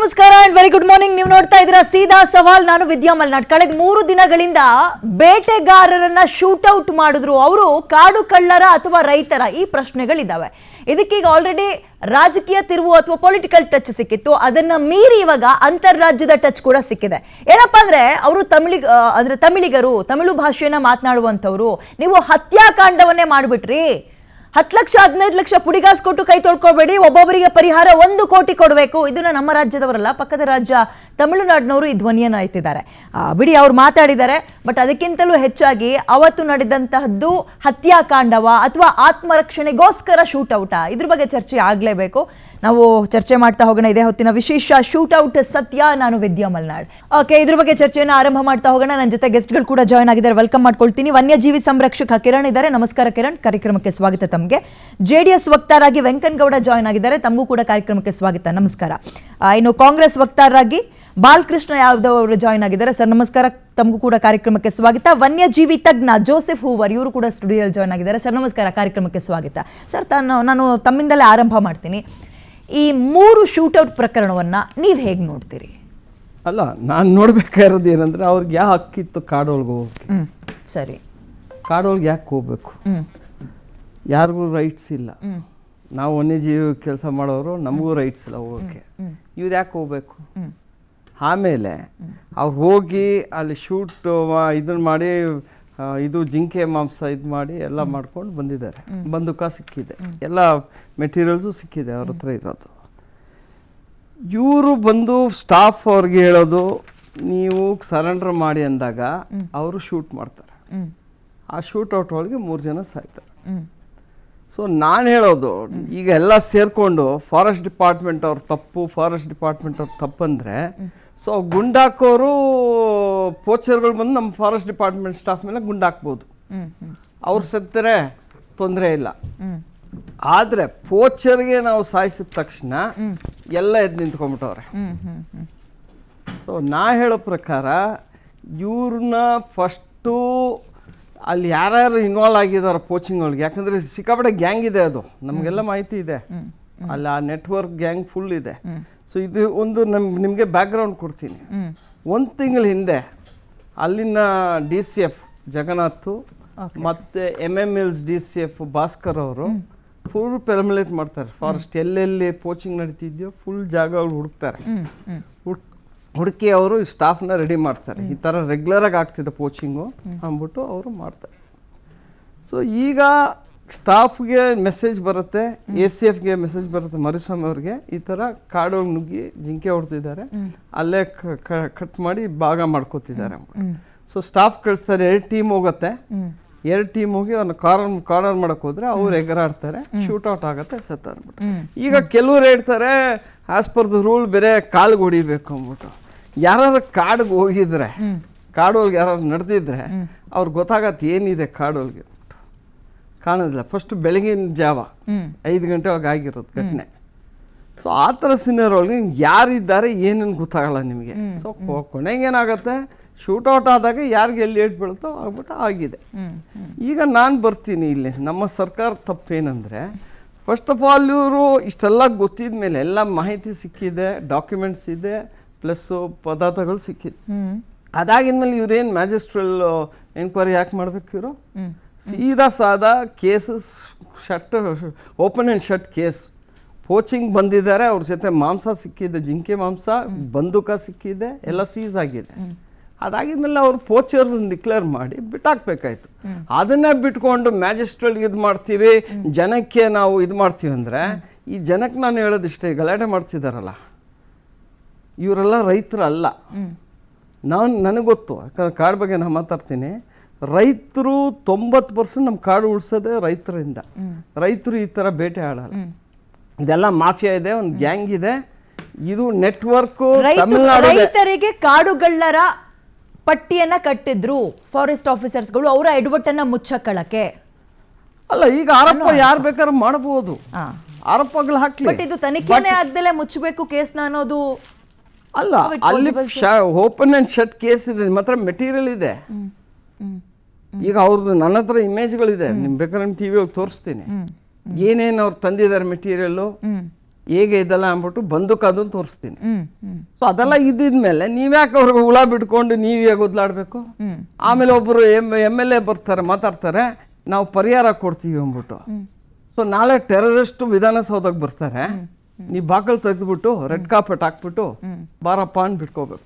ನಮಸ್ಕಾರ and very good morning. ನೀವು ನೋಡ್ತಾ ಇದ್ದೀರಾ ಸೀದಾ ಸವಾಲ್. ನಾನು ವಿದ್ಯಾ ಮಲ್ನಾಡ್. ಕಳೆದ 3 ದಿನಗಳಿಂದ ಬೇಟೆಗಾರರನ್ನ ಶೂಟ್ಔಟ್ ಮಾಡಿದ್ರು. ಅವರು ಕಾಡು ಕಳ್ಳರ ಅಥವಾ ರೈತರ? ಈ ಪ್ರಶ್ನೆಗಳಿದ್ದಾವೆ. ಇದಕ್ಕೀಗ ಆಲ್ರೆಡಿ ರಾಜಕೀಯ ತಿರುವು ಅಥವಾ ಪೊಲಿಟಿಕಲ್ ಟಚ್ ಸಿಕ್ಕಿತ್ತು. ಅದನ್ನ ಮೀರಿ ಇವಾಗ ಅಂತಾರಾಜ್ಯದ ಟಚ್ ಕೂಡ ಸಿಕ್ಕಿದೆ. ಏನಪ್ಪಾ ಅಂದ್ರೆ ಅವರು ತಮಿಳಿಗರು, ತಮಿಳು ಭಾಷೆಯನ್ನ ಮಾತನಾಡುವಂಥವ್ರು. ನೀವು ಹತ್ಯಾಕಾಂಡವನ್ನೇ ಮಾಡಿಬಿಟ್ರಿ. 10 ಲಕ್ಷ 15 ಲಕ್ಷ ಪುಡಿಗಾಸ್ ಕೊಟ್ಟು ಕೈ ತೊಳ್ಕೊಬೇಡಿ, ಒಬ್ಬೊಬ್ಬರಿಗೆ ಪರಿಹಾರ 1 ಕೋಟಿ ಕೊಡಬೇಕು. ಇದನ್ನ ನಮ್ಮ ರಾಜ್ಯದವರಲ್ಲ, ಪಕ್ಕದ ರಾಜ್ಯ ತಮಿಳುನಾಡಿನವರು ಈ ಧ್ವನಿಯನ್ನು ಎತ್ತಿದ್ದಾರೆ. ಬಿಡಿ, ಅವ್ರು ಮಾತಾಡಿದ್ದಾರೆ. ಬಟ್ ಅದಕ್ಕಿಂತಲೂ ಹೆಚ್ಚಾಗಿ ಅವತ್ತು ನಡೆದಂತಹದ್ದು ಹತ್ಯಾಕಾಂಡವ ಅಥವಾ ಆತ್ಮರಕ್ಷಣೆಗೋಸ್ಕರ ಶೂಟ್ಔಟ, ಇದ್ರ ಬಗ್ಗೆ ಚರ್ಚೆ ಆಗಲೇಬೇಕು. ನಾವು ಚರ್ಚೆ ಮಾಡ್ತಾ ಹೋಗೋಣ. ಇದೇ ಹೊತ್ತಿನ ವಿಶೇಷ ಶೂಟ್ಔಟ್ ಸತ್ಯ. ನಾನು ವಿದ್ಯಾ ಮಲ್ನಾಡ್. ಓಕೆ, ಇದ್ರ ಬಗ್ಗೆ ಚರ್ಚೆಯನ್ನು ಆರಂಭ ಮಾಡ್ತಾ ಹೋಗೋಣ. ನನ್ನ ಜೊತೆ ಗೆಸ್ಟ್ಗಳು ಕೂಡ ಜಾಯ್ನ್ ಆಗಿದ್ದಾರೆ. ವೆಲ್ಕಮ್ ಮಾಡ್ಕೊಳ್ತೀನಿ. ವನ್ಯಜೀವಿ ಸಂರಕ್ಷಕ ಕಿರಣ್ ಇದ್ದಾರೆ. ನಮಸ್ಕಾರ ಕಿರಣ್, ಕಾರ್ಯಕ್ರಮಕ್ಕೆ ಸ್ವಾಗತ ತಮಗೆ. JDS ವಕ್ತಾರಾಗಿ ವೆಂಕನಗೌಡ ಜಾಯ್ನ್ ಆಗಿದ್ದಾರೆ. ತಮಗೂ ಕೂಡ ಕಾರ್ಯಕ್ರಮಕ್ಕೆ ಸ್ವಾಗತ, ನಮಸ್ಕಾರ. ಇನ್ನು ಕಾಂಗ್ರೆಸ್ ವಕ್ತಾರರಾಗಿ ಬಾಲಕೃಷ್ಣ ಯಾದವ್ ಅವರು ಜಾಯ್ನ್ ಆಗಿದ್ದಾರೆ. ಸರ್ ನಮಸ್ಕಾರ, ತಮಗೂ ಕೂಡ ಕಾರ್ಯಕ್ರಮಕ್ಕೆ ಸ್ವಾಗತ. ವನ್ಯಜೀವಿ ತಜ್ಞ ಜೋಸೆಫ್ ಹೂವರ್ ಇವರು ಕೂಡ ಸ್ಟುಡಿಯೋದಲ್ಲಿ ಜಾಯ್ನ್ ಆಗಿದ್ದಾರೆ. ಸರ್ ನಮಸ್ಕಾರ, ಕಾರ್ಯಕ್ರಮಕ್ಕೆ ಸ್ವಾಗತ. ಸರ್, ನಾನು ತಮ್ಮಿಂದಲೇ ಆರಂಭ ಮಾಡ್ತೀನಿ. ಈ 3 ಶೂಟ್ಔಟ್ ಪ್ರಕರಣವನ್ನ ನೀವು ಹೇಗೆ ನೋಡ್ತೀರಿ? ಅಲ್ಲ, ನಾನು ನೋಡ್ಬೇಕಾಗಿರೋದು ಏನಂದ್ರೆ ಅವ್ರಿಗೆ ಯಾವ ಹಕ್ಕಿತ್ತು ಕಾಡೊಳಗೆ ಹೋಗಕ್ಕೆ? ಸರಿ, ಕಾಡೊಳಗೆ ಯಾಕೆ ಹೋಗ್ಬೇಕು? ಯಾರಿಗೂ ರೈಟ್ಸ್ ಇಲ್ಲ. ನಾವು ವನ್ಯಜೀವಿ ಕೆಲಸ ಮಾಡೋರು, ನಮಗೂ ರೈಟ್ಸ್ ಇಲ್ಲ ಹೋಗೋಕ್ಕೆ. ಇವ್ರು ಯಾಕೆ ಹೋಗ್ಬೇಕು? ಆಮೇಲೆ ಅವ್ರು ಹೋಗಿ ಅಲ್ಲಿ ಶೂಟ್ ಇದನ್ನ ಮಾಡಿ ಇದು ಜಿಂಕೆ ಮಾಂಸ ಇದು ಮಾಡಿ ಎಲ್ಲ ಮಾಡ್ಕೊಂಡು ಬಂದಿದ್ದಾರೆ. ಬಂದೂಕ ಸಿಕ್ಕಿದೆ, ಎಲ್ಲ ಮೆಟೀರಿಯಲ್ಸು ಸಿಕ್ಕಿದೆ ಅವ್ರ ಹತ್ರ ಇರೋದು. ಇವರು ಬಂದು ಸ್ಟಾಫ್ ಅವ್ರಿಗೆ ಹೇಳೋದು ನೀವು ಸರೆಂಡರ್ ಮಾಡಿ ಅಂದಾಗ ಅವರು ಶೂಟ್ ಮಾಡ್ತಾರೆ. ಆ ಶೂಟ್ ಔಟ್ ಒಳಗೆ 3 ಜನ ಸಾಯ್ತಾರೆ. ಸೊ ನಾನು ಹೇಳೋದು, ಈಗ ಎಲ್ಲ ಸೇರಿಕೊಂಡು ಫಾರೆಸ್ಟ್ ಡಿಪಾರ್ಟ್ಮೆಂಟ್ ಅವ್ರ ತಪ್ಪು, ಫಾರೆಸ್ಟ್ ಡಿಪಾರ್ಟ್ಮೆಂಟ್ ಅವ್ರ ತಪ್ಪಂದರೆ, ಸೊ ಗುಂಡಾಕೋರು ಪೋಚರ್ಗಳು ಬಂದು ನಮ್ಮ ಫಾರೆಸ್ಟ್ ಡಿಪಾರ್ಟ್ಮೆಂಟ್ ಸ್ಟಾಫ್ ಮೇಲೆ ಗುಂಡಾಕ್ಬೋದು. ಅವ್ರು ಸತ್ತರೆ ತೊಂದರೆ ಇಲ್ಲ. ಆದರೆ ಪೋಚರ್ಗೆ ನಾವು ಸಾಯಿಸಿದ ತಕ್ಷಣ ಎಲ್ಲ ಎದ್ದು ನಿಂತ್ಕೊಂಡ್ಬಿಟ್ಟವ್ರೆ. ಸೊ ನಾ ಹೇಳೋ ಪ್ರಕಾರ ಇವ್ರನ್ನ ಫಸ್ಟು ಅಲ್ಲಿ ಯಾರ್ಯಾರು ಇನ್ವಾಲ್ವ್ ಆಗಿದ್ದಾರೆ ಪೋಚಿಂಗ್ ಒಳಗೆ, ಯಾಕಂದರೆ ಸಿಕ್ಕಾಪಟ್ಟೆ ಗ್ಯಾಂಗ್ ಇದೆ, ಅದು ನಮಗೆಲ್ಲ ಮಾಹಿತಿ ಇದೆ. ಅಲ್ಲಿ ಆ ನೆಟ್ವರ್ಕ್ ಗ್ಯಾಂಗ್ ಫುಲ್ ಇದೆ. ಸೊ ಇದು ಒಂದು ನಿಮಗೆ ಬ್ಯಾಕ್ಗ್ರೌಂಡ್ ಕೊಡ್ತೀನಿ. 1 ತಿಂಗಳ ಹಿಂದೆ ಅಲ್ಲಿನ DCF ಜಗನ್ನಾಥ್ ಮತ್ತು MMLs DCF ಭಾಸ್ಕರ್ ಅವರು ಫುಲ್ ಪೆರ್ಮುಲೇಟ್ ಮಾಡ್ತಾರೆ. ಫಾರೆಸ್ಟ್ ಎಲ್ಲೆಲ್ಲಿ ಪೋಚಿಂಗ್ ನಡೀತಿದ್ಯೋ ಫುಲ್ ಜಾಗಗಳು ಹುಡುಕ್ತಾರೆ. ಹುಡುಕಿ ಅವರು ಸ್ಟಾಫ್ನ ರೆಡಿ ಮಾಡ್ತಾರೆ. ಈ ಥರ ರೆಗ್ಯುಲರಾಗಿ ಆಗ್ತಿದೆ ಪೋಚಿಂಗು ಅಂದ್ಬಿಟ್ಟು ಅವರು ಮಾಡ್ತಾರೆ. ಸೊ ಈಗ ಸ್ಟಾಫ್ಗೆ ಮೆಸೇಜ್ ಬರುತ್ತೆ, ACFಗೆ ಮೆಸೇಜ್ ಬರುತ್ತೆ, ಮರಿಸ್ವಾಮಿ ಅವ್ರಿಗೆ ಈ ಥರ ಕಾಡೊಳಗೆ ನುಗ್ಗಿ ಜಿಂಕೆ ಹೊಡ್ತಿದ್ದಾರೆ, ಅಲ್ಲೇ ಕಟ್ ಮಾಡಿ ಭಾಗ ಮಾಡ್ಕೋತಿದ್ದಾರೆ. ಸೊ ಸ್ಟಾಫ್ ಕಳಿಸ್ತಾರೆ, 2 ಟೀಮ್ ಹೋಗುತ್ತೆ. 2 ಟೀಮ್ ಹೋಗಿ ಅವ್ರನ್ನ ಕಾರ್ನರ್ ಮಾಡಕ್ಕೆ ಹೋದ್ರೆ ಅವ್ರು ಎಗರಾಡ್ತಾರೆ, ಶೂಟ್ಔಟ್ ಆಗುತ್ತೆ, ಸತ್ತ ಅಂದ್ಬಿಟ್ಟು. ಈಗ ಕೆಲವ್ರು ಹೇಳ್ತಾರೆ ಆಸ್ ಪರ್ ದ ರೂಲ್ ಬೇರೆ ಕಾಲ್ಗೆ ಹೊಡಿಬೇಕು ಅಂದ್ಬಿಟ್ಟು. ಯಾರು ಕಾಡಿಗೆ ಹೋಗಿದ್ರೆ, ಕಾಡೊಳಗೆ ಯಾರು ನಡೆದಿದ್ರೆ ಅವ್ರಿಗೆ ಗೊತ್ತಾಗತ್ತೆ ಏನಿದೆ ಕಾಡೊಳಗೆ. ಕಾಣೋದಿಲ್ಲ. ಫಸ್ಟ್ ಬೆಳಗಿನ ಜಾವ 5 ಗಂಟೆ ಒಳಗೆ ಆಗಿರೋದು ಘಟನೆ. ಸೊ ಆ ಥರ ಸಿನಿಮಾ ಒಳಗೆ ಯಾರಿದ್ದಾರೆ ಏನೇನು ಗೊತ್ತಾಗಲ್ಲ ನಿಮಗೆ. ಸೊ ಕೊನೆಗೆ ಏನಾಗುತ್ತೆ, ಶೂಟ್ಔಟ್ ಆದಾಗ ಯಾರಿಗೆ ಎಲ್ಲಿ ಏಟ್ ಬೀಳುತ್ತೋ ಆಗ್ಬಿಟ್ಟು ಆಗಿದೆ. ಈಗ ನಾನು ಬರ್ತೀನಿ ಇಲ್ಲಿ. ನಮ್ಮ ಸರ್ಕಾರ ತಪ್ಪೇನೆಂದರೆ, ಫಸ್ಟ್ ಆಫ್ ಆಲ್ ಇವರು ಇಷ್ಟೆಲ್ಲ ಗೊತ್ತಿದ ಮೇಲೆ ಎಲ್ಲ ಮಾಹಿತಿ ಸಿಕ್ಕಿದೆ, ಡಾಕ್ಯುಮೆಂಟ್ಸ್ ಇದೆ, ಪ್ಲಸ್ಸು ಪದಾರ್ಥಗಳು ಸಿಕ್ಕಿದೆ. ಅದಾಗಿದ್ಮೇಲೆ ಇವ್ರೇನು ಮ್ಯಾಜಿಸ್ಟ್ರಲ್ ಎನ್ಕ್ವೈರಿ ಯಾಕೆ ಮಾಡ್ಬೇಕು? ಇವರು ಸೀದಾ ಸಾದಾ case open and shut case. Poaching ಬಂದಿದ್ದಾರೆ, ಅವ್ರ ಜೊತೆ ಮಾಂಸ ಸಿಕ್ಕಿದೆ, ಜಿಂಕೆ ಮಾಂಸ, ಬಂದೂಕ ಸಿಕ್ಕಿದೆ, ಎಲ್ಲ ಸೀಸ್ ಆಗಿದೆ. ಅದಾಗಿದ್ಮೇಲೆ ಅವ್ರು ಪೋಚರ್ಸ್ ಡಿಕ್ಲೇರ್ ಮಾಡಿ ಬಿಟ್ಟಾಕ್ಬೇಕಾಯ್ತು. ಅದನ್ನೇ ಬಿಟ್ಕೊಂಡು ಮ್ಯಾಜಿಸ್ಟ್ರೇಟ್ಗೆ ಇದು ಮಾಡ್ತೀವಿ, ಜನಕ್ಕೆ ನಾವು ಇದು ಮಾಡ್ತೀವಿ ಅಂದರೆ, ಈ ಜನಕ್ಕೆ ನಾನು ಹೇಳೋದಿಷ್ಟೇ, ಗಲಾಟೆ ಮಾಡ್ತಿದ್ದಾರಲ್ಲ ಇವರೆಲ್ಲ ರೈತರಲ್ಲ. ನನಗೆ ಗೊತ್ತು, ಯಾಕಂದ್ರೆ ಕಾಡು ಬಗ್ಗೆ ನಾನು ಮಾತಾಡ್ತೀನಿ. ರೈತರು 90% ನಮ್ಮ ಕಾಡು ಉಳಿಸೋದೇ ರೈತರಿಂದ. ರೈತರು ಈ ಥರ ಬೇಟೆ ಆಡಲ್ಲ. ಇದೆಲ್ಲ ಮಾಫಿಯಾ ಇದೆ, ಒಂದು ಗ್ಯಾಂಗ್ ಇದೆ, ಇದು ನೆಟ್ವರ್ಕ್. ರೈತರಿಗೆ ಕಾಡುಗಳ್ಳರ ಪಟ್ಟಿಯನ್ನ ಕಟ್ಟಿದ್ರು ಫಾರೆಸ್ಟ್ ಆಫೀಸರ್ಸ್ಗಳು, ಅವರ ಎಡವಟ್ಟನ್ನ ಮುಚ್ಚಕ್ಕಳಕ್ಕೆ. ಅಲ್ಲ, ಈಗ ಆರೋಪ ಯಾರು ಬೇಕಾದ್ರೂ ಮಾಡಬಹುದು, ಆರೋಪಗಳು ಹಾಕ್ಲಿ. ಬಟ್ ಇದು ತನಿಖೆನೇ ಆಗದಲ್ಲೇ ಮುಚ್ಚಬೇಕು ಕೇಸ್ನ ಅನ್ನೋದು ಅಲ್ಲ. ಅಲ್ಲಿ ಓಪನ್ ಅಂಡ್ ಶಟ್ ಕೇಸ್ ಇದೆ, ಮಾತ್ರ ಮೆಟೀರಿಯಲ್ ಇದೆ. ಈಗ ಅವ್ರದ್ದು ನನ್ನ ಹತ್ರ ಇಮೇಜ್ಗಳಿದೆ, ನಿಮ್ ಬೇಕಾದ್ರೆ ಟಿವಿ ಹೋಗಿ ತೋರಿಸ್ತೀನಿ ಏನೇನು ಅವ್ರು ತಂದಿದ್ದಾರೆ ಮೆಟೀರಿಯಲ್ಲು. ಹೇಗೆ ಇದೆಲ್ಲ ಅಂದ್ಬಿಟ್ಟು ಬಂದೂಕು ಅದನ್ನು ತೋರಿಸ್ತೀನಿ. ಸೊ ಅದೆಲ್ಲ ಇದ್ದಿದ್ಮೇಲೆ ನೀವ್ಯಾಕೆ ಅವ್ರಿಗೆ ಹುಳ ಬಿಟ್ಕೊಂಡು ನೀವೇ ಗುದ್ಲಾಡ್ಬೇಕು? ಆಮೇಲೆ ಒಬ್ಬರು MLA ಬರ್ತಾರೆ, ಮಾತಾಡ್ತಾರೆ, ನಾವು ಪರಿಹಾರ ಕೊಡ್ತೀವಿ ಅಂದ್ಬಿಟ್ಟು. ಸೊ ನಾಳೆ ಟೆರರಿಸ್ಟ್ ವಿಧಾನಸೌಧಕ್ಕೆ ಬರ್ತಾರೆ, ನೀವು ಬಾಕಲ್ ತೆಗೆದ್ಬಿಟ್ಟು ರೆಡ್ ಕಾರ್ಪೆಟ್ ಹಾಕ್ಬಿಟ್ಟು ಬಾರಪ್ಪ ಅಂತ ಬಿಟ್ಕೋಬೇಕು.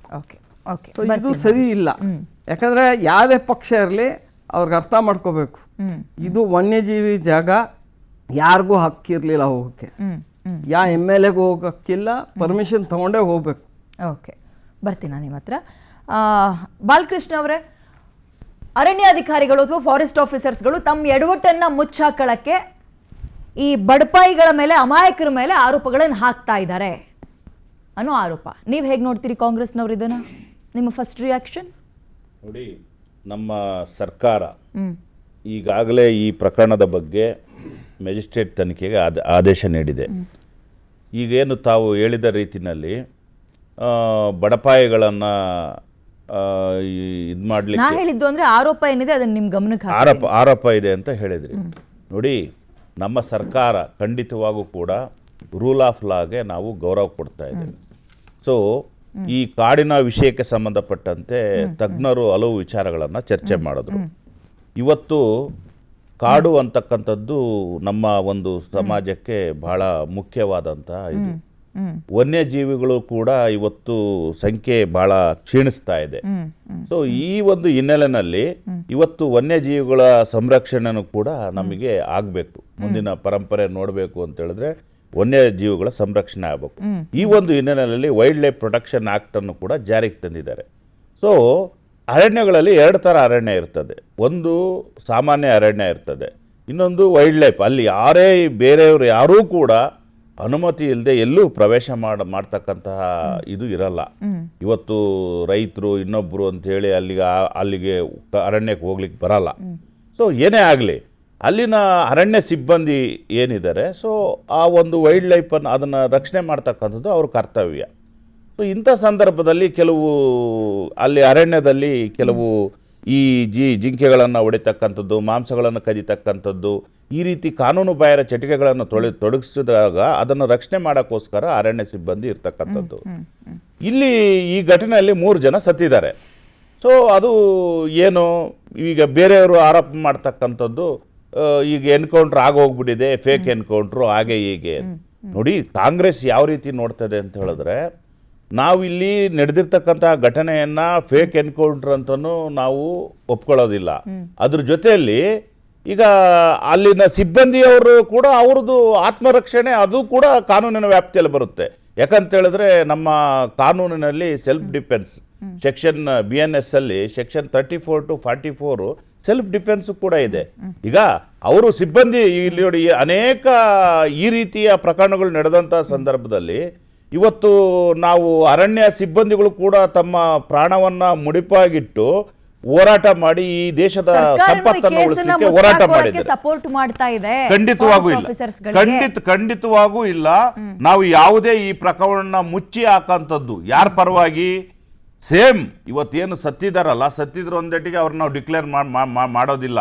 ಸೊ ಇದು ಸರಿ ಇಲ್ಲ. ಯಾಕಂದ್ರೆ ಯಾವುದೇ ಪಕ್ಷ ಇರಲಿ ಅವ್ರಿಗೆ ಅರ್ಥ ಮಾಡ್ಕೋಬೇಕು, ಇದು ವನ್ಯಜೀವಿ ಜಾಗ, ಯಾರಿಗೂ ಹಕ್ಕಿರ್ಲಿಲ್ಲ ಹೋಗೋಕ್ಕೆ. MLAಗೂ ಹೋಗಕ್ಕಿಲ್ಲ, ಪರ್ಮಿಷನ್ ತಗೊಂಡೇ ಹೋಗ್ಬೇಕು. ಓಕೆ, ಬರ್ತೀನಿ ನಾನು ನಿಮ್ಮ ಹತ್ರ. ಬಾಲಕೃಷ್ಣ ಅವರೇ, ಅರಣ್ಯಾಧಿಕಾರಿಗಳು ಅಥವಾ ಫಾರೆಸ್ಟ್ ಆಫೀಸರ್ಸ್ಗಳು ತಮ್ಮ ಎಡವಟ್ಟನ್ನ ಮುಚ್ಚಾಕಳಕ್ಕೆ ಈ ಬಡಪಾಯಿಗಳ ಮೇಲೆ, ಅಮಾಯಕರ ಮೇಲೆ ಆರೋಪಗಳನ್ನು ಹಾಕ್ತಾ ಇದ್ದಾರೆ ಅನ್ನೋ ಆರೋಪ. ನೀವು ಹೇಗೆ ನೋಡ್ತೀರಿ ಕಾಂಗ್ರೆಸ್ನವ್ರು ಇದನ್ನ? ನಿಮ್ಮ ಫಸ್ಟ್ ರಿಯಾಕ್ಷನ್? ನೋಡಿ, ನಮ್ಮ ಸರ್ಕಾರ ಈಗಾಗಲೇ ಈ ಪ್ರಕರಣದ ಬಗ್ಗೆ ಮ್ಯಾಜಿಸ್ಟ್ರೇಟ್ ತನಿಖೆಗೆ ಆದೇಶ ನೀಡಿದೆ. ಈಗೇನು ತಾವು ಹೇಳಿದ ರೀತಿಯಲ್ಲಿ ಬಡಪಾಯಿಗಳನ್ನು ಇದು ಮಾಡಲಿಕ್ಕೆ ನಾ ಹೇಳಿದ್ದು ಅಂದರೆ ಆರೋಪ ಏನಿದೆ ಅದನ್ನು ನಿಮ್ಮ ಗಮನಕ್ಕೆ ಆರೋಪ ಇದೆ ಅಂತ ಹೇಳಿದ್ರಿ. ನೋಡಿ, ನಮ್ಮ ಸರ್ಕಾರ ಖಂಡಿತವಾಗೂ ಕೂಡ ರೂಲ್ ಆಫ್ ಲಾಗೆ ನಾವು ಗೌರವ ಕೊಡ್ತಾ ಇದ್ದೇವೆ. ಸೊ ಈ ಕಾಡಿನ ವಿಷಯಕ್ಕೆ ಸಂಬಂಧಪಟ್ಟಂತೆ ತಜ್ಞರು ಹಲವು ವಿಚಾರಗಳನ್ನು ಚರ್ಚೆ ಮಾಡಿದ್ರು. ಇವತ್ತು ಕಾಡು ಅಂತಕ್ಕಂಥದ್ದು ನಮ್ಮ ಒಂದು ಸಮಾಜಕ್ಕೆ ಬಹಳ ಮುಖ್ಯವಾದಂತಹ ಇದು. ವನ್ಯಜೀವಿಗಳು ಕೂಡ ಇವತ್ತು ಸಂಖ್ಯೆ ಬಹಳ ಕ್ಷೀಣಿಸ್ತಾ ಇದೆ. ಸೊ ಈ ಒಂದು ಹಿನ್ನೆಲೆಯಲ್ಲಿ ಇವತ್ತು ವನ್ಯಜೀವಿಗಳ ಸಂರಕ್ಷಣೆನೂ ಕೂಡ ನಮಗೆ ಆಗಬೇಕು. ಮುಂದಿನ ಪರಂಪರೆ ನೋಡಬೇಕು ಅಂತ ಹೇಳಿದ್ರೆ ವನ್ಯಜೀವಿಗಳ ಸಂರಕ್ಷಣೆ ಆಗಬೇಕು. ಈ ಒಂದು ಹಿನ್ನೆಲೆಯಲ್ಲಿ ವೈಲ್ಡ್ ಲೈಫ್ ಪ್ರೊಟೆಕ್ಷನ್ ಆಕ್ಟ್ ಅನ್ನು ಕೂಡ ಜಾರಿಗೆ ತಂದಿದ್ದಾರೆ. ಸೊ ಅರಣ್ಯಗಳಲ್ಲಿ 2 ಥರ ಅರಣ್ಯ ಇರ್ತದೆ. ಒಂದು ಸಾಮಾನ್ಯ ಅರಣ್ಯ ಇರ್ತದೆ, ಇನ್ನೊಂದು ವೈಲ್ಡ್ ಲೈಫ್. ಅಲ್ಲಿ ಯಾರೇ ಬೇರೆಯವರು ಯಾರೂ ಕೂಡ ಅನುಮತಿ ಇಲ್ಲದೆ ಎಲ್ಲೂ ಪ್ರವೇಶ ಮಾಡ್ತಕ್ಕಂತಹ ಇದು ಇರಲ್ಲ. ಇವತ್ತು ರೈತರು ಇನ್ನೊಬ್ಬರು ಅಂಥೇಳಿ ಅಲ್ಲಿಗೆ ಅರಣ್ಯಕ್ಕೆ ಹೋಗ್ಲಿಕ್ಕೆ ಬರಲ್ಲ. ಸೊ ಏನೇ ಆಗಲಿ, ಅಲ್ಲಿನ ಅರಣ್ಯ ಸಿಬ್ಬಂದಿ ಏನಿದ್ದಾರೆ, ಸೊ ಆ ಒಂದು ವೈಲ್ಡ್ ಲೈಫನ್ನು ಅದನ್ನು ರಕ್ಷಣೆ ಮಾಡ್ತಕ್ಕಂಥದ್ದು ಅವ್ರ ಕರ್ತವ್ಯ. ಸೊ ಇಂಥ ಸಂದರ್ಭದಲ್ಲಿ ಕೆಲವು ಅಲ್ಲಿ ಅರಣ್ಯದಲ್ಲಿ ಕೆಲವು ಈ ಜಿಂಕೆಗಳನ್ನು ಹೊಡಿತಕ್ಕಂಥದ್ದು, ಮಾಂಸಗಳನ್ನು ಕದಿತಕ್ಕಂಥದ್ದು, ಈ ರೀತಿ ಕಾನೂನು ಬಾಹಿರ ಚಟುವಟಿಕೆಗಳನ್ನು ತೊಡಗಿಸಿದಾಗ ಅದನ್ನು ರಕ್ಷಣೆ ಮಾಡೋಕ್ಕೋಸ್ಕರ ಅರಣ್ಯ ಸಿಬ್ಬಂದಿ ಇರ್ತಕ್ಕಂಥದ್ದು. ಇಲ್ಲಿ ಈ ಘಟನೆಯಲ್ಲಿ 3 ಜನ ಸತ್ತಿದ್ದಾರೆ. ಸೊ ಅದು ಏನು ಈಗ ಬೇರೆಯವರು ಆರೋಪ ಮಾಡ್ತಕ್ಕಂಥದ್ದು, ಈಗ ಎನ್ಕೌಂಟ್ರ್ ಆಗೋಗ್ಬಿಟ್ಟಿದೆ, ಫೇಕ್ ಎನ್ಕೌಂಟ್ರು, ಹಾಗೆ ಹೀಗೆ. ನೋಡಿ, ಕಾಂಗ್ರೆಸ್ ಯಾವ ರೀತಿ ನೋಡ್ತದೆ ಅಂತ ಹೇಳಿದ್ರೆ, ನಾವಿಲ್ಲಿ ನಡೆದಿರ್ತಕ್ಕಂತಹ ಘಟನೆಯನ್ನ ಫೇಕ್ ಎನ್ಕೌಂಟರ್ ಅಂತನೂ ನಾವು ಒಪ್ಕೊಳ್ಳೋದಿಲ್ಲ. ಅದ್ರ ಜೊತೆಯಲ್ಲಿ ಈಗ ಅಲ್ಲಿನ ಸಿಬ್ಬಂದಿಯವರು ಕೂಡ ಅವ್ರದ್ದು ಆತ್ಮರಕ್ಷಣೆ ಅದು ಕೂಡ ಕಾನೂನಿನ ವ್ಯಾಪ್ತಿಯಲ್ಲಿ ಬರುತ್ತೆ. ಯಾಕಂತ ಹೇಳಿದ್ರೆ ನಮ್ಮ ಕಾನೂನಿನಲ್ಲಿ ಸೆಲ್ಫ್ ಡಿಫೆನ್ಸ್ ಸೆಕ್ಷನ್ BNS ಅಲ್ಲಿ ಸೆಕ್ಷನ್ 34 to 44 ಸೆಲ್ಫ್ ಡಿಫೆನ್ಸ್ ಕೂಡ ಇದೆ. ಈಗ ಅವರು ಸಿಬ್ಬಂದಿ ಇಲ್ಲಿ ನೋಡಿ, ಅನೇಕ ಈ ರೀತಿಯ ಪ್ರಕರಣಗಳು ನಡೆದಂತಹ ಸಂದರ್ಭದಲ್ಲಿ ಇವತ್ತು ನಾವು ಅರಣ್ಯ ಸಿಬ್ಬಂದಿಗಳು ಕೂಡ ತಮ್ಮ ಪ್ರಾಣವನ್ನ ಮುಡಿಪಾಗಿಟ್ಟು ಹೋರಾಟ ಮಾಡಿ ಈ ದೇಶದ ಸಂಪತ್ತನ್ನು ಉಳಿಸಲಿಕ್ಕೆ ಹೋರಾಟ ಮಾಡಿದ್ದಾರೆ. ಸಪೋರ್ಟ್ ಮಾಡ್ತಾ ಇದೆ. ಖಂಡಿತವಾಗೂ ಇಲ್ಲ. ನಾವು ಯಾವುದೇ ಈ ಪ್ರಕರಣ ಮುಚ್ಚಿ ಹಾಕಂತದ್ದು ಯಾರ ಪರವಾಗಿ ಸೇಮ್ ಇವತ್ತೇನು ಸತ್ತಿದಾರಲ್ಲ, ಸತ್ತಿದ್ರು ಒಂದೆಟ್ಟಿಗೆ ಅವ್ರನ್ನ ನಾವು ಡಿಕ್ಲೇರ್ ಮಾಡೋದಿಲ್ಲ.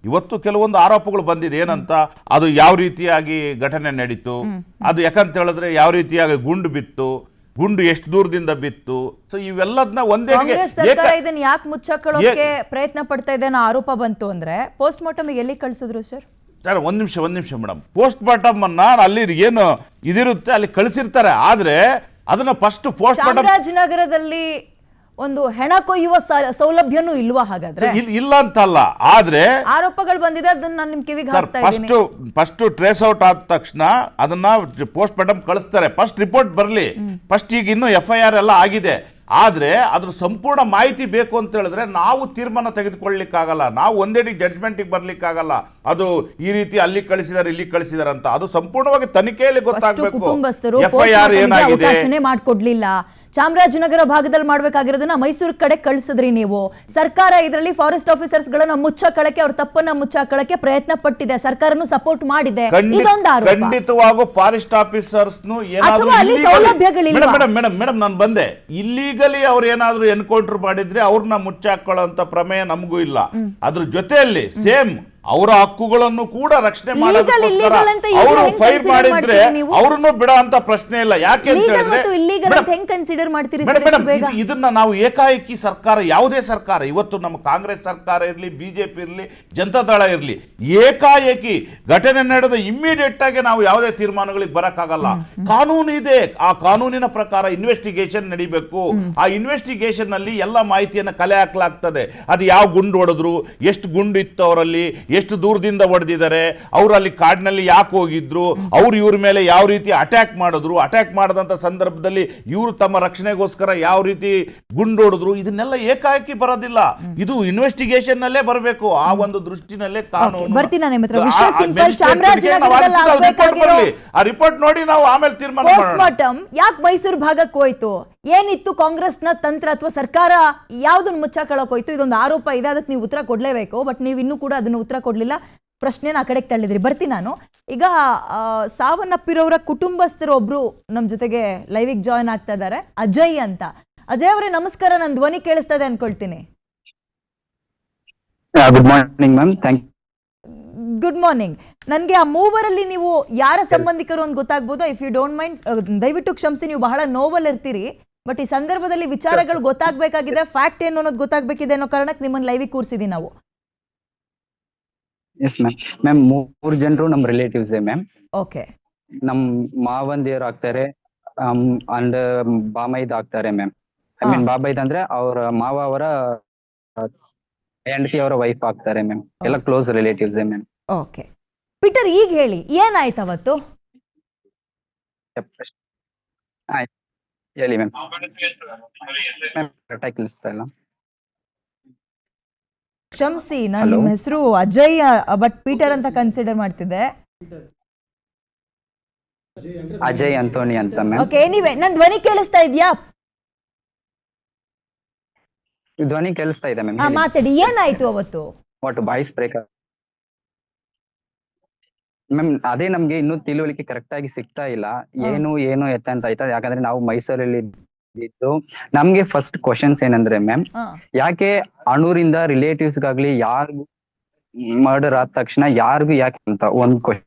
ಇವತ್ತು ಕೆಲವೊಂದು ಆರೋಪಗಳು ಬಂದಿದೆ. ಏನಂತ, ಅದು ಯಾವ ರೀತಿಯಾಗಿ ಘಟನೆ ನಡೀತು, ಅದು ಯಾಕಂತ ಹೇಳಿದ್ರೆ ಯಾವ ರೀತಿಯಾಗಿ ಗುಂಡು ಬಿತ್ತು, ಗುಂಡು ಎಷ್ಟು ದೂರದಿಂದ ಬಿತ್ತು. ಸೊ ಇವೆಲ್ಲದನ್ನ ಒಂದೇ ಸರ್ಕಾರ ಇದನ್ನ ಯಾಕೆ ಮುಚ್ಚಾಕೊಳ್ಳೋಕೆ ಪ್ರಯತ್ನ ಪಡ್ತಾ ಇದೆ ಅನ್ನೋ ಆರೋಪ ಬಂತು ಅಂದ್ರೆ ಪೋಸ್ಟ್ ಮಾರ್ಟಮ್ ಎಲ್ಲಿ ಕಳಿಸಿದ್ರು ಸರ್? ಸರ್ ಒಂದ್ ನಿಮಿಷ ಮೇಡಮ್. ಪೋಸ್ಟ್ ಮಾರ್ಟಮ್ ಅನ್ನ ಅಲ್ಲಿ ಏನು ಇದಿರುತ್ತೆ ಅಲ್ಲಿ ಕಳಿಸಿರ್ತಾರೆ. ಆದ್ರೆ ಅದನ್ನ ಫಸ್ಟ್ ಪೋಸ್ಟ್ ಮಾರ್ಟಮ್ ಚಾಮರಾಜನಗರದಲ್ಲಿ ಒಂದು ಹೆಣ ಕೊಯ್ಯುವ ಸೌಲಭ್ಯನೂ ಇಲ್ವಾ? ಹಾಗಾದ್ರೆ ಇಲ್ಲ ಅಂತಲ್ಲ, ಆದ್ರೆ ಆರೋಪಗಳು ಬಂದಿದೆ, ಅದನ್ನ ನಾನು ನಿಮ್ ಕಿವಿಗೆ ಹಾಕ್ತಾ ಇದ್ದೀನಿ. ಫಸ್ಟ್ ಟ್ರೇಸ್ ಔಟ್ ಆದ ತಕ್ಷಣ ಅದನ್ನ ಪೋಸ್ಟ್ ಮಾರ್ಟಮ್ ಕಳಿಸ್ತಾರೆ. ಫಸ್ಟ್ ರಿಪೋರ್ಟ್ ಬರಲಿ. ಫಸ್ಟ್ ಈಗ ಇನ್ನು FIR ಎಲ್ಲ ಆಗಿದೆ. ಆದ್ರೆ ಅದ್ರ ಸಂಪೂರ್ಣ ಮಾಹಿತಿ ಬೇಕು ಅಂತ ಹೇಳಿದ್ರೆ ನಾವು ತೀರ್ಮಾನ ತೆಗೆದುಕೊಳ್ಳಲಿಕ್ಕಾಗಲ್ಲ. ನಾವು ಒಂದೇಟಿಗೆ ಜಡ್ಜ್ಮೆಂಟಿಗೆ ಬರ್ಲಿಕ್ಕಾಗಲ್ಲ. ಅದು ಈ ರೀತಿ ಅಲ್ಲಿ ಕಳಿಸಿದಾರೆ ಇಲ್ಲಿ ಕಳಿಸಿದಾರೆ ಅಂತ ಅದು ಸಂಪೂರ್ಣವಾಗಿ ತನಿಖೆಯಲ್ಲಿ ಗೊತ್ತಾಗಬೇಕು. ಕುಟುಂಬಸ್ಥರು FIR ಏನಾಗಿದೆ ಮಾಡ್ಕೊಡ್ಲಿಲ್ಲ. ಚಾಮರಾಜನಗರ ಭಾಗದಲ್ಲಿ ಮಾಡ್ಬೇಕಾಗಿರೋದನ್ನ ಮೈಸೂರು ಕಡೆ ಕಳಿಸಿದ್ರಿ ನೀವು. ಸರ್ಕಾರ ಇದರಲ್ಲಿ ಫಾರೆಸ್ಟ್ ಆಫೀಸರ್ಸ್ ಗಳನ್ನ ಮುಚ್ಚಾಕಳಕ್ಕೆ, ಅವ್ರ ತಪ್ಪನ್ನ ಮುಚ್ಚಾಕಳಕ್ಕೆ ಪ್ರಯತ್ನ ಪಟ್ಟಿದೆ. ಸರ್ಕಾರನು ಸಪೋರ್ಟ್ ಮಾಡಿದೆ. ಇದೊಂದು ಆರೋಪ. ಖಂಡಿತವಾಗೂ ಫಾರೆಸ್ಟ್ ಆಫೀಸರ್ಸ್ ಮೇಡಮ್ ನಾನು ಬಂದೆ, ಇಲ್ಲಿಗಲಿ ಅವ್ರು ಏನಾದ್ರು ಎನ್ಕೌಂಟರ್ ಮಾಡಿದ್ರೆ ಅವ್ರನ್ನ ಮುಚ್ಚಾಕೊಳ್ಳೋ ಪ್ರಮೇಯ ನಮಗೂ ಇಲ್ಲ. ಅದ್ರ ಜೊತೆಯಲ್ಲಿ ಸೇಮ್ ಅವರ ಹಕ್ಕುಗಳನ್ನು ಕೂಡ ರಕ್ಷಣೆ ಮಾಡೋದಕ್ಕೋಸ್ಕರ illegal ಅಂತ ಈಗ ಅವರು ಹೆಂಗ್ ಫೈರ್ consider ಮಾಡಿದ್ರೆ ಮಾಡ್ತೀರಿ ನೀವು? ಅವ್ರನ್ನು ಬಿಡೋ ಅಂತ ಪ್ರಶ್ನೆ ಇಲ್ಲ. ಯಾಕೆ ಅಂತ ಲೀಗಲ್ ಹೇಳಿದ್ರೆ ಮತ್ತು ಇಲ್ಲಿಗಲ್ ಅಂತ ಹೆಂಗ್ ಕನ್ಸಿಡರ್ ಮಾಡ್ತೀರಿ ಸರ್ ಮೇಡಮ್, ಇಷ್ಟು ಬೇಗ? ಇದನ್ನ ನಾವು ಏಕಾಏಕಿ ಸರ್ಕಾರ, ಯಾವುದೇ ಸರ್ಕಾರ, ಇವತ್ತು ನಮ್ಮ ಕಾಂಗ್ರೆಸ್ ಸರ್ಕಾರ ಇರಲಿ, ಬಿಜೆಪಿ ಇರಲಿ, ಜನತಾದಳ ಇರಲಿ, ಏಕಾಏಕಿ ಘಟನೆ ನಡೆದ ಇಮ್ಮಿಡಿಯೇಟ್ ಆಗಿ ನಾವು ಯಾವುದೇ ತೀರ್ಮಾನಗಳಿಗೆ ಬರಕ್ಕಾಗಲ್ಲ. ಕಾನೂನು ಇದೆ, ಆ ಕಾನೂನಿನ ಪ್ರಕಾರ ಇನ್ವೆಸ್ಟಿಗೇಷನ್ ನಡಿಬೇಕು. ಆ ಇನ್ವೆಸ್ಟಿಗೇಷನ್ ನಲ್ಲಿ ಎಲ್ಲ ಮಾಹಿತಿಯನ್ನು ಕಲೆ ಹಾಕಲಾಗ್ತದೆ. ಅದು ಯಾವ ಗುಂಡು ಹೊಡೆದ್ರು, ಎಷ್ಟು ಗುಂಡು ಇತ್ತು ಅವರಲ್ಲಿ, ಎಷ್ಟು ದೂರದಿಂದ ಹೊಡೆದಿದ್ದಾರೆ, ಅವರು ಅಲ್ಲಿ ಕಾಡಿನಲ್ಲಿ ಯಾಕೆ ಹೋಗಿದ್ರು, ಅವ್ರು ಇವ್ರ ಮೇಲೆ ಯಾವ ರೀತಿ ಅಟ್ಯಾಕ್ ಮಾಡಿದ್ರು, ಅಟ್ಯಾಕ್ ಮಾಡಿದಂಥ ಸಂದರ್ಭದಲ್ಲಿ ಇವರು ತಮ್ಮ ರಕ್ಷಣೆಗೋಸ್ಕರ ಯಾವ ರೀತಿ ಗುಂಡು ಹೊಡೆದ್ರು, ಇದನ್ನೆಲ್ಲ ಏಕಾಏಕಿ ಬರೋದಿಲ್ಲ. ಇದು ಇನ್ವೆಸ್ಟಿಗೇಷನ್ ನಲ್ಲೇ ಬರಬೇಕು. ಆ ಒಂದು ದೃಷ್ಟಿನಲ್ಲೇ ಕಾನೂನು. ಬರ್ತೀನಿ ನಾನು ನಿಮ್ಮ ಹತ್ರ. ವಿಶ್ವ ಸಿಂಪಲ್ ಚಾಮರಾಜನಗರದಲ್ಲಿ ಆಗ್ಬೇಕಾಗಿರೋ ಆ ರಿಪೋರ್ಟ್ ನೋಡಿ ನಾವು ಆಮೇಲೆ ತೀರ್ಮಾನ ಪೋಸ್ಟ್ ಮಾಡೋಣ. ಮಾರ್ಟಮ್ ಯಾಕೆ ಮೈಸೂರು ಭಾಗಕ್ಕೆ ಹೋಯ್ತು? ಏನಿತ್ತು ಕಾಂಗ್ರೆಸ್ನ ತಂತ್ರ ಅಥವಾ ಸರ್ಕಾರ ಯಾವ್ದನ್ನ ಮುಚ್ಚಾಕಳಕ್ ಹೋಯ್ತು? ಇದೊಂದು ಆರೋಪ ಇದೆ, ಅದಕ್ಕೆ ನೀವು ಉತ್ತರ ಕೊಡ್ಲೇಬೇಕು. ಬಟ್ ನೀವು ಇನ್ನೂ ಕೂಡ ಅದನ್ನು ಉತ್ತರ ಕೊಡ್ಲಿಲ್ಲ, ಪ್ರಶ್ನೆನ ಆ ಕಡೆಗೆ ತಳ್ಳಿದ್ರಿ. ಬರ್ತೀನಿ ನಾನು. ಈಗ ಸಾವನ್ನಪ್ಪಿರೋರ ಕುಟುಂಬಸ್ಥರು ಒಬ್ರು ನಮ್ಮ ಜೊತೆಗೆ ಲೈವಿಗೆ ಜಾಯ್ನ್ ಆಗ್ತಾ ಇದ್ದಾರೆ, ಅಜಯ್ ಅಂತ. ಅಜಯ್ ಅವರೇ ನಮಸ್ಕಾರ, ನನ್ನ ಧ್ವನಿ ಕೇಳಿಸ್ತಾ ಇದೆ ಅನ್ಕೊಳ್ತೀನಿ. Good morning ma'am, thank good morning. ನನಗೆ ಆ ಮೂವರಲ್ಲಿ ನೀವು ಯಾರ ಸಂಬಂಧಿಕರು ಅಂತ ಗೊತ್ತಾಗ್ಬೋದು? ಇಫ್ ಯು ಡೋಂಟ್ ಮೈಂಡ್ ದಯವಿಟ್ಟು ಕ್ಷಮಿಸಿ, ನೀವು ಬಹಳ ನೋವಲ್ಲಿ ಇರ್ತೀರಿ. ಬಟ್ ಈ ಸಂದರ್ಭದಲ್ಲಿ ವಿಚಾರಗಳು ಗೊತ್ತಾಗಬೇಕಾಗಿದೆ, ಫ್ಯಾಕ್ಟ್ ಏನು ಅನ್ನೋದು ಗೊತ್ತಾಗಬೇಕಿದೆ ಅನ್ನೋ ಕಾರಣಕ್ಕೆ ನಿಮ್ಮನ್ನು ಲೈವಿಗೆ ಕೂರಿಸಿದೀನಿ ನಾವು. Yes ma'am. ಮ್ಯಾಮ್, 3 ಜನರು ನಮ್ಮ ರಿಲೇಟಿವ್ಸ್ ಮ್ಯಾಮ್. ಓಕೆ. ನಮ್ ಮಾವಂದಿಯರು ಆಗ್ತಾರೆ, ಅಂಡ್ ಬಾಮೈದ್ ಆಗ್ತಾರೆ ಮ್ಯಾಮ್. ಐ ಮೀನ್ ಬಾಬೈದ್ ಅಂದ್ರೆ ಅವ್ರ ಮಾವ ಅವರ ಹೆಂಡತಿ ಅವರ ವೈಫ್ ಆಗ್ತಾರೆ ಮ್ಯಾಮ್. ಎಲ್ಲ close relatives ma'am. Okay Peter, ಈಗ ಹೇಳಿ ಏನಾಯ್ತು ಅವತ್ತು? ಹೇಳಿ ಮ್ಯಾಮ್. ಮ್ಯಾಮ್ ಕರೆಕ್ಟಾಗಿ ಕೇಳಿಸ್ತಾ ಇಲ್ಲ. ಕ್ಷಮಿಸಿ, ನಾನು ನಿಮ್ಮ ಹೆಸರು ಅಜಯ್ ಬಟ್ ಪೀಟರ್ ಅಂತ ಕನ್ಸಿಡರ್ ಮಾಡ್ತಿದ್ದೆ. ಅಜಯ್ ಅಂತೋನಿ ಅಂತ ಮ್ಯಾಮ್. ಓಕೆ, ಎನಿವೆ ನನ್ನ ಧ್ವನಿ ಕೇಳಿಸ್ತಾ ಇದೆಯಾ? ಧ್ವನಿ ಕೇಳಿಸ್ತಾ ಇದೆ ಮ್ಯಾಮ್. ಮಾತಾಡಿ, ಏನಾಯ್ತು ಅವತ್ತು? What voice break ma'am. ಅದೇ ನಮ್ಗೆ ಇನ್ನೂ ತಿಳುವಳಿಕೆ ಕರೆಕ್ಟ್ ಆಗಿ ಸಿಗ್ತಾ ಇಲ್ಲ, ಏನು ಎತ್ತ ಅಂತ ಆಯ್ತಾ. ಯಾಕಂದ್ರೆ ನಾವು ಮೈಸೂರಲ್ಲಿ ಇದ್ದು ನಮ್ಗೆ ಫಸ್ಟ್ ಕ್ವಶನ್ಸ್ ಏನಂದ್ರೆ ಮ್ಯಾಮ್, ಯಾಕೆ ಅಣೂರಿಂದ ರಿಲೇಟಿವ್ಸ್ ಗಾಗ್ಲಿ ಯಾರಿಗೂ ಮರ್ಡರ್ ಆದ ತಕ್ಷಣ ಯಾರಿಗೂ ಯಾಕೆ ಅಂತ ಒಂದು question.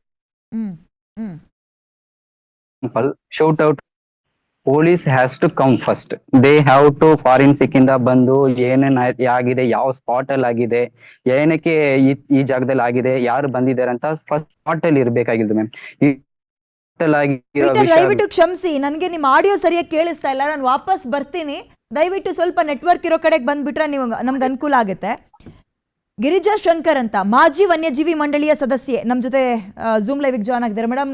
Shoot out police has to come first. They have to forensic ಇಂದ ಬಂದು ಏನೇನ್ ಆಗಿದೆ, ಯಾವ ಸ್ಪಾಟ್ ಅಲ್ಲಿ ಆಗಿದೆ, ಏನಕ್ಕೆ ಈ ಜಾಗದಲ್ಲಿ ಆಗಿದೆ, ಯಾರು ಬಂದಿದ್ದಾರೆ ಅಂತ ಫಸ್ಟ್ ಸ್ಪಾಟ್ ಅಲ್ಲಿ ಇರ್ಬೇಕಾಗಿದ್ದು ಮ್ಯಾಮ್. ದಯವಿಟ್ಟು ಕ್ಷಮಿಸಿ, ನನಗೆ ನಿಮ್ಮ ಆಡಿಯೋ ಸರಿಯಾಗಿ ಕೇಳಿಸ್ತಾ ಇಲ್ಲ. ನಾನು ವಾಪಸ್ ಬರ್ತೀನಿ. ದಯವಿಟ್ಟು ಸ್ವಲ್ಪ ನೆಟ್ವರ್ಕ್ ಇರೋ ಕಡೆಗೆ ಬಂದ್ಬಿಟ್ರೆ ನೀವು ನಮ್ಗೆ ಅನುಕೂಲ ಆಗುತ್ತೆ. ಗಿರಿಜಾ ಶಂಕರ್ ಅಂತ ಮಾಜಿ ವನ್ಯಜೀವಿ ಮಂಡಳಿಯ ಸದಸ್ಯೆ ನಮ್ಮ ಜೊತೆ ಝೂಮ್ ಲೈವಿಗೆ ಜಾಯ್ನ್ ಆಗಿದ್ದಾರೆ. ಮೇಡಮ್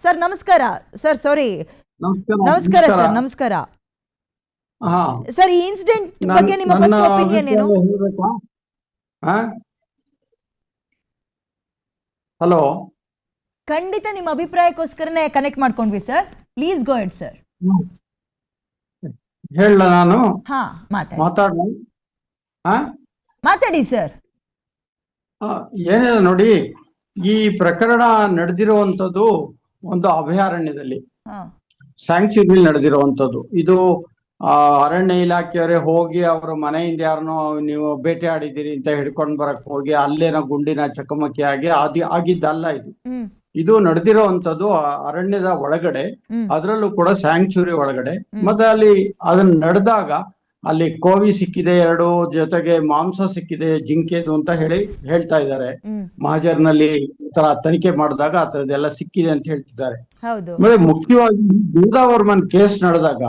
ಸರ್ ನಮಸ್ಕಾರ. ಸರ್ ಸಾರಿ, ನಮಸ್ಕಾರ ಸರ್. ನಮಸ್ಕಾರ ಸರ್. ಈ ಇನ್ಸಿಡೆಂಟ್ ಬಗ್ಗೆ ನಿಮ್ಮ ಫಸ್ಟ್ ಒಪಿನಿಯನ್ ಏನು? ಹಲೋ, ಖಂಡಿತ ನಿಮ್ಮ ಅಭಿಪ್ರಾಯಕ್ಕೋಸ್ಕರನೇ ಕನೆಕ್ಟ್ ಮಾಡ್ಕೊಂಡ್ವಿ sir. Please go head sir. ಹೇಳ ನಾನು ಹಾ ಮಾತಾಡಿ ಸರ್. ಏನಿಲ್ಲ ನೋಡಿ, ಈ ಪ್ರಕರಣ ನಡೆದಿರುವಂತದ್ದು ಒಂದು ಅಭಯಾರಣ್ಯದಲ್ಲಿ, ಸ್ಯಾಂಕ್ಚುರಿ ನಡೆದಿರುವಂತದ್ದು. ಇದು ಅರಣ್ಯ ಇಲಾಖೆಯವರೇ ಹೋಗಿ ಅವ್ರ ಮನೆಯಿಂದ ಯಾರನ್ನೋ ನೀವು ಬೇಟೆ ಆಡಿದ್ದೀರಿ ಅಂತ ಹಿಡ್ಕೊಂಡ್ ಬರಕ್ ಹೋಗಿ ಅಲ್ಲೇನೋ ಗುಂಡಿನ ಚಕಮಕಿ ಆಗಿ ಆಗಿದ್ದಲ್ಲ ಇದು. ಇದು ನಡೆದಿರುವಂತದ್ದು ಅರಣ್ಯದ ಒಳಗಡೆ, ಅದರಲ್ಲೂ ಕೂಡ ಸ್ಯಾಂಕ್ಚುರಿ ಒಳಗಡೆ. ಮತ್ತೆ ಅಲ್ಲಿ ಅದನ್ನ ನಡೆದಾಗ ಅಲ್ಲಿ ಕೋವಿ ಸಿಕ್ಕಿದೆ, 2 ಜೊತೆಗೆ ಮಾಂಸ ಸಿಕ್ಕಿದೆ, ಜಿಂಕೆದು ಅಂತ ಹೇಳ್ತಾ ಇದ್ದಾರೆ. ಮಹಾಜರ್ನಲ್ಲಿ ತರ ತನಿಖೆ ಮಾಡಿದಾಗ ಆ ತರದೆಲ್ಲ ಸಿಕ್ಕಿದೆ ಅಂತ ಹೇಳ್ತಿದ್ದಾರೆ. ಆಮೇಲೆ ಮುಖ್ಯವಾಗಿ ಗೋದಾವರ್ಮನ್ ಕೇಸ್ ನಡೆದಾಗ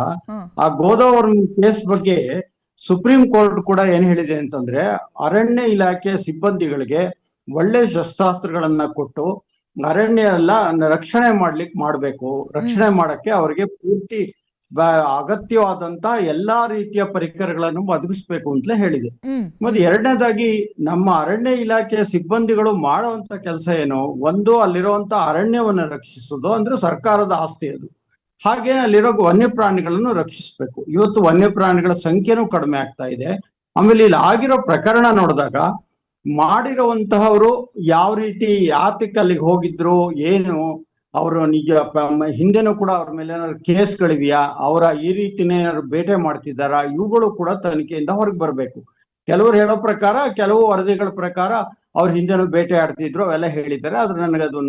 ಆ ಗೋದಾವರ್ಮನ್ ಕೇಸ್ ಬಗ್ಗೆ ಸುಪ್ರೀಂ ಕೋರ್ಟ್ ಕೂಡ ಏನ್ ಹೇಳಿದೆ ಅಂತಂದ್ರೆ, ಅರಣ್ಯ ಇಲಾಖೆ ಸಿಬ್ಬಂದಿಗಳಿಗೆ ಒಳ್ಳೆ ಶಸ್ತ್ರಾಸ್ತ್ರಗಳನ್ನ ಕೊಟ್ಟು ಅರಣ್ಯ ಎಲ್ಲ ರಕ್ಷಣೆ ಮಾಡ್ಬೇಕು. ರಕ್ಷಣೆ ಮಾಡಕ್ಕೆ ಅವರಿಗೆ ಪೂರ್ತಿ ಅಗತ್ಯವಾದಂತ ಎಲ್ಲಾ ರೀತಿಯ ಪರಿಕರಗಳನ್ನು ಒದಗಿಸ್ಬೇಕು ಅಂತಲೇ ಹೇಳಿದೆ. ಮತ್ತೆ ಎರಡನೇದಾಗಿ ನಮ್ಮ ಅರಣ್ಯ ಇಲಾಖೆಯ ಸಿಬ್ಬಂದಿಗಳು ಮಾಡುವಂತ ಕೆಲಸ ಏನು, ಒಂದು ಅಲ್ಲಿರುವಂತ ಅರಣ್ಯವನ್ನು ರಕ್ಷಿಸೋದು, ಅಂದ್ರೆ ಸರ್ಕಾರದ ಆಸ್ತಿ ಅದು. ಹಾಗೇನೆ ಅಲ್ಲಿರೋ ವನ್ಯಪ್ರಾಣಿಗಳನ್ನು ರಕ್ಷಿಸ್ಬೇಕು. ಇವತ್ತು ವನ್ಯಪ್ರಾಣಿಗಳ ಸಂಖ್ಯೆನೂ ಕಡಿಮೆ ಆಗ್ತಾ ಇದೆ. ಆಮೇಲೆ ಇಲ್ಲಿ ಆಗಿರೋ ಪ್ರಕರಣ ನೋಡಿದಾಗ ಮಾಡಿರುವಂತಹವರು ಯಾವ ರೀತಿ ಯಾತಕ್ಕೆ ಅಲ್ಲಿಗೆ ಹೋಗಿದ್ರು, ಏನು ಅವರು ನಿಜ ಹಿಂದೆನೂ ಕೂಡ ಅವ್ರ ಮೇಲೆ ಏನಾದ್ರು ಕೇಸ್ಗಳಿವೆಯಾ, ಅವರ ಈ ರೀತಿನೇ ಏನಾದ್ರು ಬೇಟೆ ಮಾಡ್ತಿದ್ದಾರಾ, ಇವುಗಳು ಕೂಡ ತನಿಖೆಯಿಂದ ಹೊರಗೆ ಬರಬೇಕು. ಕೆಲವರು ಹೇಳೋ ಪ್ರಕಾರ, ಕೆಲವು ವರದಿಗಳ ಪ್ರಕಾರ ಅವ್ರ ಹಿಂದೆನೂ ಬೇಟೆ ಆಡ್ತಿದ್ರು ಅವೆಲ್ಲ ಹೇಳಿದ್ದಾರೆ. ಆದ್ರೆ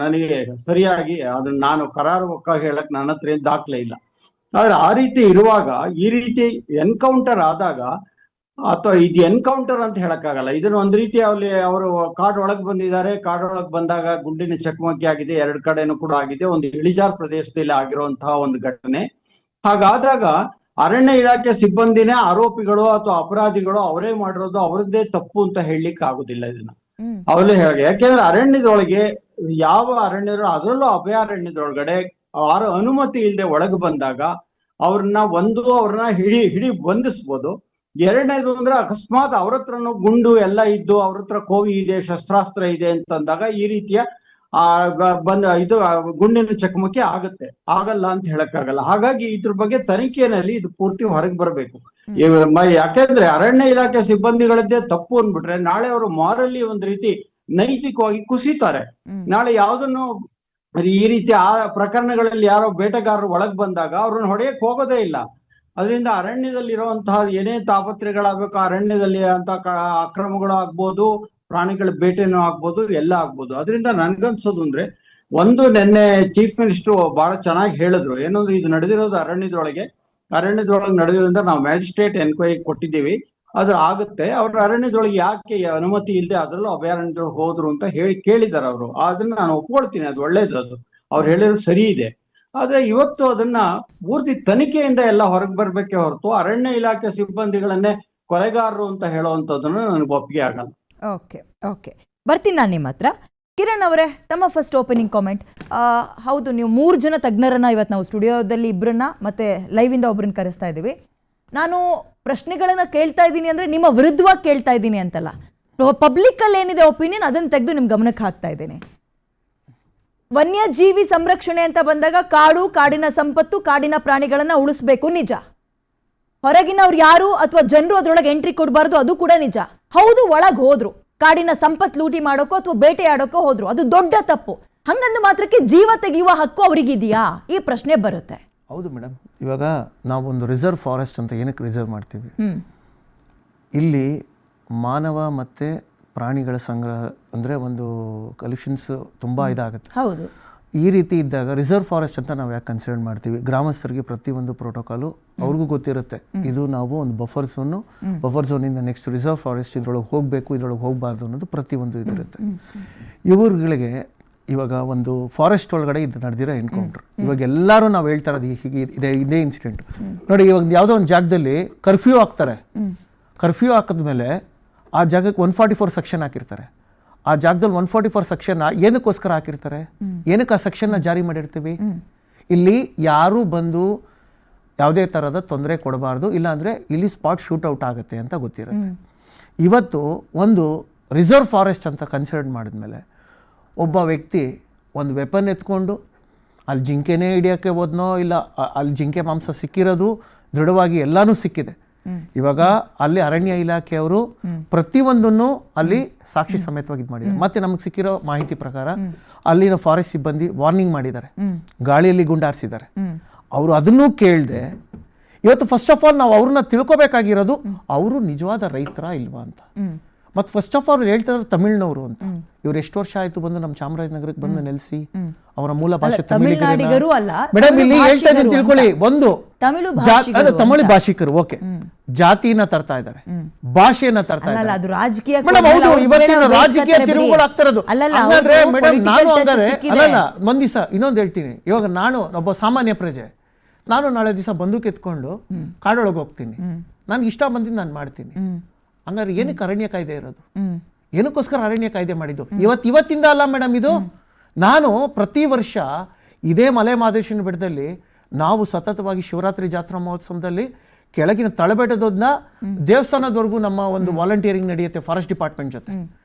ನನಗೆ ಸರಿಯಾಗಿ ಅದನ್ನ ನಾನು ಕರಾರುವಕ್ಕಾಗಿ ಹೇಳಕ್ ನನ್ನ ಹತ್ರ ಏನ್ ದಾಖಲೆ ಇಲ್ಲ. ಆದ್ರೆ ಆ ರೀತಿ ಇರುವಾಗ ಈ ರೀತಿ ಎನ್ಕೌಂಟರ್ ಆದಾಗ, ಅಥವಾ ಇದು ಎನ್ಕೌಂಟರ್ ಅಂತ ಹೇಳಕ್ಕಾಗಲ್ಲ, ಇದನ್ನ ಒಂದ್ ರೀತಿ ಅಲ್ಲಿ ಅವರು ಕಾಡ್ ಒಳಗ್ ಬಂದಿದ್ದಾರೆ, ಕಾಡ್ ಒಳಗ್ ಬಂದಾಗ ಗುಂಡಿನ ಚಕಮಕಿ ಆಗಿದೆ, 2 ಕಡೆನೂ ಕೂಡ ಆಗಿದೆ, ಒಂದು ಇಳಿಜಾರು ಪ್ರದೇಶದಲ್ಲಿ ಆಗಿರುವಂತಹ ಒಂದು ಘಟನೆ. ಹಾಗಾದಾಗ ಅರಣ್ಯ ಇಲಾಖೆ ಸಿಬ್ಬಂದಿನೇ ಆರೋಪಿಗಳು ಅಥವಾ ಅಪರಾಧಿಗಳು, ಅವರೇ ಮಾಡಿರೋದು, ಅವರದ್ದೇ ತಪ್ಪು ಅಂತ ಹೇಳಲಿಕ್ಕೆ ಆಗುದಿಲ್ಲ ಇದನ್ನ. ಅವರೇ ಹೇಳಿ, ಯಾಕೆಂದ್ರೆ ಅರಣ್ಯದೊಳಗೆ ಯಾವ ಅರಣ್ಯರು, ಅದರಲ್ಲೂ ಅಭಯಾರಣ್ಯದೊಳಗಡೆ ಅನುಮತಿ ಇಲ್ಲದೆ ಒಳಗೆ ಬಂದಾಗ ಅವ್ರನ್ನ ಹಿಡಿ ಬಂಧಿಸ್ಬೋದು. ಎರಡನೇದು ಅಂದ್ರೆ ಅಕಸ್ಮಾತ್ ಅವ್ರ ಹತ್ರನು ಗುಂಡು ಎಲ್ಲ ಇದ್ದು, ಅವ್ರ ಹತ್ರ ಕೋವಿ ಇದೆ, ಶಸ್ತ್ರಾಸ್ತ್ರ ಇದೆ ಅಂತಂದಾಗ ಈ ರೀತಿಯ ಗುಂಡಿನ ಚಕಮಕಿ ಆಗಲ್ಲ ಅಂತ ಹೇಳಕ್ಕಾಗಲ್ಲ. ಹಾಗಾಗಿ ಇದ್ರ ಬಗ್ಗೆ ತನಿಖೆಯಲ್ಲಿ ಇದು ಪೂರ್ತಿ ಹೊರಗೆ ಬರಬೇಕು. ಯಾಕೆಂದ್ರೆ ಅರಣ್ಯ ಇಲಾಖೆ ಸಿಬ್ಬಂದಿಗಳದ್ದೇ ತಪ್ಪು ಅಂದ್ಬಿಟ್ರೆ ನಾಳೆ ಅವರು ಮಾರಲಿ ಒಂದ್ ರೀತಿ ನೈತಿಕವಾಗಿ ಕುಸಿತಾರೆ. ನಾಳೆ ಯಾವ್ದನ್ನು ಈ ರೀತಿ ಆ ಪ್ರಕರಣಗಳಲ್ಲಿ ಯಾರೋ ಬೇಟೆಗಾರರು ಒಳಗ್ ಬಂದಾಗ ಅವ್ರನ್ನ ಹೊಡೆಯಕ್ ಹೋಗೋದೇ ಇಲ್ಲ. ಅದರಿಂದ ಅರಣ್ಯದಲ್ಲಿರುವಂತಹ ಏನೇ ತಾಪತ್ರೆಗಳಾಗಬೇಕು, ಅರಣ್ಯದಲ್ಲಿ ಅಂತ ಅಕ್ರಮಗಳು ಆಗ್ಬೋದು, ಪ್ರಾಣಿಗಳ ಬೇಟೆನೂ ಆಗ್ಬೋದು, ಎಲ್ಲ ಆಗ್ಬೋದು. ಅದರಿಂದ ನನ್ಗನ್ಸೋದು ಅಂದ್ರೆ, ಒಂದು ನಿನ್ನೆ ಚೀಫ್ ಮಿನಿಸ್ಟರ್ ಬಹಳ ಚೆನ್ನಾಗಿ ಹೇಳಿದ್ರು, ಏನಂದ್ರೆ ಇದು ನಡೆದಿರೋದು ಅರಣ್ಯದೊಳಗೆ ನಡೆದಿರೋದ್ರಿಂದ ನಾವು ಮ್ಯಾಜಿಸ್ಟ್ರೇಟ್ ಎನ್ಕ್ವೈರಿ ಕೊಟ್ಟಿದ್ದೀವಿ, ಅದು ಆಗುತ್ತೆ. ಅವ್ರ ಅರಣ್ಯದೊಳಗೆ ಯಾಕೆ ಅನುಮತಿ ಇಲ್ಲದೆ ಅದರಲ್ಲೂ ಅಭಯಾರಣ್ಯದೊಳಗೆ ಹೋದ್ರು ಅಂತ ಕೇಳಿದಾರೆ ಅವರು. ಅದನ್ನ ನಾನು ಒಪ್ಕೊಳ್ತೀನಿ, ಅದು ಒಳ್ಳೇದು, ಅದು ಅವ್ರು ಹೇಳಿರೋದು ಸರಿ ಇದೆ. ಆದ್ರೆ ಇವತ್ತು ಅದನ್ನ ಪೂರ್ತಿ ತನಿಖೆಯಿಂದ ಎಲ್ಲ ಹೊರಗೆ ಬರ್ಬೇಕೆ ಹೊರತು ಅರಣ್ಯ ಇಲಾಖೆ ಸಿಬ್ಬಂದಿಗಳನ್ನೇ ಕೊಲೆಗಾರರು ಅಂತ ಹೇಳುವಂಥದ್ದನ್ನು ನನಗೆ ಒಪ್ಪಿಗೆ ಆಗಲ್ಲ. ಓಕೆ ಬರ್ತೀನಿ ನಾನು ನಿಮ್ಮ ಹತ್ರ. ಕಿರಣ್ ಅವರೇ, ತಮ್ಮ ಫಸ್ಟ್ ಓಪನಿಂಗ್ ಕಾಮೆಂಟ್. ಹೌದು, ನೀವು 3 ಜನ ತಜ್ಞರನ್ನ ಇವತ್ತು ನಾವು ಸ್ಟುಡಿಯೋದಲ್ಲಿ ಇಬ್ಬರನ್ನ ಮತ್ತೆ ಲೈವಿಂದ ಒಬ್ಬರನ್ನ ಕರೆಸ್ತಾ ಇದ್ದೀವಿ. ನಾನು ಪ್ರಶ್ನೆಗಳನ್ನ ಕೇಳ್ತಾ ಇದ್ದೀನಿ ಅಂದ್ರೆ ನಿಮ್ಮ ವಿರುದ್ಧವಾಗಿ ಕೇಳ್ತಾ ಇದ್ದೀನಿ ಅಂತಲ್ಲ, ಪಬ್ಲಿಕ್ಕಲ್ಲಿ ಏನಿದೆ ಒಪಿನಿಯನ್ ಅದನ್ನು ತೆಗೆದು ನಿಮ್ಮ ಗಮನಕ್ಕೆ ಹಾಕ್ತಾ ಇದ್ದೀನಿ. ವನ್ಯಜೀವಿ ಸಂರಕ್ಷಣೆ ಅಂತ ಬಂದಾಗ ಕಾಡಿನ ಸಂಪತ್ತು, ಕಾಡಿನ ಪ್ರಾಣಿಗಳನ್ನ ಉಳಿಸ್ಬೇಕು, ನಿಜ. ಹೊರಗಿನವ್ರು ಯಾರು ಅಥವಾ ಜನರು ಅದ್ರೊಳಗೆ ಎಂಟ್ರಿ ಕೊಡಬಾರ್ದು, ಅದು ಕೂಡ ನಿಜ. ಹೌದು, ಒಳಗೆ ಹೋದ್ರು, ಕಾಡಿನ ಸಂಪತ್ತು ಲೂಟಿ ಮಾಡೋಕೋ ಅಥವಾ ಬೇಟೆ ಆಡೋಕೋ ಹೋದ್ರು, ಅದು ದೊಡ್ಡ ತಪ್ಪು. ಹಂಗಂದು ಮಾತ್ರಕ್ಕೆ ಜೀವ ತೆಗೆಯುವ ಹಕ್ಕು ಅವ್ರಿಗಿದೆಯಾ? ಈ ಪ್ರಶ್ನೆ ಬರುತ್ತೆ. ಹೌದು ಮೇಡಮ್, ಇವಾಗ ನಾವು ಒಂದು ರಿಸರ್ವ್ ಫಾರೆಸ್ಟ್ ಅಂತ ಏನಕ್ಕೆ ರಿಸರ್ವ್ ಮಾಡ್ತೀವಿ? ಇಲ್ಲಿ ಮಾನವ ಮತ್ತು ಪ್ರಾಣಿಗಳ ಸಂಗ್ರಹ ಅಂದರೆ ಒಂದು ಕಲೆಕ್ಷನ್ಸ್ ತುಂಬ ಇದಾಗುತ್ತೆ. ಹೌದು, ಈ ರೀತಿ ಇದ್ದಾಗ ರಿಸರ್ವ್ ಫಾರೆಸ್ಟ್ ಅಂತ ನಾವು ಯಾಕೆ ಕನ್ಸಿಡರ್ ಮಾಡ್ತೀವಿ? ಗ್ರಾಮಸ್ಥರಿಗೆ ಪ್ರತಿಯೊಂದು ಪ್ರೋಟೋಕಾಲು ಅವ್ರಿಗೂ ಗೊತ್ತಿರುತ್ತೆ. ಇದು ನಾವು ಒಂದು ಬಫರ್ ಝೋನಿಂದ ನೆಕ್ಸ್ಟ್ ರಿಸರ್ವ್ ಫಾರೆಸ್ಟ್ ಇದ್ರೊಳಗೆ ಹೋಗಬೇಕು, ಇದ್ರೊಳಗೆ ಹೋಗಬಾರ್ದು ಅನ್ನೋದು ಪ್ರತಿಯೊಂದು ಇದಿರುತ್ತೆ. ಇವ್ರುಗಳಿಗೆ ಇವಾಗ ಒಂದು ಫಾರೆಸ್ಟ್ ಒಳಗಡೆ ಇದು ನಡೆದಿರೋ ಎನ್ಕೌಂಟರ್, ಇವಾಗ ಎಲ್ಲರೂ ನಾವು ಹೇಳ್ತಾ ಇರೋದು ಹೀಗೆ ಇದೇ ಇನ್ಸಿಡೆಂಟ್ ನೋಡಿ. ಇವಾಗ ಯಾವುದೋ ಒಂದು ಜಾಗದಲ್ಲಿ ಕರ್ಫ್ಯೂ ಹಾಕ್ತಾರೆ, ಕರ್ಫ್ಯೂ ಹಾಕಿದ್ಮೇಲೆ ಆ ಜಾಗಕ್ಕೆ 144 ಸೆಕ್ಷನ್ ಹಾಕಿರ್ತಾರೆ. ಆ ಜಾಗದಲ್ಲಿ 144 ಸೆಕ್ಷನ್ ಏನಕ್ಕೋಸ್ಕರ ಹಾಕಿರ್ತಾರೆ? ಏನಕ್ಕೆ ಆ ಸೆಕ್ಷನ್ನ ಜಾರಿ ಮಾಡಿರ್ತೀವಿ? ಇಲ್ಲಿ ಯಾರು ಬಂದು ಯಾವುದೇ ಥರದ ತೊಂದರೆ ಕೊಡಬಾರ್ದು, ಇಲ್ಲಾಂದರೆ ಇಲ್ಲಿ ಸ್ಪಾಟ್ ಶೂಟೌಟ್ ಆಗುತ್ತೆ ಅಂತ ಗೊತ್ತಿರುತ್ತೆ. ಇವತ್ತು ಒಂದು ರಿಸರ್ವ್ ಫಾರೆಸ್ಟ್ ಅಂತ ಕನ್ಸಿಡರ್ ಮಾಡಿದ್ಮೇಲೆ ಒಬ್ಬ ವ್ಯಕ್ತಿ ಒಂದು ವೆಪನ್ ಎತ್ಕೊಂಡು ಅಲ್ಲಿ ಜಿಂಕೆನೇ ಹಿಡಿಯೋಕ್ಕೆ ಹೋದ್ನೋ, ಇಲ್ಲ ಅಲ್ಲಿ ಜಿಂಕೆ ಮಾಂಸ ಸಿಕ್ಕಿರೋದು ದೃಢವಾಗಿ ಎಲ್ಲನೂ ಸಿಕ್ಕಿದೆ. ಇವಾಗ ಅಲ್ಲಿ ಅರಣ್ಯ ಇಲಾಖೆಯವರು ಪ್ರತಿಯೊಂದನ್ನು ಅಲ್ಲಿ ಸಾಕ್ಷಿ ಸಮೇತವಾಗಿ ಇದು ಮಾಡಿದ್ದಾರೆ. ಮತ್ತೆ ನಮಗೆ ಸಿಕ್ಕಿರೋ ಮಾಹಿತಿ ಪ್ರಕಾರ ಅಲ್ಲಿನ ಫಾರೆಸ್ಟ್ ಸಿಬ್ಬಂದಿ ವಾರ್ನಿಂಗ್ ಮಾಡಿದ್ದಾರೆ, ಗಾಳಿಯಲ್ಲಿ ಗುಂಡಾರಿಸಿದ್ದಾರೆ. ಅವರು ಅದನ್ನೂ ಕೇಳದೆ ಇವತ್ತು ಫಸ್ಟ್ ಆಫ್ ಆಲ್ ನಾವು ಅವ್ರನ್ನ ತಿಳ್ಕೊಬೇಕಾಗಿರೋದು ಅವರು ನಿಜವಾದ ರೈತರ ಇಲ್ವಾ ಅಂತ. ಮತ್ತು ಫಸ್ಟ್ ಆಫ್ ಆಲ್ ಹೇಳ್ತಾ ಇದ್ದಾರೆ ತಮಿಳ್ನವರು ಅಂತ. ಇವ್ರು ಎಷ್ಟು ವರ್ಷ ಆಯ್ತು ಬಂದು ನಮ್ಮ ಚಾಮರಾಜನಗರಕ್ಕೆ ಬಂದು ನೆಲೆಸಿ, ಅವರ ಮೂಲ ಭಾಷೆ ತಮಿಳುನಾಡಿಗರು ಅಲ್ಲ ಮೇಡಮ್. ಇಲ್ಲಿ ಹೇಳ್ತಾ ಇದ್ದೀನಿ ತಿಳ್ಕೊಳ್ಳಿ, ಒಂದು ತಮಿಳು ಭಾಷಿಕರು, ಓಕೆ, ಜಾತಿನ ತರ್ತಾ ಇದ್ದಾರೆ, ಭಾಷೆಯನ್ನ ತರ್ತಾ ಇದ್ದಾರೆ. ಅದು ರಾಜಕೀಯ ಮೇಡಮ್, ಹೌದು, ಇವತ್ತಿನ ರಾಜಕೀಯ ತಿರುವುಗಳು ಆಗ್ತಾ ಇರೋದು. ಹಂಗಾದ್ರೆ ಮೇಡಮ್ ನಾನು ಹಂಗಾದ್ರೆ ಅಲ್ಲಲ್ಲ, ಒಂದ್ ದಿವಸ ಇನ್ನೊಂದು ಹೇಳ್ತೀನಿ. ಇವಾಗ ನಾನು ಒಬ್ಬ ಸಾಮಾನ್ಯ ಪ್ರಜೆ, ನಾನು ನಾಳೆ ದಿವಸ ಬಂದೂಕ್ ಎತ್ಕೊಂಡು ಕಾಡೊಳಗೆ ಹೋಗ್ತೀನಿ, ನನ್ಗೆ ಇಷ್ಟ ಬಂದಿದ್ದು ನಾನು ಮಾಡ್ತೀನಿ. ಹಂಗಾರೆ ಏನಕ್ಕೆ ಅರಣ್ಯ ಕಾಯ್ದೆ ಇರೋದು? ಏನಕ್ಕೋಸ್ಕರ ಅರಣ್ಯ ಕಾಯ್ದೆ ಮಾಡಿದ್ದು? ಇವತ್ತಿಂದ ಅಲ್ಲ ಮೇಡಮ್, ಇದು ನಾನು ಪ್ರತಿ ವರ್ಷ ಇದೇ ಮಲೆ ಮಹದೇಶ್ವರನ ಬೆಟ್ಟದಲ್ಲಿ ನಾವು ಸತತವಾಗಿ ಶಿವರಾತ್ರಿ ಜಾತ್ರಾ ಮಹೋತ್ಸವದಲ್ಲಿ ಕೆಳಗಿನ ತಳಬೆಟ್ಟದನ್ನ ದೇವಸ್ಥಾನದವರೆಗೂ ನಮ್ಮ ಒಂದು ವಾಲಂಟಿಯರಿಂಗ್ ನಡೆಯುತ್ತೆ ಫಾರೆಸ್ಟ್ ಡಿಪಾರ್ಟ್ಮೆಂಟ್ ಜೊತೆ.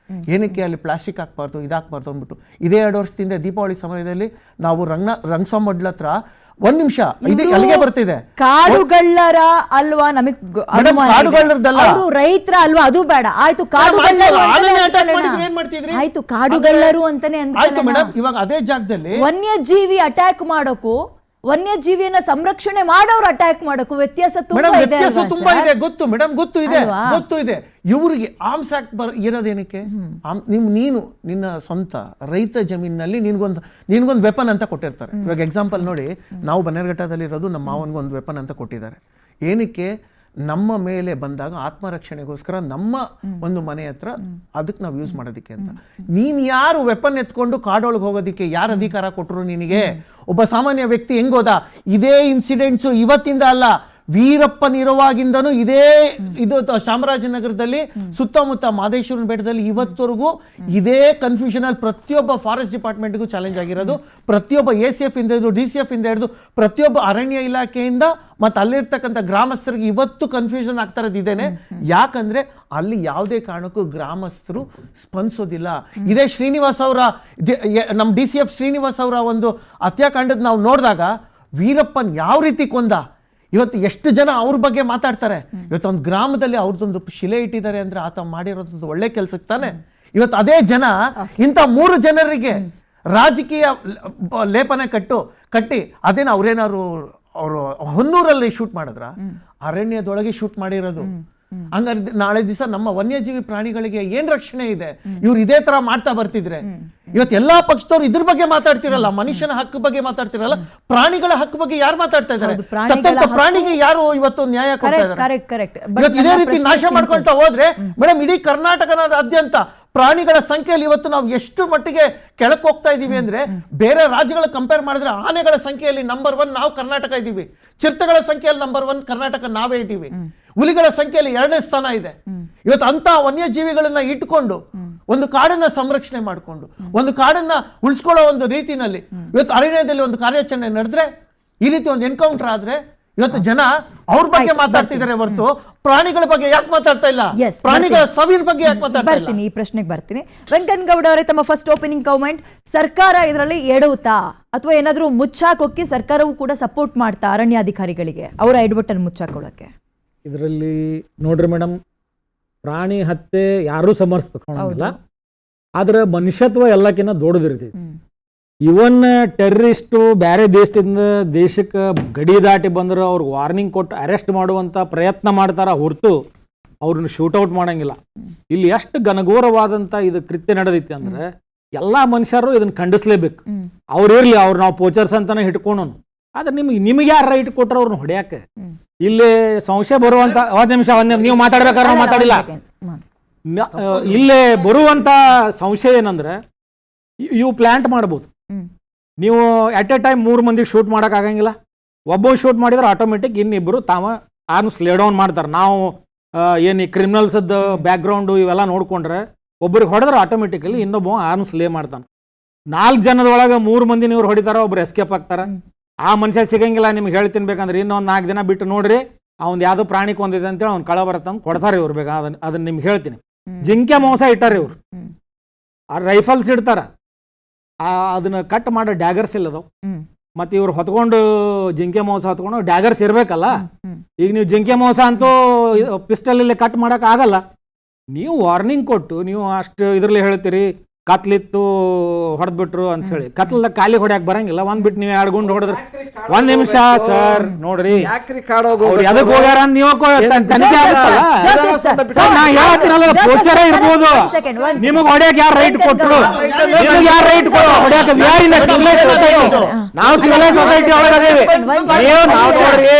ಏನಕ್ಕೆ ಅಲ್ಲಿ ಪ್ಲಾಸ್ಟಿಕ್ ಹಾಕ್ಬಾರ್ದು, ಇದಾಕ್ಬಾರ್ದು ಅಂದ್ಬಿಟ್ಟು ಇದೇ 2 ವರ್ಷದಿಂದ ದೀಪಾವಳಿ ಸಮಯದಲ್ಲಿ ನಾವು ರಂಗಸ್ವಾಮಿ ಮಡ್ಲ ಹತ್ರ 1 ನಿಮಿಷ ಇದು ಎಲ್ಲಿಗೆ ಬರ್ತಿದೆ, ಕಾಡುಗಳ್ಳರ ಅಲ್ವಾ? ನಮಗ್ ಕಾಡುಗಳ್ಳರದಲ್ಲ, ಅವರು ರೈತರ ಅಲ್ವಾ? ಅದು ಬೇಡ, ಆಯ್ತು, ಕಾಡುಗಳ್ಳರು ಆಯ್ತು, ಕಾಡುಗಳ್ಳರು ಅಂತಾನೆ ಆಯ್ತು ಮೇಡಮ್. ಇವಾಗ ಅದೇ ಜಾಗದಲ್ಲಿ ವನ್ಯಜೀವಿ ಅಟ್ಯಾಕ್ ಮಾಡೋಕು ವನ್ಯಜೀವಿಯನ್ನ ಸಂರಕ್ಷಣೆ ಮಾಡೋರು ಅಟ್ಯಾಕ್ ಮಾಡೋಕ್ಕೂ ವ್ಯತ್ಯಾಸ ತುಂಬಾ ಮೇಡಮ್ ಇದೆ ವ್ಯತ್ಯಾಸ ಅಲ್ವಾ ತುಂಬಾ ಸರ್? ಇದೆ, ಗೊತ್ತು ಮೇಡಮ್, ಗೊತ್ತು ಇದೆ, ಅಲ್ವಾ? ಗೊತ್ತು ಇದೆ. ಇವರಿಗೆ ಆರ್ಮ್ಸ್ ಆಕ್ಟ್ ಇರೋದೇನಕ್ಕೆ? ನೀನು ನಿನ್ನ ಸ್ವಂತ ರೈತ ಜಮೀನಿನಲ್ಲಿ ನಿನ್ಗೊಂದು ವೆಪನ್ ಅಂತ ಕೊಟ್ಟಿರ್ತಾರೆ. ಇವಾಗ ಎಕ್ಸಾಂಪಲ್ ನೋಡಿ, ನಾವು ಬನ್ನೇರ್ಘಟ್ಟದಲ್ಲಿ ಇರೋದು, ನಮ್ಮ ಮಾವನ್ಗೊಂದು ವೆಪನ್ ಅಂತ ಕೊಟ್ಟಿದ್ದಾರೆ. ಏನಕ್ಕೆ? ನಮ್ಮ ಮೇಲೆ ಬಂದಾಗ ಆತ್ಮರಕ್ಷಣೆಗೋಸ್ಕರ ನಮ್ಮ ಒಂದು ಮನೆ ಹತ್ರ ಅದಕ್ಕೆ ನಾವು ಯೂಸ್ ಮಾಡೋದಕ್ಕೆ ಅಂತ. ನೀನ್ ಯಾರು ವೆಪನ್ ಎತ್ಕೊಂಡು ಕಾಡೊಳಗೆ ಹೋಗೋದಿಕ್ಕೆ ಯಾರು ಅಧಿಕಾರ ಕೊಟ್ಟರು ನಿನಗೆ? ಒಬ್ಬ ಸಾಮಾನ್ಯ ವ್ಯಕ್ತಿ ಹೆಂಗೋದ? ಇದೇ ಇನ್ಸಿಡೆಂಟ್ಸು ಇವತ್ತಿಂದ ಅಲ್ಲ, ವೀರಪ್ಪನಿರುವಾಗಿಂದನೂ ಇದೇ ಇದು ಚಾಮರಾಜನಗರದಲ್ಲಿ ಸುತ್ತಮುತ್ತ ಮಾದೇಶ್ವರನ ಬೆಟ್ಟದಲ್ಲಿ ಇವತ್ತವರೆಗೂ ಇದೇ ಕನ್ಫ್ಯೂಷನ್ ಅಲ್ಲಿ ಪ್ರತಿಯೊಬ್ಬ ಫಾರೆಸ್ಟ್ ಡಿಪಾರ್ಟ್ಮೆಂಟ್ಗೂ ಚಾಲೆಂಜ್ ಆಗಿರೋದು. ಪ್ರತಿಯೊಬ್ಬ ACF ಇಂದ ಹಿಡಿದು DCF ಇಂದ ಹಿಡಿದು ಪ್ರತಿಯೊಬ್ಬ ಅರಣ್ಯ ಇಲಾಖೆಯಿಂದ ಮತ್ತು ಅಲ್ಲಿರ್ತಕ್ಕಂಥ ಗ್ರಾಮಸ್ಥರಿಗೆ ಇವತ್ತು ಕನ್ಫ್ಯೂಷನ್ ಆಗ್ತಾ ಇರೋದು ಇದೇನೆ. ಯಾಕಂದ್ರೆ ಅಲ್ಲಿ ಯಾವುದೇ ಕಾರಣಕ್ಕೂ ಗ್ರಾಮಸ್ಥರು ಸ್ಪಂದಿಸೋದಿಲ್ಲ. ಇದೇ ಶ್ರೀನಿವಾಸ್ ಅವರ ನಮ್ಮ DCF ಶ್ರೀನಿವಾಸ್ ಅವರ ಒಂದು ಹತ್ಯಾಕಾಂಡದ ನಾವು ನೋಡಿದಾಗ ವೀರಪ್ಪನ್ ಯಾವ ರೀತಿ ಕೊಂದ, ಇವತ್ತು ಎಷ್ಟು ಜನ ಅವ್ರ ಬಗ್ಗೆ ಮಾತಾಡ್ತಾರೆ. ಇವತ್ತು ಒಂದು ಗ್ರಾಮದಲ್ಲಿ ಅವ್ರದ್ದೊಂದು ಶಿಲೆ ಇಟ್ಟಿದ್ದಾರೆ ಅಂದ್ರೆ ಆತ ಮಾಡಿರೋದು ಒಳ್ಳೆ ಕೆಲ್ಸಕ್ಕೆ ತಾನೆ. ಇವತ್ತು ಅದೇ ಜನ ಇಂಥ 3 ಜನರಿಗೆ ರಾಜಕೀಯ ಲೇಪನ ಕಟ್ಟಿ ಅದೇನ ಅವ್ರೇನಾದ್ರು ಅವರು ಹೊನ್ನೂರಲ್ಲಿ ಶೂಟ್ ಮಾಡಿದ್ರ? ಅರಣ್ಯದೊಳಗೆ ಶೂಟ್ ಮಾಡಿರೋದು. ಹಂಗಾರೆ ನಾಳೆ ದಿವಸ ನಮ್ಮ ವನ್ಯಜೀವಿ ಪ್ರಾಣಿಗಳಿಗೆ ಏನ್ ರಕ್ಷಣೆ ಇದೆ? ಇವ್ರು ಇದೇ ತರ ಮಾಡ್ತಾ ಬರ್ತಿದ್ರೆ ಇವತ್ತು ಎಲ್ಲಾ ಪಕ್ಷದವ್ರು ಇದ್ರ ಬಗ್ಗೆ ಮಾತಾಡ್ತಿರಲ್ಲ, ಮನುಷ್ಯನ ಹಕ್ಕು ಬಗ್ಗೆ ಮಾತಾಡ್ತಿರಲ್ಲ, ಪ್ರಾಣಿಗಳ ಹಕ್ಕು ಬಗ್ಗೆ ಯಾರು ಮಾತಾಡ್ತಾ ಇದ್ದಾರೆ? ಸತ್ತಂತ ಪ್ರಾಣಿಗೆ ಯಾರು ಇವತ್ತು ನ್ಯಾಯ ಕೊಡ್ತಾ ಇದ್ದಾರೆ? ಇವತ್ತು ಇದೇ ರೀತಿ ನಾಶ ಮಾಡ್ಕೊಳ್ತಾ ಹೋದ್ರೆ ಮೇಡಮ್ ಇಡೀ ಕರ್ನಾಟಕನಾದ್ಯಂತ ಪ್ರಾಣಿಗಳ ಸಂಖ್ಯೆಯಲ್ಲಿ ಇವತ್ತು ನಾವು ಎಷ್ಟು ಮಟ್ಟಿಗೆ ಕೆಳಕ್ಕೆ ಹೋಗ್ತಾ ಇದೀವಿ ಅಂದ್ರೆ, ಬೇರೆ ರಾಜ್ಯಗಳ ಕಂಪೇರ್ ಮಾಡಿದ್ರೆ ಆನೆಗಳ ಸಂಖ್ಯೆಯಲ್ಲಿ ನಂಬರ್ 1 ನಾವು ಕರ್ನಾಟಕ ಇದ್ದೀವಿ, ಚಿರತೆಗಳ ಸಂಖ್ಯೆಯಲ್ಲಿ ನಂಬರ್ 1 ಕರ್ನಾಟಕ ನಾವೇ ಇದ್ದೀವಿ, ಹುಲಿಗಳ ಸಂಖ್ಯೆಯಲ್ಲಿ 2ನೇ ಸ್ಥಾನ ಇದೆ. ಇವತ್ತು ಅಂತ ವನ್ಯಜೀವಿಗಳನ್ನ ಇಟ್ಕೊಂಡು ಒಂದು ಕಾಡನ್ನ ಸಂರಕ್ಷಣೆ ಮಾಡಿಕೊಂಡು ಒಂದು ಕಾಡನ್ನ ಉಳಿಸ್ಕೊಳ್ಳೋ ಒಂದು ರೀತಿನಲ್ಲಿ ಇವತ್ತು ಅರಣ್ಯದಲ್ಲಿ ಒಂದು ಕಾರ್ಯಾಚರಣೆ ನಡೆದ್ರೆ, ಈ ರೀತಿ ಒಂದು ಎನ್ಕೌಂಟರ್ ಆದ್ರೆ ಇವತ್ತು ಜನ ಅವ್ರ ಬಗ್ಗೆ ಮಾತಾಡ್ತಿದ್ದಾರೆ ಹೊರತು ಪ್ರಾಣಿಗಳ ಬಗ್ಗೆ ಯಾಕೆ ಮಾತಾಡ್ತಾ ಇಲ್ಲ? ಪ್ರಾಣಿಗಳ ಸಾವಿನ ಬಗ್ಗೆ ಯಾಕೆ ಮಾತಾಡ್ತಾ ಇಲ್ಲ? ಬರ್ತೀನಿ, ಈ ಪ್ರಶ್ನೆಗೆ ಬರ್ತೀನಿ. ವೆಂಕಟಗೌಡ ಅವರೇ, ತಮ್ಮ ಫಸ್ಟ್ ಓಪನಿಂಗ್ ಕಮೆಂಟ್, ಸರ್ಕಾರ ಇದರಲ್ಲಿ ಎಡವುತ್ತಾ ಅಥವಾ ಏನಾದರೂ ಮುಚ್ಚಾಕೋಕ್ಕೆ ಸರ್ಕಾರವೂ ಕೂಡ ಸಪೋರ್ಟ್ ಮಾಡ್ತಾ ಅರಣ್ಯಾಧಿಕಾರಿಗಳಿಗೆ ಅವರ ಎಡವಟ್ಟನ್ನು ಮುಚ್ಚಾಕೊಳ್ಳೋಕೆ? ಇದರಲ್ಲಿ ನೋಡ್ರಿ ಮೇಡಮ್, ಪ್ರಾಣಿ ಹತ್ಯೆ ಯಾರೂ ಸಮರ್ಥಿಸ್ಕೊಳ್ಳಂಗಿಲ್ಲ, ಆದ್ರೆ ಮನುಷ್ಯತ್ವ ಎಲ್ಲಕ್ಕಿಂತ ದೊಡ್ಡದಿರ್ತೈತಿ. ಇವನ್ ಟೆರರಿಸ್ಟು ಬೇರೆ ದೇಶಕ್ಕೆ ಗಡಿ ದಾಟಿ ಬಂದ್ರೆ ಅವ್ರಿಗೆ ವಾರ್ನಿಂಗ್ ಕೊಟ್ಟು ಅರೆಸ್ಟ್ ಮಾಡುವಂಥ ಪ್ರಯತ್ನ ಮಾಡ್ತಾರ ಹೊರತು ಅವ್ರನ್ನ ಶೂಟೌಟ್ ಮಾಡಂಗಿಲ್ಲ. ಇಲ್ಲಿ ಎಷ್ಟು ಘನಘೋರವಾದಂಥ ಇದು ಕೃತ್ಯ ನಡೆದೈತಿ ಅಂದ್ರೆ ಎಲ್ಲ ಮನುಷ್ಯರು ಇದನ್ನ ಖಂಡಿಸ್ಲೇಬೇಕು. ಅವ್ರು ಇರ್ಲಿ, ಅವ್ರು ನಾವು ಪೋಚರ್ಸ್ ಅಂತಾನೆ ಇಟ್ಕೊಂಡೋನು, ಆದ್ರೆ ನಿಮಗೆ ಯಾರು ರೈಟ್ ಕೊಟ್ಟರು ಅವ್ರನ್ನ ಹೊಡೆಯಕ್ಕೆ? ಇಲ್ಲಿ ಸಂಶಯ ಬರುವಂತ ಒಂದ್ ನಿಮಿಷ ನೀವು ಮಾತಾಡ್ಬೇಕಾದ್ರೆ ಮಾತಾಡಿಲ್ಲ. ಇಲ್ಲೇ ಬರುವಂತ ಸಂಶಯ ಏನಂದ್ರೆ, ಇವು ಪ್ಲಾಂಟ್ ಮಾಡ್ಬೋದು. ನೀವು ಅಟ್ ಎ ಟೈಮ್ 3 ಮಂದಿಗೆ ಶೂಟ್ ಮಾಡಕ್ ಆಗಂಗಿಲ್ಲ. ಒಬ್ಬ ಶೂಟ್ ಮಾಡಿದ್ರೆ ಆಟೋಮೆಟಿಕ್ ಇನ್ನಿಬ್ರು ತಾವ ಆರ್ಮ್ಸ್ ಲೇ ಡೌನ್ ಮಾಡ್ತಾರೆ. ನಾವು ಏನು ಕ್ರಿಮಿನಲ್ಸ್ ಬ್ಯಾಕ್ ಗ್ರೌಂಡು ಇವೆಲ್ಲ ನೋಡ್ಕೊಂಡ್ರೆ ಒಬ್ಬರಿಗೆ ಹೊಡೆದ್ರೆ ಆಟೋಮೆಟಿಕಲಿ ಇನ್ನೊಬ್ಬ ಆರ್ಮ್ಸ್ ಲೇ ಮಾಡ್ತಾನೆ. 4 ಜನದೊಳಗೆ 3 ಮಂದಿ ನೀವು ಹೊಡಿತಾರ, ಒಬ್ರು ಎಸ್ಕೇಪ್ ಆಗ್ತಾರ. ಆ ಮನುಷ್ಯ ಸಿಗಂಗಿಲ್ಲ. ನಿಮ್ಗೆ ಹೇಳ್ತೀನಿ, ಬೇಕಂದ್ರೆ ಇನ್ನೊಂದು 4 ದಿನ ಬಿಟ್ಟು ನೋಡ್ರಿ, ಅವ್ನು ಯಾವ್ದು ಪ್ರಾಣಿ ಕೊಂದಿದೆ ಅಂತೇಳಿ ಅವ್ನು ಕಳ ಬರತ್ತಂತ ಕೊಡ್ತಾರೆ ಇವ್ರು. ಬೇಕಾ ಅದನ್ನ ನಿಮ್ಗೆ ಹೇಳ್ತೀನಿ. ಜಿಂಕೆ ಮೋಸ ಇಟ್ಟಾರ ಇವ್ರು, ಆ ರೈಫಲ್ಸ್ ಇಡ್ತಾರ, ಅದನ್ನ ಕಟ್ ಮಾಡೋ ಡ್ಯಾಗರ್ಸ್ ಇಲ್ಲದವು. ಮತ್ತೆ ಇವ್ರು ಹೊತ್ಕೊಂಡು ಜಿಂಕೆ ಮೋಸ ಹೊತ್ಕೊಂಡು ಡ್ಯಾಗರ್ಸ್ ಇರ್ಬೇಕಲ್ಲ. ಈಗ ನೀವು ಜಿಂಕೆ ಮೋಸ ಅಂತೂ ಪಿಸ್ಟಲ್ ಇಲ್ಲಿ ಕಟ್ ಮಾಡಕ್ ಆಗಲ್ಲ. ನೀವು ವಾರ್ನಿಂಗ್ ಕೊಟ್ಟು ನೀವು ಅಷ್ಟು ಇದ್ರಲ್ಲಿ ಹೇಳ್ತೀರಿ ಕತ್ಲಿತ್ತು ಹೊಡೆದ್ಬಿಟ್ರು ಅಂತ ಹೇಳಿ. ಕತ್ಲದಾಗ ಖಾಲಿ ಹೊಡ್ಯಾಕ್ ಬರಂಗಿಲ್ಲ. ಒಂದ್ ಬಿಟ್ಟು ನೀವು 2 ಗುಂಡು ಹೊಡೆದ್ರೆ 1 ನಿಮಿಷ ಸರ್ ನೋಡ್ರಿ, ಎದಕ್ ಹೋಗ್ಯಾರ ಅಂತ ನೀವು ಗೋಚರ ಇರ್ಬೋದು. ನಿಮಗ್ ಹೊಡ್ಯಾಕ್ ಯಾರು ರೈಟ್ ಕೊಟ್ರು? ನಿಮಗ್ ಯಾರು ರೈಟ್ ಹೊಡ್ಯಾಕ? ನಾವು ಸಿವಿಲೈಸ್ ಸೊಸೈಟಿ ಒಳಗದೇವಿ. ನೀವು ನಾವು ನೋಡ್ರಿ,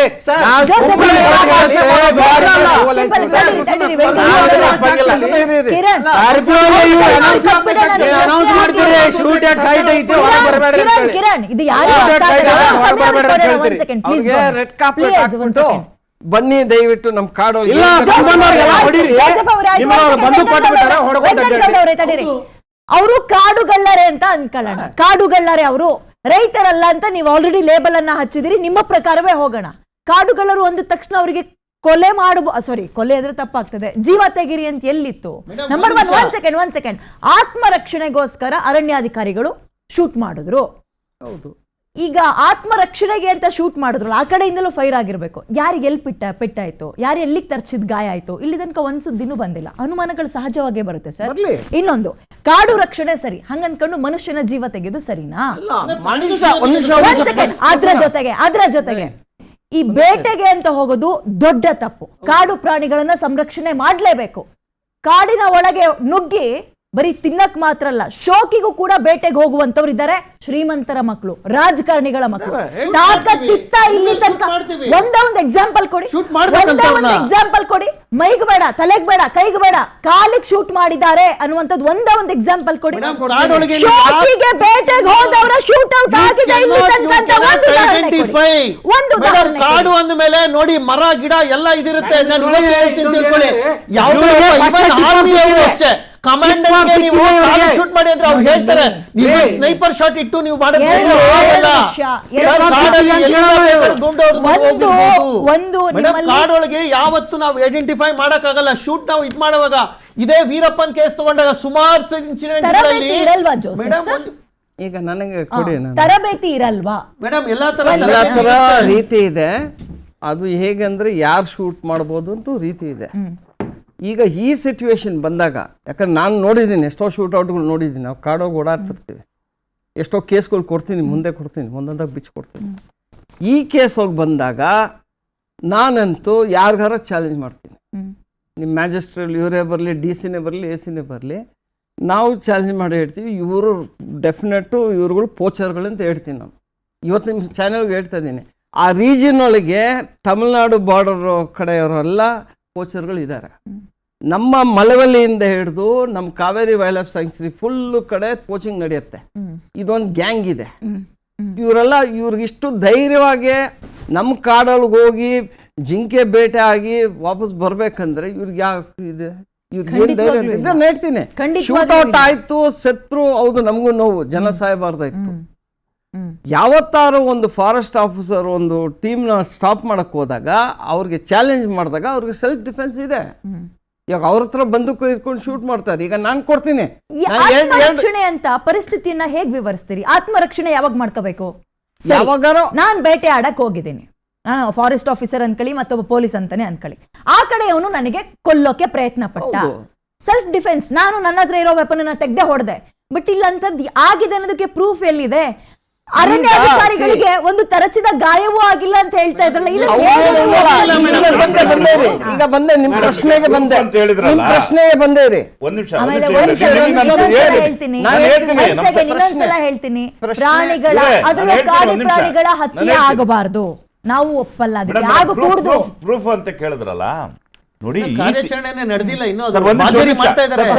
ಕಿರಣ್, ಇದು ಯಾರು ಬನ್ನಿ ದಯವಿಟ್ಟು ನಮ್ಮ ಕಾಡು ಅವರು ಕಾಡುಗಳ್ಳರೆ ಅಂತ ಅನ್ಕೊಳ್ಳೋಣ. ಕಾಡುಗಳ್ಳರೆ ಅವರು, ರೈತರಲ್ಲ ಅಂತ ನೀವು ಆಲ್ರೆಡಿ ಲೇಬಲ್ ಅನ್ನ ಹಚ್ಚಿದಿರಿ. ನಿಮ್ಮ ಪ್ರಕಾರವೇ ಹೋಗೋಣ. ಕಾಡುಗಳ್ಳರು ಅಂದ ತಕ್ಷಣ ಅವರಿಗೆ ಕೊಲೆ ಕೊಲೆ ಅಂದ್ರೆ ತಪ್ಪಾಗ್ತದೆ, ಜೀವ ತೆಗಿರಿ ಅಂತ ಎಲ್ಲಿತ್ತು? ನಂಬರ್ 1 1 ಸೆಕೆಂಡ್ ಆತ್ಮರಕ್ಷಣೆಗೋಸ್ಕರ ಅರಣ್ಯಾಧಿಕಾರಿಗಳು ಶೂಟ್ ಮಾಡಿದ್ರು. ಹೌದು, ಈಗ ಆತ್ಮರಕ್ಷಣೆಗೆ ಅಂತ ಶೂಟ್ ಮಾಡಿದ್ರಲ್ಲ, ಆ ಕಡೆಯಿಂದಲೂ ಫೈರ್ ಆಗಿರ್ಬೇಕು. ಯಾರಿಗೆ ಎಲ್ಲಿ ಪೆಟ್ಟಾಯ್ತು, ಯಾರು ಎಲ್ಲಿಗೆ ತರ್ಚಿದ್ ಗಾಯ ಆಯ್ತು, ಇಲ್ಲಿ ತನಕ ಒಂದ್ ಸುದ್ದಿನೂ ಬಂದಿಲ್ಲ. ಅನುಮಾನಗಳು ಸಹಜವಾಗೇ ಬರುತ್ತೆ ಸರ್. ಇನ್ನೊಂದು, ಕಾಡು ರಕ್ಷಣೆ ಸರಿ, ಹಂಗನ್ಕೊಂಡು ಮನುಷ್ಯನ ಜೀವ ತೆಗೆದು ಸರಿನಾ? ಅದ್ರ ಜೊತೆಗೆ ಈ ಬೇಟೆಗೆ ಅಂತ ಹೋಗೋದು ದೊಡ್ಡ ತಪ್ಪು. ಕಾಡು ಪ್ರಾಣಿಗಳನ್ನ ಸಂರಕ್ಷಣೆ ಮಾಡ್ಲೇಬೇಕು. ಕಾಡಿನ ಒಳಗೆ ನುಗ್ಗಿ ಬರೀ ತಿನ್ನಕ್ ಮಾತ್ರ ಅಲ್ಲ, ಶೋಕಿಗೂ ಕೂಡ ಬೇಟೆಗೆ ಹೋಗುವಂತವ್ರು ಇದ್ದಾರೆ. ಶ್ರೀಮಂತರ ಮಕ್ಕಳು, ರಾಜಕಾರಣಿಗಳ ಮಕ್ಕಳು. ತಾಕತ್ತಿತ್ತ ಇಲ್ಲಿ ತನಕ ಒಂದೇ ಒಂದು ಎಕ್ಸಾಂಪಲ್ ಕೊಡಿ. ಮೈಗ್ ಬೇಡ, ತಲೆಗ್ ಬೇಡ, ಕೈಗ್ ಬೇಡ, ಕಾಲಿಗೆ ಶೂಟ್ ಮಾಡಿದ್ದಾರೆ ಅನ್ನುವಂಥದ್ದು ಒಂದೇ ಒಂದು ಎಕ್ಸಾಂಪಲ್ ಕೊಡಿ. ಶೋಕಿಗೆ ಬೇಟೆಗೆ ಹೋದವರ ಶೂಟ್ ಔಟ್ ಆಗಿದೆ ಇಲ್ಲಿ ತನಕ ಅಂತ ಒಂದು ಉದಾಹರಣೆ. ಕಾಡು ಅಂದ ಮೇಲೆ ನೋಡಿ, ಮರ ಗಿಡ ಎಲ್ಲ ಇದಿರುತ್ತೆ. ಅಷ್ಟೇ ಕಮಾಂಡರ್ಗೆ ನೀವು ಶೂಟ್ ಮಾಡಿ ಅಂದ್ರೆ ಅವ್ರು ಹೇಳ್ತಾರೆ, ನೀವು ಸ್ನೈಪರ್ ಶಾಟ್ ಇಟ್ಟು ನೀವು ಕಾಡೊಳಗೆ ಯಾವತ್ತು ನಾವು ಐಡೆಂಟಿಫೈ ಮಾಡಕ್ ಆಗಲ್ಲ. ಶೂಟ್ ನಾವು ಇದ್ ಮಾಡುವಾಗ ಇದೇ ವೀರಪ್ಪನ್ ಕೇಸ್ ತಗೊಂಡಾಗ ಸುಮಾರು ಇನ್ಸಿಡೆಂಟ್ ಈಗ ನನಗೆ ಕೊಡಿ, ತರಬೇತಿ ಇರಲ್ವಾ ಮೇಡಮ್? ಎಲ್ಲಾ ತರ ರೀತಿ ಇದೆ. ಅದು ಹೇಗಂದ್ರೆ ಯಾರು ಶೂಟ್ ಮಾಡ್ಬೋದು ಅಂತ ರೀತಿ ಇದೆ. ಈಗ ಈ ಸಿಚುವೇಶನ್ ಬಂದಾಗ, ಯಾಕಂದ್ರೆ ನಾನು ನೋಡಿದ್ದೀನಿ, ಎಷ್ಟೋ ಶೂಟ್ಔಟ್ಗಳು ನೋಡಿದ್ದೀನಿ. ನಾವು ಕಾಡೋಗಿ ಓಡಾಡ್ತಿರ್ತೀವಿ, ಎಷ್ಟೋ ಕೇಸ್ಗಳು ಕೊಡ್ತೀನಿ, ಮುಂದೆ ಕೊಡ್ತೀನಿ, ಒಂದೊಂದಾಗ ಬಿಚ್ಚಿ ಕೊಡ್ತೀನಿ. ಈ ಕೇಸ್ ಹೋಗಿ ಬಂದಾಗ ನಾನಂತೂ ಯಾರಿಗಾರ ಚಾಲೆಂಜ್ ಮಾಡ್ತೀನಿ. ನಿಮ್ಮ ಮ್ಯಾಜಿಸ್ಟ್ರೇಟ್ ಇವರೇ ಬರಲಿ, ಡಿ ಸಿನೇ ಬರಲಿ, ಎ ಸಿನೇ ಬರಲಿ, ನಾವು ಚಾಲೆಂಜ್ ಮಾಡಿ ಹೇಳ್ತೀವಿ, ಇವರು ಡೆಫಿನೆಟ್ಟು ಇವ್ರುಗಳು ಪೋಚರ್ಗಳಂತ ಹೇಳ್ತೀನಿ. ನಾನು ಇವತ್ತು ನಿಮ್ಮ ಚಾನೆಲ್ಗೆ ಹೇಳ್ತಾ ಇದ್ದೀನಿ, ಆ ರೀಜನ್ ಒಳಗೆ ತಮಿಳ್ನಾಡು ಬಾರ್ಡರ್ ಕಡೆಯವರೆಲ್ಲ ಪೋಚರ್ಗಳು ಇದ್ದಾರೆ. ನಮ್ಮ ಮಳವಳ್ಳಿಯಿಂದ ಹಿಡಿದು ನಮ್ಮ Kaveri wild life sanctuary full ಕಡೆ ಕೋಚಿಂಗ್ ನಡೆಯುತ್ತೆ. ಇದೊಂದು ಗ್ಯಾಂಗ್ ಇದೆ. ಇವರೆಲ್ಲ ಇವ್ರಿಗಿಷ್ಟು ಧೈರ್ಯವಾಗಿ ನಮ್ಮ ಕಾಡೊಳಗೆ ಹೋಗಿ ಜಿಂಕೆ ಬೇಟೆ ಆಗಿ ವಾಪಸ್ ಬರ್ಬೇಕಂದ್ರೆ ಇವ್ರಿಗೆ ಯಾಕೆ ಇದೆ? ಹೇಳ್ತೀನಿ, ಶೂಟೌಟ್ ಆಯ್ತು, ಸತ್ರು, ಹೌದು, ನಮಗೂ ನೋವು, ಜನ ಸಾಯಬಾರ್ದಾಯ್ತು. ಯಾವತ್ತಾರು ಒಂದು ಫಾರೆಸ್ಟ್ ಆಫೀಸರ್ ಒಂದು ಟೀಮ್ನ ಸ್ಟಾಪ್ ಮಾಡಕ್ ಹೋದಾಗ, ಅವ್ರಿಗೆ ಚಾಲೆಂಜ್ ಮಾಡಿದಾಗ ಅವ್ರಿಗೆ ಸೆಲ್ಫ್ ಡಿಫೆನ್ಸ್ ಇದೆ. ಇವಾಗ ಅವ್ರ ಹತ್ರ ಬಂದೂಕು ಇಟ್ಕೊಂಡು ಶೂಟ್ ಮಾಡ್ತಾರೆ. ಈಗ ನಾನು ಕೊಡ್ತೀನಿ. ಆತ್ಮರಕ್ಷಣೆ ಅಂತ ಪರಿಸ್ಥಿತಿಯನ್ನ ಹೇಗ್ ವಿವರಿಸ್ತೀರಿ? ಆತ್ಮರಕ್ಷಣೆ ಯಾವಾಗ ಮಾಡ್ಕೋಬೇಕು? ನಾನ್ ಬೇಟೆ ಆಡಕ್ ಹೋಗಿದ್ದೀನಿ, ನಾನು ಫಾರೆಸ್ಟ್ ಆಫೀಸರ್ ಅನ್ಕೊಳ್ಳಿ, ಮತ್ತೊಬ್ಬ ಪೊಲೀಸ್ ಅಂತಾನೆ ಅನ್ಕೊಳ್ಳಿ. ಆ ಕಡೆ ಅವನು ನನಗೆ ಕೊಲ್ಲೋಕೆ ಪ್ರಯತ್ನ ಪಟ್ಟ, ಸೆಲ್ಫ್ ಡಿಫೆನ್ಸ್. ನಾನು ನನ್ನ ಹತ್ರ ಇರೋ ವೆಪನ್ ತೆಗ್ದೆ ಹೊಡೆದೆ. ಬಟ್ ಇಲ್ಲ ಅಂತದ್ದು ಆಗಿದೆ ಅನ್ನೋದಕ್ಕೆ ಪ್ರೂಫ್ ಎಲ್ಲಿದೆ? ಅರಣ್ಯ ಅಧಿಕಾರಿಗಳಿಗೆ ಒಂದು ತರಚಿದ ಗಾಯವೂ ಆಗಿಲ್ಲ ಅಂತ ಹೇಳ್ತಾ ಇದ್ರಲ್ಲ. ಈಗ ಬಂದೆ ನಿಮ್ಮ ಪ್ರಶ್ನೆಗೆ ಬಂದೆ ಅಂತ ಹೇಳಿದ್ರಲ್ಲ, ಪ್ರಶ್ನೆಗೆ ಬಂದೇರಿ. ಇನ್ನೊಂದ್ಸಲ ಹೇಳ್ತೀನಿ, ಪ್ರಾಣಿಗಳ ಅದರಲ್ಲೂ ಕಾಡು ಪ್ರಾಣಿಗಳ ಹತ್ಯೆ ಆಗಬಾರದು, ನಾವು ಒಪ್ಪಲ್ಲ. ಅದಕ್ಕೆ ಆಗಕೂಡದು. ಪ್ರೂಫ್ ಅಂತ ಕೇಳಿದ್ರಲ್ಲ, ನೋಡಿ ಕಾರ್ಯಾಚರಣೆ ನಡೆದಿಲ್ಲ ಇನ್ನು.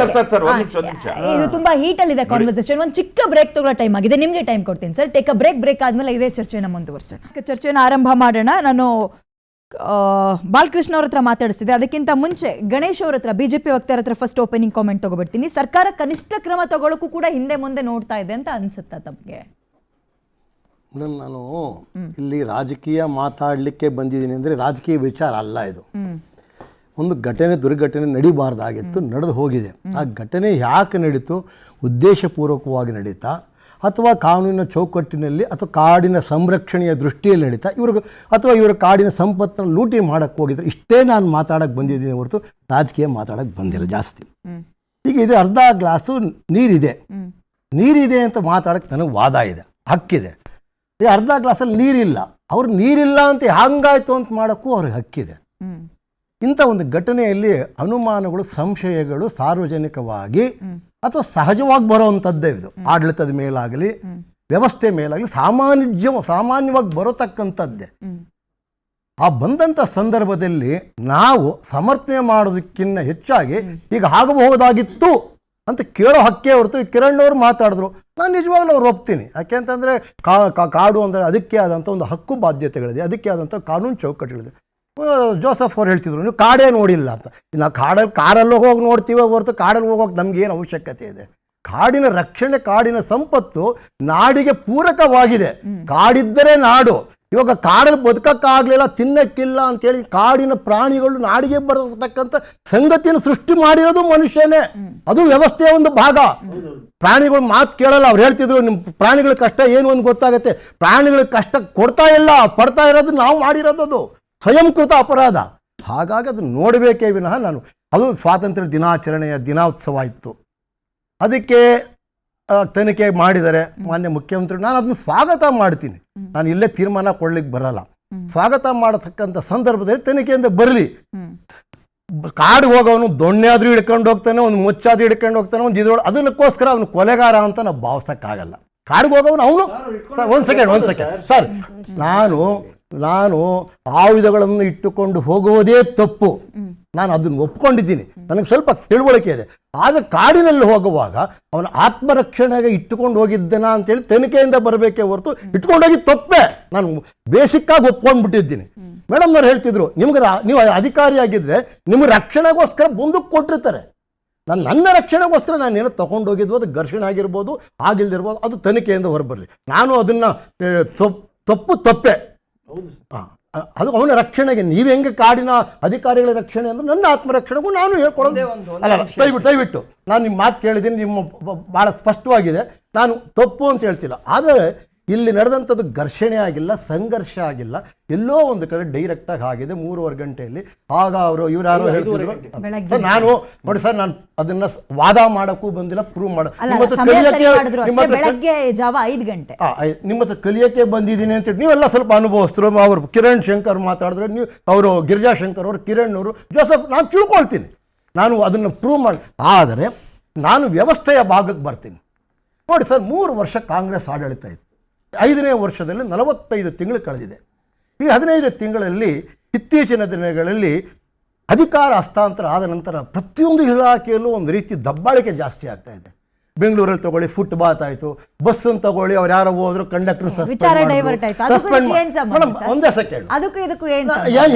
ಇದು ತುಂಬಾ ಹೀಟ್ ಅಲ್ಲಿ ಇದೆ ಕಾನ್ವರ್ಸೇಷನ್. ಒಂದು ಚಿಕ್ಕ ಬ್ರೇಕ್ ತಗೊಳ್ಳೋ ಟೈಮ್ ಆಗಿದೆ, ನಿಮ್ಗೆ ಟೈಮ್ ಕೊಡ್ತೀನಿ ಸರ್. ಟೇಕ್ ಅ ಬ್ರೇಕ್ ಆದ್ಮೇಲೆ ಇದೇ ಚರ್ಚೆನ ಮುಂದುವರ್ಸೋಣ. ಚರ್ಚೆನ ಆರಂಭ ಮಾಡೋಣ. ನಾನು ಬಾಲಕೃಷ್ಣ ಅವ್ರ ಹತ್ರ ಮಾತಾಡಿಸಿದೆ. ಅದಕ್ಕಿಂತ ಮುಂಚೆ ಗಣೇಶ್ ಅವ್ರ ಹತ್ರ, ಬಿಜೆಪಿ ವಕ್ತಾರ ಹತ್ರ ಫಸ್ಟ್ ಓಪನಿಂಗ್ ಕಾಮೆಂಟ್ ತಗೋಬಿಡ್ತೀನಿ. ಸರ್ಕಾರ ಕನಿಷ್ಠ ಕ್ರಮ ತಗೊಳ್ಳೋಕ್ಕೂ ಕೂಡ ಹಿಂದೆ ಮುಂದೆ ನೋಡ್ತಾ ಇದೆ ಅಂತ ಅನ್ಸುತ್ತಾ ತಮಗೆ? ಮೇಡಮ್, ನಾನು ಇಲ್ಲಿ ರಾಜಕೀಯ ಮಾತಾಡಲಿಕ್ಕೆ ಬಂದಿದ್ದೀನಿ ಅಂದರೆ ರಾಜಕೀಯ ವಿಚಾರ ಅಲ್ಲ ಇದು. ಒಂದು ಘಟನೆ, ದುರ್ಘಟನೆ ನಡಿಬಾರ್ದಾಗಿತ್ತು, ನಡೆದು ಹೋಗಿದೆ. ಆ ಘಟನೆ ಯಾಕೆ ನಡೀತು? ಉದ್ದೇಶಪೂರ್ವಕವಾಗಿ ನಡೀತಾ, ಅಥವಾ ಕಾನೂನಿನ ಚೌಕಟ್ಟಿನಲ್ಲಿ, ಅಥವಾ ಕಾಡಿನ ಸಂರಕ್ಷಣೆಯ ದೃಷ್ಟಿಯಲ್ಲಿ ನಡೀತಾ, ಅಥವಾ ಇವರ ಕಾಡಿನ ಸಂಪತ್ತನ್ನು ಲೂಟಿ ಮಾಡೋಕ್ಕೆ ಹೋಗಿದ್ರು? ಇಷ್ಟೇ ನಾನು ಮಾತಾಡೋಕ್ಕೆ ಬಂದಿದ್ದೀನಿ ಹೊರತು ರಾಜಕೀಯ ಮಾತಾಡೋಕ್ಕೆ ಬಂದಿಲ್ಲ ಜಾಸ್ತಿ. ಈಗ ಇದು ಅರ್ಧ ಗ್ಲಾಸು ನೀರಿದೆ ಅಂತ ಮಾತಾಡೋಕ್ಕೆ ನನಗೆ ವಾದ ಇದೆ, ಹಕ್ಕಿದೆ. ಈ ಅರ್ಧ ಗ್ಲಾಸಲ್ಲಿ ನೀರಿಲ್ಲ, ಅವ್ರು ನೀರಿಲ್ಲ ಅಂತ ಹಂಗಾಯ್ತು ಅಂತ ಮಾಡೋಕ್ಕೂ ಅವ್ರಿಗೆ ಹಕ್ಕಿದೆ. ಇಂಥ ಒಂದು ಘಟನೆಯಲ್ಲಿ ಅನುಮಾನಗಳು, ಸಂಶಯಗಳು ಸಾರ್ವಜನಿಕವಾಗಿ ಅಥವಾ ಸಹಜವಾಗಿ ಬರುವಂಥದ್ದೇ. ಇದು ಆಡಳಿತದ ಮೇಲಾಗಲಿ, ವ್ಯವಸ್ಥೆ ಮೇಲಾಗಲಿ ಸಾಮಾನ್ಯವಾಗಿ ಬರತಕ್ಕಂಥದ್ದೇ. ಆ ಬಂದಂಥ ಸಂದರ್ಭದಲ್ಲಿ ನಾವು ಸಮರ್ಥನೆ ಮಾಡೋದಕ್ಕಿಂತ ಹೆಚ್ಚಾಗಿ ಈಗ ಆಗಬಹುದಾಗಿತ್ತು ಅಂತ ಕೇಳೋ ಹಕ್ಕೇ ಹೊರತು. ಕಿರಣ್ ಅವರು ಮಾತಾಡಿದ್ರು, ನಾನು ನಿಜವಾಗ್ಲೂ ಅವ್ರು ಒಪ್ತೀನಿ. ಯಾಕೆಂತಂದರೆ ಕಾಡು ಅಂದರೆ ಅದಕ್ಕೆ ಆದಂಥ ಒಂದು ಹಕ್ಕು ಬಾಧ್ಯತೆಗಳಿದೆ, ಅದಕ್ಕೆ ಆದಂಥ ಕಾನೂನು ಚೌಕಟ್ಟುಗಳಿದೆ. ಜೋಸಫ್ ಅವ್ರು ಹೇಳ್ತಿದ್ರು, ನೀವು ಕಾಡೇ ನೋಡಿಲ್ಲ ಅಂತ. ನಾವು ಕಾರಲ್ಲಿ ಹೋಗಿ ನೋಡ್ತೀವೋ ಹೊರತು ಕಾಡಲ್ಲಿ ಹೋಗೋಕೆ ನಮಗೇನು ಅವಶ್ಯಕತೆ ಇದೆ? ಕಾಡಿನ ರಕ್ಷಣೆ, ಕಾಡಿನ ಸಂಪತ್ತು ನಾಡಿಗೆ ಪೂರಕವಾಗಿದೆ. ಕಾಡಿದ್ದರೆ ನಾಡು. ಇವಾಗ ಕಾಡಲ್ಲಿ ಬದುಕಕ್ಕಾಗಲಿಲ್ಲ, ತಿನ್ನಕ್ಕಿಲ್ಲ ಅಂತೇಳಿ ಕಾಡಿನ ಪ್ರಾಣಿಗಳು ನಾಡಿಗೆ ಬರತಕ್ಕಂಥ ಸಂಗತಿಯನ್ನು ಸೃಷ್ಟಿ ಮಾಡಿರೋದು ಮನುಷ್ಯನೇ. ಅದು ವ್ಯವಸ್ಥೆಯ ಒಂದು ಭಾಗ. ಪ್ರಾಣಿಗಳು ಮಾತು ಕೇಳಲ್ಲ. ಅವ್ರು ಹೇಳ್ತಿದ್ರು ನಿಮ್ಮ ಪ್ರಾಣಿಗಳ ಕಷ್ಟ ಏನು ಅಂತ ಗೊತ್ತಾಗುತ್ತೆ. ಪ್ರಾಣಿಗಳ ಕಷ್ಟ ಕೊಡ್ತಾ ಇಲ್ಲ, ಪಡ್ತಾ ಇರೋದು ನಾವು ಮಾಡಿರೋದು ಸ್ವಯಂಕೃತ ಅಪರಾಧ. ಹಾಗಾಗಿ ಅದು ನೋಡಬೇಕೇ ವಿನಃ ಅದು ಸ್ವಾತಂತ್ರ್ಯ ದಿನಾಚರಣೆಯ ದಿನೋತ್ಸವ ಇತ್ತು, ಅದಕ್ಕೆ ತನಿಖೆ ಮಾಡಿದರೆ ಮಾನ್ಯ ಮುಖ್ಯಮಂತ್ರಿ. ನಾನು ಅದನ್ನು ಸ್ವಾಗತ ಮಾಡ್ತೀನಿ, ನಾನು ಇಲ್ಲೇ ತೀರ್ಮಾನ ಕೊಡ್ಲಿಕ್ಕೆ ಬರಲ್ಲ. ಸ್ವಾಗತ ಮಾಡತಕ್ಕಂಥ ಸಂದರ್ಭದಲ್ಲಿ ತನಿಖೆಯಿಂದ ಬರಲಿ. ಕಾಡಿಗೆ ಹೋಗೋನು ದೊಣ್ಣೆ ಆದ್ರೂ ಹಿಡ್ಕೊಂಡು ಹೋಗ್ತಾನೆ, ಒಂದು ಮುಚ್ಚಾದ್ರೂ ಹಿಡ್ಕೊಂಡು ಹೋಗ್ತಾನೆ, ಒಂದು ಇದ್ರೊಳಗೆ ಅದಕ್ಕೋಸ್ಕರ ಅವನು ಕೊಲೆಗಾರ ಅಂತ ನಾವು ಭಾವಿಸೋಕ್ಕಾಗಲ್ಲ. ಕಾಡಿಗೆ ಹೋಗೋನು ಅವನು. ಸರ್ ಒಂದು ಸೆಕೆಂಡ್ ಸರ್, ನಾನು ಆಯುಧಗಳನ್ನು ಇಟ್ಟುಕೊಂಡು ಹೋಗುವುದೇ ತಪ್ಪು, ನಾನು ಅದನ್ನು ಒಪ್ಕೊಂಡಿದ್ದೀನಿ, ನನಗೆ ಸ್ವಲ್ಪ ತಿಳುವಳಿಕೆ ಇದೆ. ಆದರೆ ಕಾಡಿನಲ್ಲಿ ಹೋಗುವಾಗ ಅವನ ಆತ್ಮರಕ್ಷಣೆಗೆ ಇಟ್ಟುಕೊಂಡು ಹೋಗಿದ್ದೇನಾ ಅಂತೇಳಿ ತನಿಖೆಯಿಂದ ಬರಬೇಕೇ ಹೊರತು ಇಟ್ಕೊಂಡೋಗಿ ತಪ್ಪೇ ನಾನು ಬೇಸಿಕ್ಕಾಗಿ ಒಪ್ಕೊಂಡ್ಬಿಟ್ಟಿದ್ದೀನಿ. ಮೇಡಮ್ ಅವ್ರು ಹೇಳ್ತಿದ್ರು, ನೀವು ಅಧಿಕಾರಿಯಾಗಿದ್ದರೆ ನಿಮ್ಗೆ ರಕ್ಷಣೆಗೋಸ್ಕರ ಬಂದೂಕು ಕೊಟ್ಟಿರ್ತಾರೆ. ನನ್ನ ರಕ್ಷಣೆಗೋಸ್ಕರ ನಾನು ಏನೋ ತೊಗೊಂಡೋಗಿದ್ವು, ಅದು ಘರ್ಷಣೆ ಆಗಿರ್ಬೋದು, ಆಗಿಲ್ದಿರ್ಬೋದು, ಅದು ತನಿಖೆಯಿಂದ ಹೊರಬರಲಿ. ನಾನು ಅದನ್ನು ತಪ್ಪೇ. ಅದು ಅವನ ರಕ್ಷಣೆಗೆ. ನೀವು ಹೆಂಗೆ ಕಾಡಿನ ಅಧಿಕಾರಿಗಳ ರಕ್ಷಣೆ ಅಂದ್ರೆ ನನ್ನ ಆತ್ಮರಕ್ಷಣೆಗೂ ನಾನು ಹೇಳ್ಕೊಳ್ಳೋದು ಅಲ್ಲ. ದಯವಿಟ್ಟು ನಾನು ನಿಮ್ಮ ಮಾತು ಕೇಳಿದ್ದೀನಿ, ನಿಮ್ಮ ಭಾಳ ಸ್ಪಷ್ಟವಾಗಿದೆ, ನಾನು ತಪ್ಪು ಅಂತ ಹೇಳ್ತಿಲ್ಲ. ಆದರೆ ಇಲ್ಲಿ ನಡೆದಂಥದ್ದು ಘರ್ಷಣೆ ಆಗಿಲ್ಲ, ಸಂಘರ್ಷ ಆಗಿಲ್ಲ, ಎಲ್ಲೋ ಒಂದು ಕಡೆ ಡೈರೆಕ್ಟಾಗಿ ಆಗಿದೆ 3:30 ಗಂಟೆಯಲ್ಲಿ. ಆಗ ಅವರು ಯಾರೋ ಹೇಳ್ತಿದ್ರು, ನಾನು ನೋಡಿ ಸರ್, ನಾನು ಅದನ್ನ ವಾದ ಮಾಡೋಕ್ಕೂ ಬಂದಿಲ್ಲ, ಪ್ರೂವ್ ನಿಮ್ಮ ಹತ್ರ ಕಲಿಯೋಕ್ಕೆ ಬಂದಿದ್ದೀನಿ ಅಂತೇಳಿ ನೀವೆಲ್ಲ ಸ್ವಲ್ಪ ಅನುಭವಿಸ್ತರು. ಅವರು ಕಿರಣ್ ಶಂಕರ್ ಮಾತಾಡಿದ್ರೆ, ನೀವು ಅವರು ಗಿರಿಜಾ ಶಂಕರ್ ಅವರು, ಕಿರಣ್ ಅವರು, ಜೋಸಫ್, ನಾನು ತಿಳ್ಕೊಳ್ತೀನಿ, ನಾನು ಅದನ್ನು ಪ್ರೂವ್ ಮಾಡಿ. ಆದರೆ ನಾನು ವ್ಯವಸ್ಥೆಯ ಭಾಗಕ್ಕೆ ಬರ್ತೀನಿ. ನೋಡಿ ಸರ್, 3 ವರ್ಷ ಕಾಂಗ್ರೆಸ್ ಆಡಳಿತ ಇತ್ತು, 5ನೇ ವರ್ಷದಲ್ಲಿ 45 ತಿಂಗಳು ಕಳೆದಿದೆ. ಈ 15 ತಿಂಗಳಲ್ಲಿ ಇತ್ತೀಚಿನ ದಿನಗಳಲ್ಲಿ ಅಧಿಕಾರ ಹಸ್ತಾಂತರ ಆದ ನಂತರ ಪ್ರತಿಯೊಂದು ಇಲಾಖೆಯಲ್ಲೂ ಒಂದು ರೀತಿ ದಬ್ಬಾಳಿಕೆ ಜಾಸ್ತಿ ಆಗ್ತಾ ಇದೆ. ಬೆಂಗಳೂರಲ್ಲಿ ತಗೊಳ್ಳಿ, ಫುಟ್ಪಾತ್ ಆಯಿತು, ಬಸ್ಸನ್ನು ತಗೊಳ್ಳಿ, ಅವ್ರು ಯಾರೋ ಹೋದ್ರು ಕಂಡಕ್ಟರ್ ಒಂದೇ ಸೆಕೆಂಡ್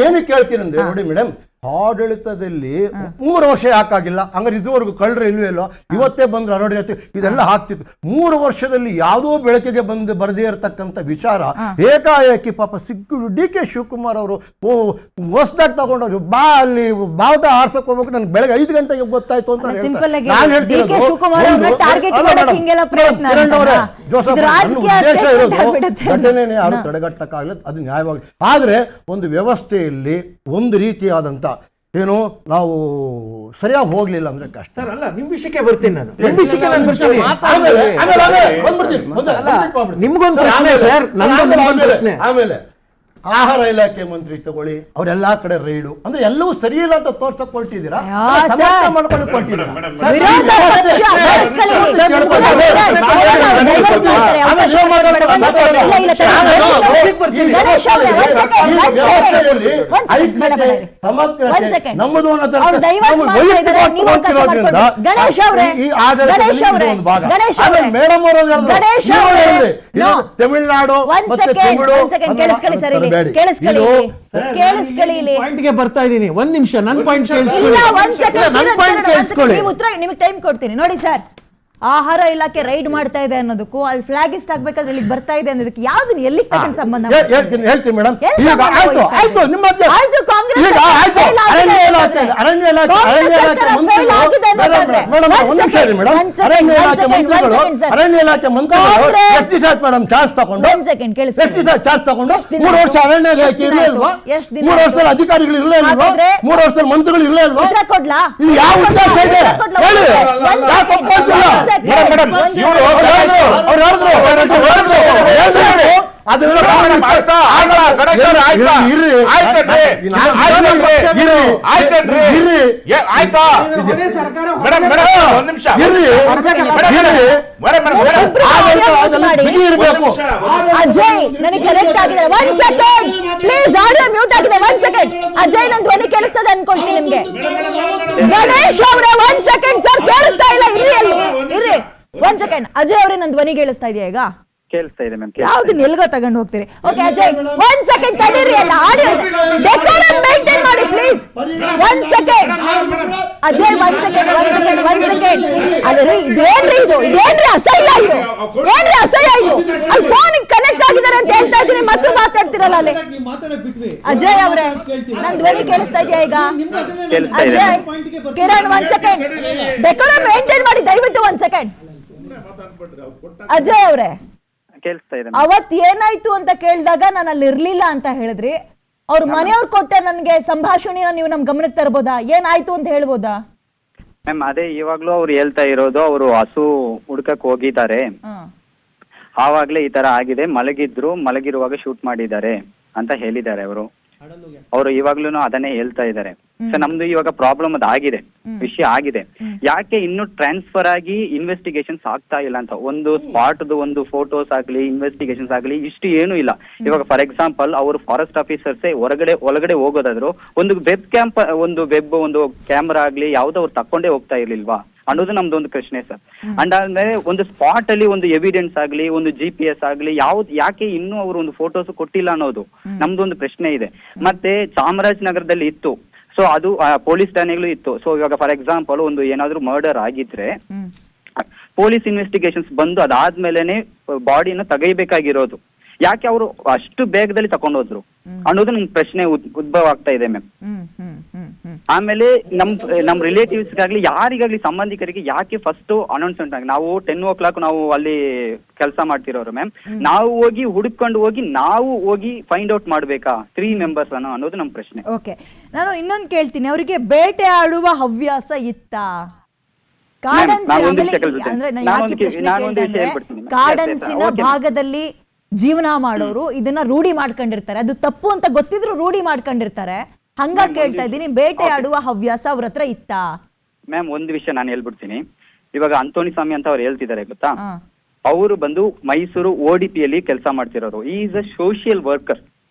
ಏನಕ್ಕೆ ಕೇಳ್ತೀನಿ ಅಂದರೆ, ನೋಡಿ ಮೇಡಮ್, ಆಡಳಿತದಲ್ಲಿ 3 ವರ್ಷ ಯಾಕಾಗಿಲ್ಲ? ಹಂಗಾರೆ ಇದುವರೆಗೂ ಕಳ್ಳರು ಇಲ್ವೋ? ಇವತ್ತೇ ಬಂದ್ರು ಅರಣ್ಯ, ಇದೆಲ್ಲ ಆಗ್ತಿತ್ತು. 3 ವರ್ಷದಲ್ಲಿ ಯಾವುದೋ ಬೆಳಕಿಗೆ ಬರದೇ ಇರತಕ್ಕಂಥ ವಿಚಾರ ಏಕಾಏಕಿ ಪಾಪ ಡಿ.ಕೆ. ಶಿವಕುಮಾರ್ ಅವರು ಹೊಸದಾಗಿ ತಗೊಂಡವ್ರು, ಅಲ್ಲಿ ಬಾವುಟ ಆರ್ಸಕ್ ಹೋಗ್ಬೇಕು, ನನ್ಗೆ ಬೆಳಗ್ಗೆ 5 ಗಂಟೆಗೆ ಗೊತ್ತಾಯ್ತು ಅಂತ ನಾನು ಹೇಳ್ತೀನಿ. ಘಟನೆ ಯಾರು ತಡೆಗಟ್ಟಕ್ಕಾಗಲ್ಲ, ಅದು ನ್ಯಾಯವಾಗಿ. ಆದರೆ ಒಂದು ವ್ಯವಸ್ಥೆಯಲ್ಲಿ ಒಂದು ರೀತಿಯಾದಂಥ ಏನು ನಾವು ಸರಿಯಾಗಿ ಹೋಗ್ಲಿಲ್ಲ ಅಂದ್ರೆ ಕಷ್ಟ. ಸರ್ ಅಲ್ಲ, ನಿಮ್ ವಿಷಯಕ್ಕೆ ಬರ್ತೀನಿ ನಾನು. ನಿಮ್ಗೊಂದು ಪ್ರಶ್ನೆ. ಆಮೇಲೆ ಆಹಾರ ಇಲಾಖೆ ಮಂತ್ರಿ ತಗೊಳ್ಳಿ, ಅವರೆಲ್ಲಾ ಕಡೆ ರೈಡು ಅಂದ್ರೆ ಎಲ್ಲವೂ ಸರಿ ಇಲ್ಲ ಅಂತ ತೋರ್ಸಕ್ ಕೊಟ್ಟಿದ್ದೀರಾ, ಮಾಡ್ಕೊಂಡು ಕೊಟ್ಟಿದ್ದೀರಾ. ನಮ್ಮದು ಮೇಡಮ್ ಅವರು ತಮಿಳುನಾಡು ಪಾಯಿಂಟ್ಗೆ ಬರ್ತಾ ಇದ್ದೀನಿ. 1 ನಿಮಿಷ ನನ್ನ ಪಾಯಿಂಟ್ ನಿಮಗೆ ಟೈಮ್ ಕೊಡ್ತೀನಿ. ನೋಡಿ ಸರ್, ಆಹಾರ ಇಲಾಖೆ ರೈಡ್ ಮಾಡ್ತಾ ಇದೆ ಅನ್ನೋದಕ್ಕೂ ಅಲ್ಲಿ ಫ್ಲಾಗಿಸ್ಟ್ ಆಗ್ಬೇಕಾದ್ರೆ ಇಲ್ಲಿಗೆ ಬರ್ತಾ ಇದೆ ಅನ್ನೋದಕ್ಕೆ ಯಾವ್ದನ್ನ ಎಲ್ಲಿ ತಗೊಂಡು ಸಂಬಂಧ? ಹೇಳ್ತೀನಿ ಮೇಡಮ್. ಅರಣ್ಯ ಇಲಾಖೆ ಮಂತ್ರಿಗಳು ಮೇಡಮ್ ಚಾರ್ಜ್ ತಗೊಂಡು 3 ವರ್ಷ ಅರಣ್ಯ ಇಲಾಖೆ ಇರಲಿಲ್ವಾ? 3 ವರ್ಷದಲ್ಲಿ ಅಧಿಕಾರಿಗಳು ಇರಲೇ ಇಲ್ವಾ? 3 ವರ್ಷದಲ್ಲಿ ಮಂತ್ರಿಗಳು ಇರಲೇ ಇಲ್ವಾ? ಯಾವ ಉದ್ದೇಶ ಇದೆ ಹೇಳಿ? ಅಜಯ್ ನನಗೆ ಕರೆಕ್ಟ್ ಆಗಿದೆ. 1 ಸೆಕೆಂಡ್ ಪ್ಲೀಸ್, ಆಡಿಯೋ ಮ್ಯೂಟ್ ಆಗಿದೆ. 1 ಸೆಕೆಂಡ್ ಅಜಯ್, ನನ್ನ ಧ್ವನಿ ಕೇಳಿಸ್ತದೆ ಅನ್ಕೊಳ್ತೀನಿ ನಿಮ್ಗೆ. ಗಣೇಶ್ ಅವರೇ 1 ಸೆಕೆಂಡ್ ಸರ್, ಕೇಳಿಸ್ತಾ ಇಲ್ಲ, ಇರ್ರಿ 1 ಸೆಕೆಂಡ್. ಅಜಯ್ ಅವರೇ, ನನ್ನ ಧ್ವನಿ ಕೇಳಿಸ್ತಾ ಇದೆಯಾ ಈಗ? ಕೇಳಿಸ್ತಾ ಇದೆ ಮ್ಯಾಮ್. ಯಾವ್ದನ್ನ ಎಲ್ಗೋ ತಗೊಂಡು ಹೋಗ್ತೀರಿ? ಓಕೆ ಅಜಯ್, 1 ಸೆಕೆಂಡ್ ತಡೀರಿ, ಅಲ್ಲ ಆಡಿಯೋ ಡೆಕೋರಮ್ ಮೇಂಟೈನ್ ಮಾಡಿ ಪ್ಲೀಸ್. 1 ಸೆಕೆಂಡ್ ಅಜಯ್, 1 ಸೆಕೆಂಡ್ ಅಲ್ರಿ, ಇದೇನ್ರಿ ಅಸಹ್ಯ ಇದು? ಏನ್ರಿ ಅಸಹ್ಯ ಇದು? ಅಲ್ಲಿ ಫೋನ್ ಕನೆಕ್ಟ್ ಆಗಿದ್ದಾರೆ ಅಂತ ಹೇಳ್ತಾ ಇದ್ದೀನಿ, ಮತ್ತು ಮಾತಾಡ್ತಿರಲ್ಲ ಅಲ್ಲಿ. ಅಜಯ್ ಅವರೇ, ನನ್ ಧ್ವನಿ ಕೇಳಿಸ್ತಾ ಇದೆಯಾ ಈಗ? Ajay, Kiran 1 second decorum maintain ಮಾಡಿ ದಯವಿಟ್ಟು. 1 ಸೆಕೆಂಡ್ ಅಜಯ್ ಅವ್ರೆ, ಕೇಳಿಸ್ತಾ ಇದೆ ಅವತ್ ಏನಾಯ್ತು ಅಂತ ಕೇಳಿದಾಗ ನಾನು ಅಲ್ಲಿ ಇರ್ಲಿಲ್ಲ ಅಂತ ಹೇಳಿದ್ರಿ. ಅವ್ರ ಮನೆಯವ್ರು ಕೊಟ್ಟ ನನ್ಗೆ ಸಂಭಾಷಣೆನ ನೀವು ನಮ್ ಗಮನಕ್ಕೆ ತರ್ಬೋದಾ? ಏನಾಯ್ತು ಅಂತ ಹೇಳ್ಬೋದಾ? ಮ್ಯಾಮ್ ಅದೇ ಇವಾಗ್ಲೂ ಅವ್ರು ಹೇಳ್ತಾ ಇರೋದು, ಅವರು ಹಸು ಹುಡ್ಕಕ್ ಹೋಗಿದ್ದಾರೆ, ಆವಾಗ್ಲೇ ಈ ತರ ಆಗಿದೆ, ಮಲಗಿರುವಾಗ ಶೂಟ್ ಮಾಡಿದ್ದಾರೆ ಅಂತ ಹೇಳಿದ್ದಾರೆ ಅವರು ಇವಾಗ್ಲೂ ಅದನ್ನೇ ಹೇಳ್ತಾ ಇದ್ದಾರೆ. ಸೊ ನಮ್ದು ಇವಾಗ ಪ್ರಾಬ್ಲಮ್ ಅದಾಗಿದೆ, ವಿಷಯ ಆಗಿದೆ. ಯಾಕೆ ಇನ್ನು ಟ್ರಾನ್ಸ್ಫರ್ ಆಗಿ ಇನ್ವೆಸ್ಟಿಗೇಷನ್ಸ್ ಆಗ್ತಾ ಇಲ್ಲ ಅಂತ, ಒಂದು ಸ್ಪಾಟ್ದು ಒಂದು ಫೋಟೋಸ್ ಆಗ್ಲಿ ಇನ್ವೆಸ್ಟಿಗೇಷನ್ಸ್ ಆಗ್ಲಿ ಇಷ್ಟು ಏನು ಇಲ್ಲ. ಇವಾಗ ಫಾರ್ ಎಕ್ಸಾಂಪಲ್ ಅವರು ಫಾರೆಸ್ಟ್ ಆಫೀಸರ್ಸೇ ಒಳಗಡೆ ಹೋಗೋದಾದ್ರು ಒಂದು ಒಂದು ಕ್ಯಾಮ್ರಾ ಆಗ್ಲಿ ಯಾವ್ದೋ ಅವ್ರು ತಕೊಂಡೇ ಹೋಗ್ತಾ ಇರ್ಲಿಲ್ವಾ ಅನ್ನೋದು ನಮ್ದು ಒಂದು ಪ್ರಶ್ನೆ ಸರ್. ಅಂಡ್ ಆದ್ಮೇಲೆ ಒಂದು ಸ್ಪಾಟ್ ಅಲ್ಲಿ ಒಂದು ಎವಿಡೆನ್ಸ್ ಆಗ್ಲಿ ಒಂದು GPS ಆಗ್ಲಿ ಯಾಕೆ ಇನ್ನೂ ಅವರು ಒಂದು ಫೋಟೋಸ್ ಕೊಟ್ಟಿಲ್ಲ ಅನ್ನೋದು ನಮ್ದು ಒಂದು ಪ್ರಶ್ನೆ ಇದೆ. ಮತ್ತೆ ಚಾಮರಾಜನಗರದಲ್ಲಿ ಇತ್ತು, ಸೊ ಅದು ಪೊಲೀಸ್ ಠಾಣೆಗಳು ಇತ್ತು. ಸೊ ಇವಾಗ ಫಾರ್ ಎಕ್ಸಾಂಪಲ್ ಒಂದು ಏನಾದ್ರು ಮರ್ಡರ್ ಆಗಿದ್ರೆ ಪೊಲೀಸ್ ಇನ್ವೆಸ್ಟಿಗೇಷನ್ಸ್ ಬಂದು ಅದಾದ್ಮೇಲೆನೆ ಬಾಡಿನ ತೆಗೀಬೇಕಾಗಿರೋದು. ಯಾಕೆ ಅವರು ಅಷ್ಟು ಬೇಗದಲ್ಲಿ ತಕೊಂಡೋದ್ರು ಅನ್ನೋದು ನಮ್ ಪ್ರಶ್ನೆ ಉದ್ಭವ ಆಗ್ತಾ ಇದೆ ಮ್ಯಾಮ್. ಆಮೇಲೆ ನಮ್ ರಿಲೇಟಿವ್ಸ್ ಆಗ್ಲಿ ಯಾರಿಗಾಗ್ಲಿ ಸಂಬಂಧಿಕರಿಗೆ ಯಾಕೆ ಫಸ್ಟ್ ಅನೌನ್ಸ್ಮೆಂಟ್ ಆಗಿ ನಾವು 10 o'clock ನಾವು ಅಲ್ಲಿ ಕೆಲಸ ಮಾಡ್ತಿರೋರು ಮ್ಯಾಮ್, ನಾವು ಹೋಗಿ ಫೈಂಡ್ ಔಟ್ ಮಾಡ್ಬೇಕಾ 3 members ಅನ್ನೋದು ನಮ್ ಪ್ರಶ್ನೆ. ಓಕೆ, ನಾನು ಇನ್ನೊಂದು ಕೇಳ್ತೀನಿ, ಅವರಿಗೆ ಬೇಟೆ ಆಡುವ ಹವ್ಯಾಸ ಇತ್ತಾ? ಕಾಡಂಚಿನ ಭಾಗದಲ್ಲಿ ಜೀವನ ಮಾಡೋರು ಇದನ್ನ ರೂಢಿ ಮಾಡ್ಕೊಂಡಿರ್ತಾರೆ, ಅದು ತಪ್ಪು ಅಂತ ಗೊತ್ತಿದ್ರು ರೂಢಿ ಮಾಡ್ಕೊಂಡಿರ್ತಾರೆ. ಹಂಗಾಗಿ ಕೇಳ್ತಾ ಇದ್ದೀನಿ, ಬೇಟೆ ಆಡುವ ಹವ್ಯಾಸ ಅವ್ರ ಹತ್ರ ಇತ್ತಾ? ಮ್ಯಾಮ್ ಒಂದು ವಿಷಯ ನಾನು ಹೇಳ್ಬಿಡ್ತೀನಿ. ಇವಾಗ ಅಂತೋನಿ ಸ್ವಾಮಿ ಅಂತ ಅವ್ರು ಹೇಳ್ತಿದ್ದಾರೆ ಗೊತ್ತಾ, ಅವರು ಬಂದು ಮೈಸೂರು ODP ಅಲ್ಲಿ ಕೆಲಸ ಮಾಡ್ತಿರೋರು. Is a social worker.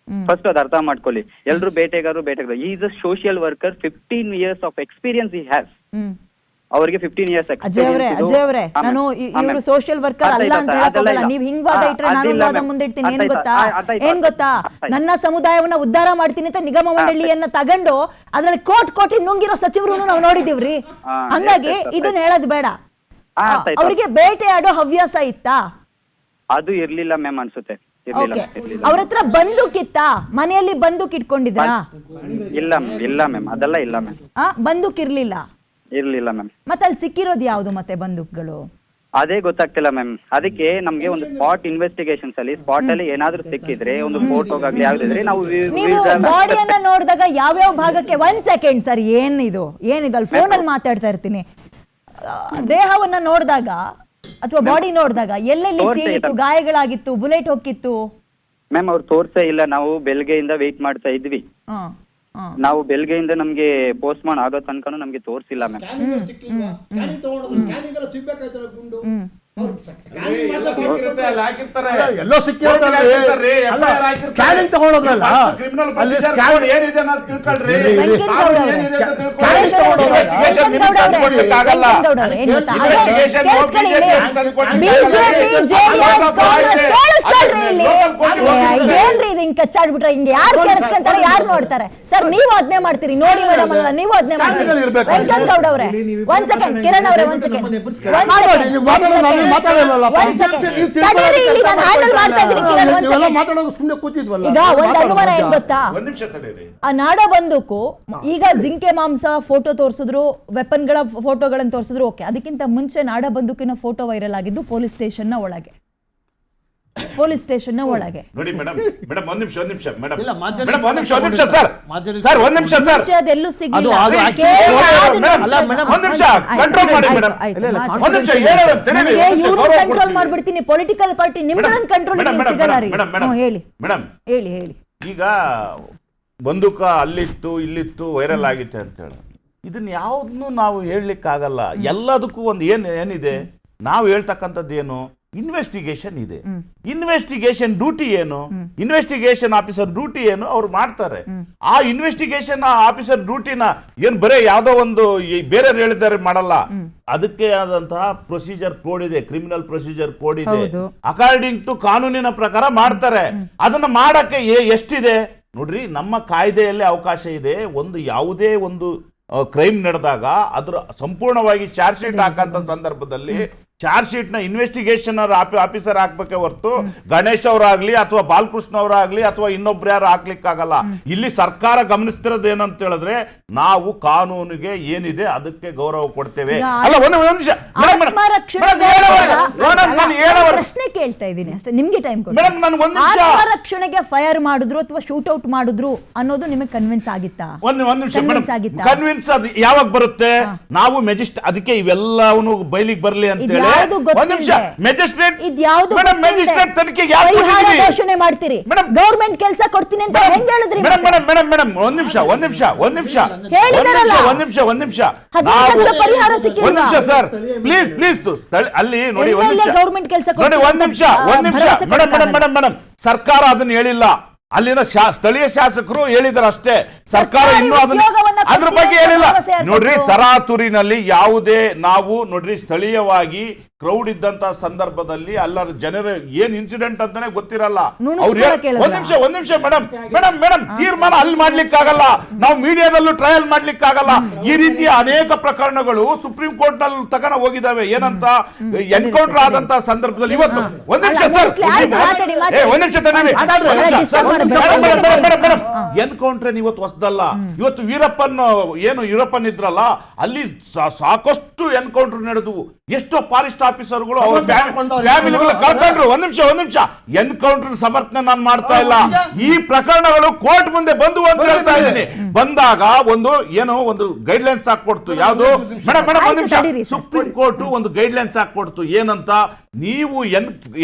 First ಅದು ಅರ್ಥ ಮಾಡ್ಕೊಳ್ಳಿ. ಎಲ್ರು ಬೇಟೆಗಾರರು. Is a social worker. 15 years of experience he has. ಅವರಿಗೆ 15 years ಅಜಯ್ ಅವರೇ, ನಾನು ಇವರು ಸೋಷಿಯಲ್ ವರ್ಕರ್ ಅಲ್ಲ ಅಂತ ಹೇಳಕ್ಕಾಗಲ್ಲ. ನೀವ್ ಹಿಂಗ್ ವಾದ ಇಟ್ರೆ ನಾನು ವಾದ ಮುಂದಿಡ್ತೀನಿ. ಏನ್ ಗೊತ್ತಾ, ನನ್ನ ಸಮುದಾಯವನ್ನ ಉದ್ಧಾರ ಮಾಡ್ತೀನಿ ಅಂತ ನಿಗಮ ಮಂಡಳಿಯನ್ನ ತಗೊಂಡು ಅದ್ರಲ್ಲಿ ಕೋಟಿ ನುಂಗಿರೋ ಸಚಿವರು ನಾವು ನೋಡಿದೀವ್ರಿ. ಹಂಗಾಗಿ ಇದನ್ನ ಹೇಳೋದು ಬೇಡ. ಅವರಿಗೆ ಬೇಟೆ ಆಡೋ ಹವ್ಯಾಸ ಇತ್ತಾ? ಅದು ಇರ್ಲಿಲ್ಲ ಮ್ಯಾಮ್ ಅನ್ಸುತ್ತೆ. ಅವ್ರ ಹತ್ರ ಬಂದೂಕಿತ್ತ? ಮನೆಯಲ್ಲಿ ಬಂದೂಕ್ ಇಟ್ಕೊಂಡಿದ್ರಾ? ಇಲ್ಲ ಮ್ಯಾಮ್, ಅದೆಲ್ಲ ಇಲ್ಲ ಮ್ಯಾಮ್. ಬಂದೂಕ್ ಇರ್ಲಿಲ್ಲ ಮ್ಯಾಮ್. ಮತ್ತೆ ಅಲ್ಲಿ ಸಿಕ್ಕಿರೋದು ಯಾವ್ದು ಮತ್ತೆ ಬಂದೂಕ್ಗಳು? ಅದೇ ಗೊತ್ತಾಗ್ತಿಲ್ಲ ಮ್ಯಾಮ್. ಅದಕ್ಕೆ ನಮ್ಗೆ ಒಂದು ಸ್ಪಾಟ್ ಇನ್ವೆಸ್ಟಿಗೇಷನ್ಸ್ ಅಲ್ಲಿ ಸ್ಪಾಟ್ ಅಲ್ಲಿ ಏನಾದ್ರೂ ಸಿಕ್ಕಿದ್ರೆ ಒಂದು ಫೋಟೋಗಾಗ್ಲಿ ಯಾವ್ದಿದ್ರೆ ನಾವು ನೀವು ಬಾಡಿಯನ್ನ ನೋಡಿದಾಗ ಯಾವ್ಯಾವ ಭಾಗಕ್ಕೆ 1 second ಸರ್, ಏನಿದು ಅಲ್ಲಿ ಫೋನ್ ಅಲ್ಲಿ ಮಾತಾಡ್ತಾ ಇರ್ತೀನಿ. ದೇಹವನ್ನ ನೋಡಿದಾಗ ಅಥವಾ ಬಾಡಿ ನೋಡಿದಾಗ ಎಲ್ಲೆಲ್ಲಿ ಸೀಳಿತ್ತು, ಗಾಯಗಳಾಗಿತ್ತು, ಬುಲೆಟ್ ಹೋಗಿತ್ತು? ಮ್ಯಾಮ್ ಅವ್ರು ತೋರ್ಸೇ ಇಲ್ಲ. ನಾವು ಬೆಳಗ್ಗೆಯಿಂದ ವೇಟ್ ಮಾಡ್ತಾ ಇದ್ವಿ. ನಾವು ಬೆಳಗ್ಗೆಯಿಂದ ನಮ್ಗೆ ಪೋಸ್ಟ್ಮಾರ್ಟಮ್ ಆಗೋ ತನಕ ನಮ್ಗೆ ತೋರಿಸಿಲ್ಲ ಮ್ಯಾಮ್. ಎಲ್ಲೋ ಸ್ಕ್ಯಾನಿಂಗ್ ತಗೊಂಡೋದ್ರಲ್ಲ, ಏನ್ರಿ ಇದು ಹಿಂಗ್ ಕಚ್ಚಾಡ್ಬಿಟ್ರೆ ಹಿಂಗೆ ಯಾರು ಕೇಳಿಸ್ಕೊಂತಾರೆ, ಯಾರು ನೋಡ್ತಾರೆ? ಸರ್ ನೀವು ಅದನ್ನೇ ಮಾಡ್ತೀರಿ ನೋಡಿ ಮೇಡಮ್, ಅಲ್ಲ ನೀವು ಅದನ್ನೇ ಮಾಡ್ತೀರಿ. ವೆಂಕಟ್ ಗೌಡ ಅವರೇ 1 second, ಕಿರಣ್ ಅವರೇ 1 second. ಈಗ ಒಂದ್ ಅನುಮಾನ ಏನ್ ಗೊತ್ತಾ, ಆ ನಾಡ ಬಂದೂಕು ಈಗ ಜಿಂಕೆ ಮಾಂಸ ಫೋಟೋ ತೋರಿಸಿದ್ರು, ವೆಪನ್ಗಳ ಫೋಟೋಗಳನ್ನು ತೋರಿಸಿದ್ರು, ಓಕೆ. ಅದಕ್ಕಿಂತ ಮುಂಚೆ ನಾಡ ಬಂದೂಕಿನ ಫೋಟೋ ವೈರಲ್ ಆಗಿದ್ದು ಪೊಲೀಸ್ ಸ್ಟೇಷನ್ ನ ಒಳಗೆ. ನೋಡಿ ಮೇಡಮ್, ಒಂದ್ ನಿಮಿಷ ಮೇಡಮ್, ಅದೆಲ್ಲೂ ಸಿಗ್ಲಿಲ್ಲ. ಕಂಟ್ರೋಲ್ ಮಾಡ್ಬಿಡ್ತೀನಿ, ಪೊಲಿಟಿಕಲ್ ಪಾರ್ಟಿ ನಿಮ್ಗಳನ್ನ ಕಂಟ್ರೋಲ್ ಸಿಗಲ್ಲ ರೀ. ಹೇಳಿ ಹೇಳಿ. ಈಗ ಬಂದೂಕ ಅಲ್ಲಿತ್ತು ಇಲ್ಲಿತ್ತು ವೈರಲ್ ಆಗಿತ್ತು ಅಂತ ಹೇಳಿ ಇದನ್ನ ಯಾವ್ದನ್ನು ನಾವು ಹೇಳಲಿಕ್ಕಾಗಲ್ಲ. ಎಲ್ಲದಕ್ಕೂ ಒಂದು ಏನಿದೆ, ನಾವು ಹೇಳ್ತಕ್ಕಂಥದ್ದು ಏನು, ಇನ್ವೆಸ್ಟಿಗೇಷನ್ ಇದೆ. ಇನ್ವೆಸ್ಟಿಗೇಷನ್ ಡ್ಯೂಟಿ ಏನು, ಇನ್ವೆಸ್ಟಿಗೇಷನ್ ಆಫೀಸರ್ ಡ್ಯೂಟಿ ಏನು ಅವ್ರು ಮಾಡ್ತಾರೆ. ಆ ಇನ್ವೆಸ್ಟಿಗೇಷನ್ ಆಫೀಸರ್ ಡ್ಯೂಟಿನ ಏನ್ ಬರೇ ಯಾವ್ದೋ ಒಂದು ಬೇರೆ ಹೇಳಿದ್ದಾರೆ ಮಾಡಲ್ಲ. ಅದಕ್ಕೆ ಆದಂತಹ ಪ್ರೊಸೀಜರ್ ಕೋಡ್ ಇದೆ, ಕ್ರಿಮಿನಲ್ ಪ್ರೊಸೀಜರ್ ಕೋಡ್ ಇದೆ. ಅಕಾರ್ಡಿಂಗ್ ಟು ಕಾನೂನಿನ ಪ್ರಕಾರ ಮಾಡ್ತಾರೆ. ಅದನ್ನ ಮಾಡಕ್ಕೆ ಎಷ್ಟಿದೆ ನೋಡ್ರಿ, ನಮ್ಮ ಕಾಯ್ದೆಯಲ್ಲಿ ಅವಕಾಶ ಇದೆ. ಒಂದು ಯಾವುದೇ ಒಂದು ಕ್ರೈಮ್ ನಡೆದಾಗ ಅದ್ರ ಸಂಪೂರ್ಣವಾಗಿ ಚಾರ್ಜ್ ಶೀಟ್ ಹಾಕಂತ ಸಂದರ್ಭದಲ್ಲಿ ಚಾರ್ಜ್ ಶೀಟ್ ನ ಇನ್ವೆಸ್ಟಿಗೇಷನ್ ಆಫೀಸರ್ ಹಾಕ್ಬೇಕೆ ಹೊರತು ಗಣೇಶ್ ಅವರಾಗ್ಲಿ ಅಥವಾ ಬಾಲಕೃಷ್ಣ ಅವರಾಗ್ಲಿ ಅಥವಾ ಇನ್ನೊಬ್ರು ಯಾರು ಹಾಕ್ಲಿಕ್ಕಾಗಲ್ಲ. ಇಲ್ಲಿ ಸರ್ಕಾರ ಗಮನಿಸ್ತಿರೋದು ಏನಂತ ಹೇಳಿದ್ರೆ ನಾವು ಕಾನೂನಿಗೆ ಏನಿದೆ ಅದಕ್ಕೆ ಗೌರವ ಕೊಡ್ತೇವೆ. ಅಲ್ಲ ಒಂದು ನಿಮಿಷ ಪ್ರಶ್ನೆ ಕೇಳ್ತಾ ಇದ್ದೀನಿ ಅಷ್ಟೇ, ನಿಮ್ಗೆ ಟೈಮ್ ಕೊಡಿ. ಮೇಡಮ್ ನಾನು ಒಂದು ನಿಮಿಷ, ಆತ್ಮರಕ್ಷಣೆಗೆ ಫೈರ್ ಮಾಡಿದ್ರು ಅಥವಾ ಶೂಟ್ ಔಟ್ ಮಾಡಿದ್ರು ಅನ್ನೋದು ನಿಮಗೆ ಕನ್ವಿನ್ಸ್ ಆಗಿತ್ತಾ? ಒಂದ್ ನಿಮಿಷ ಮೇಡಮ್, ಕನ್ವಿನ್ಸ್ ಅದು ಯಾವಾಗ ಬರುತ್ತೆ? ನಾವು ಮೆಜಿಸ್ಟ್ರೇಟ್ ಅದಕ್ಕೆ ಇವೆಲ್ಲವೂ ಬಯಲಿಗೆ ಬರಲಿ ಅಂತ ಹೇಳಿ ಒಂದ್ ನಿಮಿಷ ಮೆಜಿಸ್ಟ್ರೇಟ್ ಮೇಡಮ್ ಮೆಜಿಸ್ಟ್ರೇಟ್ ತನಿಖೆಗೆ ಯಾಕೆ ಘೋಷಣೆ ಮಾಡ್ತೀರಿ? ಗವರ್ನಮೆಂಟ್ ಕೆಲಸ ಕೊಡ್ತೀನಿ ಅಂತ ಹೆಂಗ್ ಹೇಳಿದ್ರಿ? ಮೇಡಮ್ ಮೇಡಮ್ ಮೇಡಮ್ ಮೇಡಮ್ ಒಂದ್ ನಿಮಿಷ ಪರಿಹಾರ ಸಿಕ್ಕಿಲ್ಲ. ಒಂದ್ ನಿಮಿಷ ಸರ್ ಪ್ಲೀಸ್ ಪ್ಲೀಸ್ ಅಲ್ಲಿ ನೋಡಿ ಗವರ್ನಮೆಂಟ್ ಕೆಲಸ ನೋಡಿ ಒಂದ್ ನಿಮಿಷ ಮೇಡಮ್ ಮೇಡಮ್ ಮೇಡಮ್ ಮೇಡಮ್ ಸರ್ಕಾರ ಅದನ್ನ ಹೇಳಿಲ್ಲ, ಅಲ್ಲಿನ ಸ್ಥಳೀಯ ಶಾಸಕರು ಹೇಳಿದಾರೆ ಅಷ್ಟೇ. ಸರ್ಕಾರ ಇನ್ನೂ ಅದ್ರ ಬಗ್ಗೆ ಹೇಳಿಲ್ಲ. ನೋಡ್ರಿ ತರಾತುರಿನಲ್ಲಿ ಯಾವುದೇ ನಾವು ನೋಡ್ರಿ ಸ್ಥಳೀಯವಾಗಿ ಕ್ರೌಡ್ ಇದ್ದಂತ ಸಂದರ್ಭದಲ್ಲಿ ಅಲ್ಲರ ಜನರ ಏನ್ ಇನ್ಸಿಡೆಂಟ್ ಅಂತಾನೆ ಗೊತ್ತಿರಲ್ಲ. ಒಂದ್ ನಿಮಿಷ ಮೇಡಮ್ ಮೇಡಮ್ ಮೇಡಮ್ ತೀರ್ಮಾನ ಅಲ್ಲಿ ಮಾಡ್ಲಿಕ್ಕಾಗಲ್ಲ, ನಾವು ಮೀಡಿಯಾದಲ್ಲೂ ಟ್ರಯಲ್ ಮಾಡ್ಲಿಕ್ಕಾಗಲ್ಲ. ಈ ರೀತಿಯ ಅನೇಕ ಪ್ರಕರಣಗಳು ಸುಪ್ರೀಂ ಕೋರ್ಟ್ ನಲ್ಲಿ ತಗೊಂಡು ಹೋಗಿದಾವೆ. ಏನಂತ ಎನ್ಕೌಂಟರ್ ಆದಂತ ಸಂದರ್ಭದಲ್ಲಿ ಇವತ್ತು ಒಂದ್ ನಿಮಿಷ ಸರ್ ಒಂದ್ ನಿಮಿಷ ಎನ್ಕೌಂಟರ್ ಇವತ್ತು ಹೊಸದಲ್ಲ. ಇವತ್ತು ವೀರಪ್ಪನ್ ಇದ್ರಲ್ಲ, ಅಲ್ಲಿ ಸಾಕಷ್ಟು ಎನ್ಕೌಂಟರ್ ನಡೆದವು. ಎಷ್ಟೋ ಫಾರೆಸ್ಟ್ ಆಫೀಸರ್ಗಳು ಅವ್ರ ಫ್ಯಾಮಿಲಿಗಳು ಕಳ್ಕೊಂಡ್ರು. ಒಂದ್ ನಿಮಿಷ ಎನ್ಕೌಂಟರ್ ಸಮರ್ಥನೆ ನಾನು ಮಾಡ್ತಾ ಇಲ್ಲ. ಈ ಪ್ರಕರಣಗಳು ಕೋರ್ಟ್ ಮುಂದೆ ಬಂದು ಅಂತ ಹೇಳ್ತಾ ಇದ್ದೀನಿ. ಬಂದಾಗ ಒಂದು ಗೈಡ್ ಲೈನ್ಸ್ ಹಾಕೊಡ್ತು. ಯಾವುದು ಮೇಡಮ್ ಮೇಡಮ್ ಒಂದ್ ನಿಮಿಷ, ಸುಪ್ರೀಂ ಕೋರ್ಟ್ ಒಂದು ಗೈಡ್ ಲೈನ್ಸ್ ಹಾಕೊಡ್ತು. ಏನಂತ, ನೀವು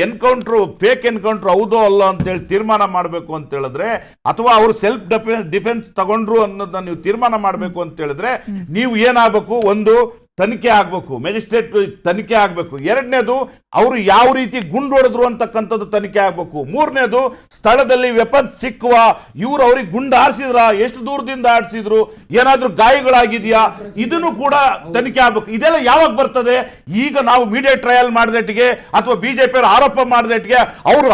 ಎನ್ಕೌಂಟರ್ ಫೇಕ್ ಎನ್ಕೌಂಟರ್ ಹೌದೋ ಅಲ್ಲ ಅಂತ ಹೇಳಿ ತೀರ್ಮಾನ ಮಾಡಬೇಕು ಅಂತ ಹೇಳಿದ್ರೆ, ಅಥವಾ ಅವರು ಸೆಲ್ಫ್ ಡಿಫೆನ್ಸ್ ತಗೊಂಡ್ರು ಅನ್ನೋದನ್ನ ನೀವು ತೀರ್ಮಾನ ಮಾಡಬೇಕು ಅಂತ ಹೇಳಿದ್ರೆ ನೀವು ಏನಾಗಬೇಕು, ಒಂದು ತನಿಖೆ ಆಗ್ಬೇಕು, ಮೆಜಿಸ್ಟ್ರೇಟ್ ತನಿಖೆ ಆಗ್ಬೇಕು. ಎರಡನೇದು ಅವರು ಯಾವ ರೀತಿ ಗುಂಡು ಹೊಡೆದ್ರು ಅಂತಕ್ಕಂಥದ್ದು ತನಿಖೆ ಆಗ್ಬೇಕು. ಮೂರನೇದು ಸ್ಥಳದಲ್ಲಿ ವೆಪನ್ಸ್ ಸಿಕ್ಕುವ, ಇವ್ರು ಅವ್ರಿಗೆ ಗುಂಡು ಆರಿಸಿದ್ರ, ಎಷ್ಟು ದೂರದಿಂದ ಆರಿಸಿದ್ರು, ಏನಾದ್ರೂ ಗಾಯಗಳಾಗಿದೆಯಾ, ಇದನ್ನು ಕೂಡ ತನಿಖೆ ಆಗ್ಬೇಕು. ಇದೆಲ್ಲ ಯಾವಾಗ ಬರ್ತದೆ? ಈಗ ನಾವು ಮೀಡಿಯಾ ಟ್ರಯಲ್ ಮಾಡಿದಟ್ಟಿಗೆ ಅಥವಾ ಬಿಜೆಪಿ ಅವರು ಆರೋಪ ಮಾಡಿದಟ್ಟಿಗೆ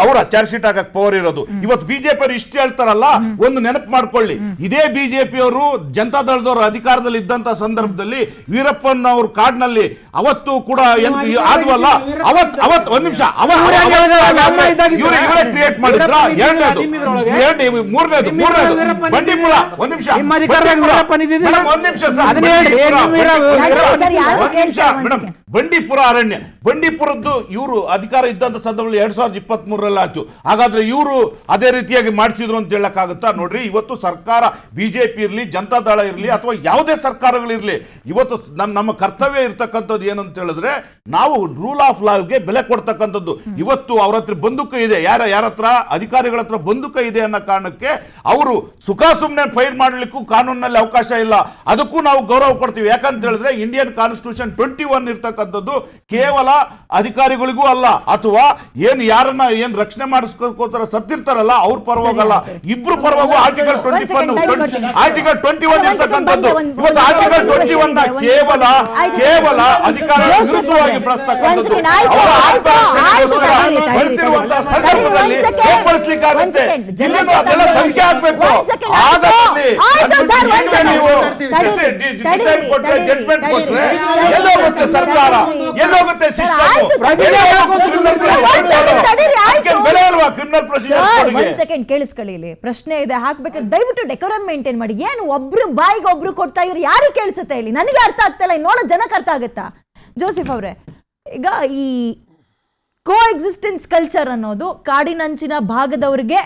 ಅವ್ರ ಚಾರ್ಜ್ ಶೀಟ್ ಆಗಕ್ಕೆ ಪವರ್ ಇರೋದು. ಇವತ್ತು ಬಿಜೆಪಿ ಅವರು ಇಷ್ಟು ಹೇಳ್ತಾರಲ್ಲ, ಒಂದು ನೆನಪು ಮಾಡ್ಕೊಳ್ಳಿ, ಇದೇ ಬಿಜೆಪಿ ಅವರು ಜನತಾದಳದವರು ಅಧಿಕಾರದಲ್ಲಿ ಇದ್ದಂತ ಸಂದರ್ಭದಲ್ಲಿ ವೀರಪ್ಪನ್ ಅವ್ರ ಕಾಡ್ನಲ್ಲಿ ಅವತ್ತು ಕೂಡ ಆದ್ವಲ್ಲ, ಅವತ್ತು ಒಂದ್ ನಿಮಿಷ ಇವರೇ ಕ್ರಿಯೇಟ್ ಮಾಡಿದ್ರ. ಮೂರನೇದು ಬಂಡೀಪುರ. ಒಂದ್ ನಿಮಿಷ ಮೇಡಮ್, ಬಂಡೀಪುರ ಅರಣ್ಯ, ಬಂಡೀಪುರದ್ದು ಇವರು ಅಧಿಕಾರ ಇದ್ದಂತ ಸಂದರ್ಭದಲ್ಲಿ 2023 ಆಯ್ತು. ಹಾಗಾದ್ರೆ ಇವರು ಅದೇ ರೀತಿಯಾಗಿ ಮಾಡಿಸಿದ್ರು ಅಂತ ಹೇಳಕ್ಕಾಗುತ್ತಾ? ನೋಡ್ರಿ, ಇವತ್ತು ಸರ್ಕಾರ ಬಿಜೆಪಿ ಇರ್ಲಿ, ಜನತಾದಳ ಇರ್ಲಿ, ಅಥವಾ ಯಾವುದೇ ಸರ್ಕಾರಗಳಿರ್ಲಿ, ಇವತ್ತು ನಮ್ಮ ಕರ್ತವ್ಯ ಇರ್ತಕ್ಕಂಥದ್ದು ಏನಂತ ಹೇಳಿದ್ರೆ ನಾವು ರೂಲ್ ಆಫ್ ಲಾಗೆ ಬೆಲೆ ಕೊಡ್ತಕ್ಕಂಥದ್ದು. ಇವತ್ತು ಅವ್ರ ಹತ್ರ ಬಂದೂಕ ಇದೆ, ಯಾರ ಹತ್ರ ಅಧಿಕಾರಿಗಳ ಹತ್ರ ಬಂದೂಕ ಇದೆ ಅನ್ನೋ ಕಾರಣಕ್ಕೆ ಅವರು ಸುಖ ಸುಮ್ಮನೆ ಫೈರ್ ಮಾಡಲಿಕ್ಕೂ ಕಾನೂನಿನಲ್ಲಿ ಅವಕಾಶ ಇಲ್ಲ. ಅದಕ್ಕೂ ನಾವು ಗೌರವ ಕೊಡ್ತೀವಿ. ಯಾಕಂತ ಹೇಳಿದ್ರೆ ಇಂಡಿಯನ್ ಕಾನ್ಸ್ಟಿಟ್ಯೂಷನ್ 21 ಇರ್ತಕ್ಕಂಥದ್ದು ಕೇವಲ ಅಧಿಕಾರಿಗಳಿಗೂ ಅಲ್ಲ, ಅಥವಾ ಯಾರನ್ನ ರಕ್ಷಣೆ ಮಾಡಿಸ್ಕೋತಾರ ಸತ್ತಿರ್ತಾರಲ್ಲ ಅವ್ರ ಪರವಾಗಲ್ಲ, ಇಬ್ರು ಪರವಾಗೂ ಆರ್ಟಿಕಲ್ 21 ಇರ್ತಕ್ಕಂಥದ್ದು. ಇವತ್ತು ಆರ್ಟಿಕಲ್ 21 ಕೇವಲ ಅಧಿಕಾರ ವಿರುದ್ಧವಾಗಿ ಬಳಸಿರುವಂತಹ ಸಂದರ್ಭದಲ್ಲಿ ಒಪ್ಪಡಿಸ್ಲಿಕ್ಕಾಗುತ್ತೆ. ಇಲ್ಲಿನೂ ಅದೆಲ್ಲ ತನಿಖೆ ಆಗ್ಬೇಕು. ಡಿಸೈಡ್ ಕೊಟ್ರೆ, ಜಡ್ಜ್ಮೆಂಟ್ ಕೊಟ್ರೆ ಎಲ್ಲೋಗುತ್ತೆ ಸರ್ಕಾರ, ಎಲ್ಲೋಗುತ್ತೆ ಸಿಸ್ಟಮ್? ಬೆಲೆ ಅಲ್ವಾ ಕ್ರಿಮಿನಲ್ ಪ್ರೊಸೀಜರ್? ಕೇಳಿಸ್ಕೊಳ್ಳಿ, ಇಲ್ಲಿ ಪ್ರಶ್ನೆ ಇದೆ, ಹಾಕ್ಬೇಕಾದ್ರೆ ದಯವಿಟ್ಟು ಡೆಕೋರಮ್ ಮೇಂಟೈನ್ ಮಾಡಿ. ಏನು ಒಬ್ರು ಬಾಯಿಗೆ ಒಬ್ರು ಕೊಡ್ತಾ ಇವ್ರು ಯಾರು ಕೇಳಿಸುತ್ತೆ? ಇಲ್ಲಿ ನನಗೆ ಅರ್ಥ ಆಗ್ತಾ ಇಲ್ಲ, ನೋಡೋ ಜನಕ್ಕೆ ಅರ್ಥ ಆಗುತ್ತಾ? ಜೋಸೆಫ್ ಅವರೇ, ಈಗ ಈ ಕೋ ಎಕ್ಸಿಸ್ಟೆನ್ಸ್ ಕಲ್ಚರ್ ಅನ್ನೋದು ಕಾಡಿನಂಚಿನ ಭಾಗದವರಿಗೆ